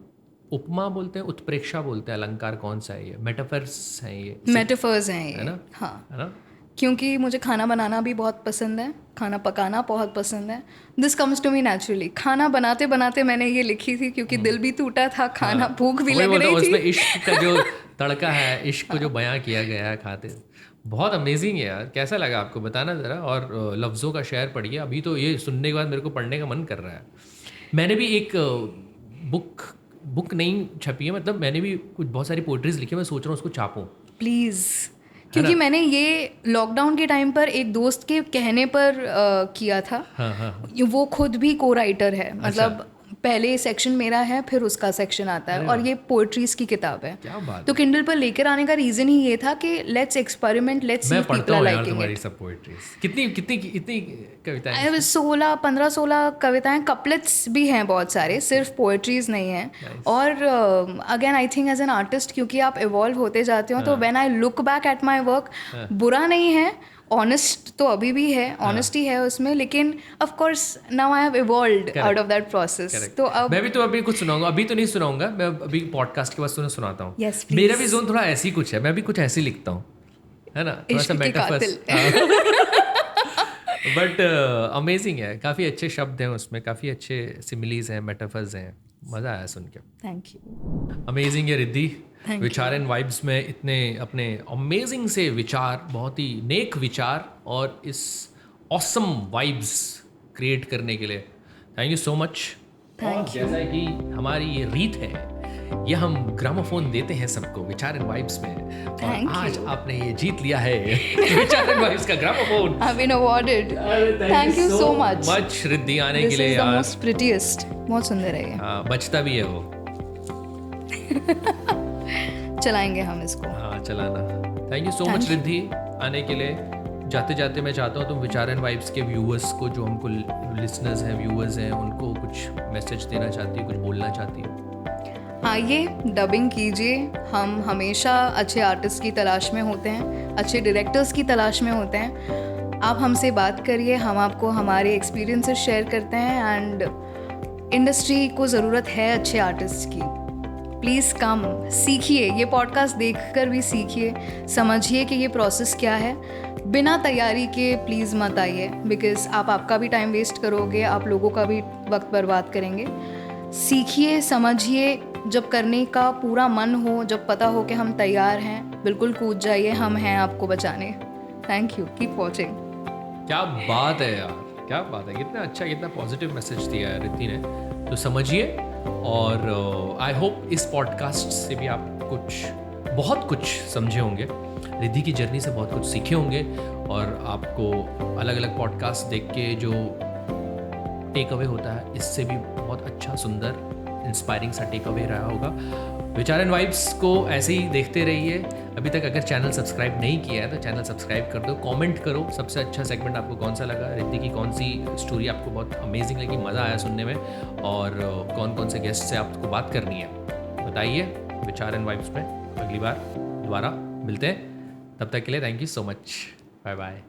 [SPEAKER 2] उपमा बोलते हैं, उत्प्रेक्षा बोलते हैं, अलंकार कौन सा है ये? मेटाफर्स हैं ये,
[SPEAKER 1] मेटाफर्स हैं ये,
[SPEAKER 2] है ना?
[SPEAKER 1] हाँ,
[SPEAKER 2] है ना?
[SPEAKER 1] क्योंकि मुझे खाना बनाना भी बहुत पसंद है, खाना पकाना बहुत पसंद है। This comes to me naturally. खाना बनाते बनाते मैंने ये लिखी थी क्योंकि दिल भी टूटा था, खाना भूख भी
[SPEAKER 2] वही
[SPEAKER 1] लग
[SPEAKER 2] बोलता हूँ,
[SPEAKER 1] रही
[SPEAKER 2] उसमें
[SPEAKER 1] थी।
[SPEAKER 2] इश्क का जो तड़का है, इश्क को जो बयां किया गया है खाते, बहुत अमेजिंग है यार। कैसा लगा आपको, बताना ज़रा। और लफ्ज़ों का शेर पढ़िए, अभी तो ये सुनने के बाद मेरे को पढ़ने का मन कर रहा है। मैंने भी एक बुक नहीं छपी है, मतलब मैंने भी कुछ बहुत सारी पोइट्रीज लिखी है, मैं सोच रहा हूँ उसको छापूँ।
[SPEAKER 1] प्लीज़, क्योंकि मैंने ये लॉकडाउन के टाइम पर एक दोस्त के कहने पर किया था।
[SPEAKER 2] हाँ हाँ।
[SPEAKER 1] वो खुद भी को राइटर है, मतलब पहले सेक्शन मेरा है, फिर उसका सेक्शन आता है, और ये पोएट्रीज की किताब है।
[SPEAKER 2] क्या बात
[SPEAKER 1] तो किंडल पर लेकर आने का रीज़न ही ये था कि लेट्स एक्सपेरिमेंट, लेट्स सी
[SPEAKER 2] मैं
[SPEAKER 1] पीपल
[SPEAKER 2] पढ़ता हूँ यार
[SPEAKER 1] लाइकिंग
[SPEAKER 2] तुम्हारी
[SPEAKER 1] इट।
[SPEAKER 2] सब पोइट्रीज। कितनी कितनी कितनी कविताएं?
[SPEAKER 1] 15-16 कविताएं, कपलेट्स भी हैं बहुत सारे, सिर्फ पोएट्रीज नहीं हैं। और again I think as an artist, क्योंकि आप इवॉल्व होते जाते हो, तो when I look back at my work, बुरा नहीं है, ऑनेस्ट तो अभी भी है, ऑनेस्टी है उसमें, लेकिन of course now I have evolved out of that process. तो अब
[SPEAKER 2] मैं भी तो अभी कुछ सुनाऊंगा, अभी तो नहीं सुनाऊंगा, मैं अभी पॉडकास्ट के बाद तुम्हें सुनाता हूँ।
[SPEAKER 1] Yes, please.
[SPEAKER 2] मेरा भी जोन थोड़ा ऐसी कुछ है, मैं भी कुछ ऐसे लिखता हूँ, है ना? थोड़ा सा
[SPEAKER 1] इश्क के
[SPEAKER 2] मेटाफर्स,
[SPEAKER 1] कातिल।
[SPEAKER 2] बट अमेजिंग है, काफ़ी अच्छे शब्द हैं उसमें, काफ़ी अच्छे सिमिलीज हैं, मेटाफर्स हैं, मज़ा आया सुन के।
[SPEAKER 1] Thank you.
[SPEAKER 2] अमेजिंग है रिद्धि।
[SPEAKER 1] Thank
[SPEAKER 2] विचार एंड वाइब्स में इतने अपने अमेजिंग से विचार, बहुत ही नेक विचार और इस ऑसम वाइब्स क्रिएट करने के लिए thank you so much.
[SPEAKER 1] Thank
[SPEAKER 2] जैसा कि हमारी ये रीत है, ये हम ग्रामोफोन देते हैं सबको विचार एंड वाइब्स में, और
[SPEAKER 1] Thank
[SPEAKER 2] आज
[SPEAKER 1] you.
[SPEAKER 2] आपने ये जीत लिया है विचार एंड वाइब्स का gramophone.
[SPEAKER 1] I've been awarded. Thank you so much.
[SPEAKER 2] Much Riddhi आने के
[SPEAKER 1] This
[SPEAKER 2] लिए
[SPEAKER 1] is the
[SPEAKER 2] यार।
[SPEAKER 1] most prettiest. बहुत सुंदर है ये।
[SPEAKER 2] हाँ, बचता भी है वो।
[SPEAKER 1] चलाएंगे हम इसको।
[SPEAKER 2] हाँ, चलाना। Thank you so much
[SPEAKER 1] Thank you.
[SPEAKER 2] Riddhi आने के लिए। जाते जाते मैं चाहता हूँ तुम विचार एंड वाइब्स के व्यूअर्स को, जो हमको लिसनर्स हैं, व्यूअर्स हैं, उनको कुछ मैसेज देना चाहती हो, कुछ बोलना चाहती हो?
[SPEAKER 1] आइए, डबिंग कीजिए। हम हमेशा अच्छे आर्टिस्ट की तलाश में होते हैं, अच्छे डायरेक्टर्स की तलाश में होते हैं। आप हमसे बात करिए, हम आपको हमारे एक्सपीरियंसेस शेयर करते हैं। एंड इंडस्ट्री को ज़रूरत है अच्छे आर्टिस्ट की। प्लीज़ कम, सीखिए, ये पॉडकास्ट देखकर भी सीखिए, समझिए कि ये प्रोसेस क्या है। बिना तैयारी के प्लीज़ मत आइए, बिकॉज़ आप आपका भी टाइम वेस्ट करोगे, आप लोगों का भी वक्त बर्बाद करेंगे। सीखिए, समझिए, जब करने का पूरा मन हो, जब पता हो कि हम तैयार हैं, बिल्कुल कूद जाइए, हम हैं आपको बचाने। Thank you, keep watching.
[SPEAKER 2] क्या बात है यार, क्या बात है, कितना अच्छा, कितना पॉजिटिव मैसेज दिया है रिद्धि ने। तो समझिए, और आई होप इस पॉडकास्ट से भी आप बहुत कुछ समझे होंगे, रिद्धि की जर्नी से बहुत कुछ सीखे होंगे, और आपको अलग अलग पॉडकास्ट देख के जो टेक अवे होता है, इससे भी बहुत अच्छा, सुंदर, इंस्पायरिंग सा टेक अवे रहा होगा। विचार एंड वाइब्स को ऐसे ही देखते रहिए। अभी तक अगर चैनल सब्सक्राइब नहीं किया है तो चैनल सब्सक्राइब कर दो, कमेंट करो सबसे अच्छा सेगमेंट आपको कौन सा लगा, रिद्धि की कौन सी स्टोरी आपको बहुत अमेजिंग लगी, मज़ा आया सुनने में, और कौन कौन से गेस्ट से आपको बात करनी है बताइए विचार एंड वाइब्स में। अगली बार दोबारा मिलते हैं तब तक के लिए thank you so much, bye bye.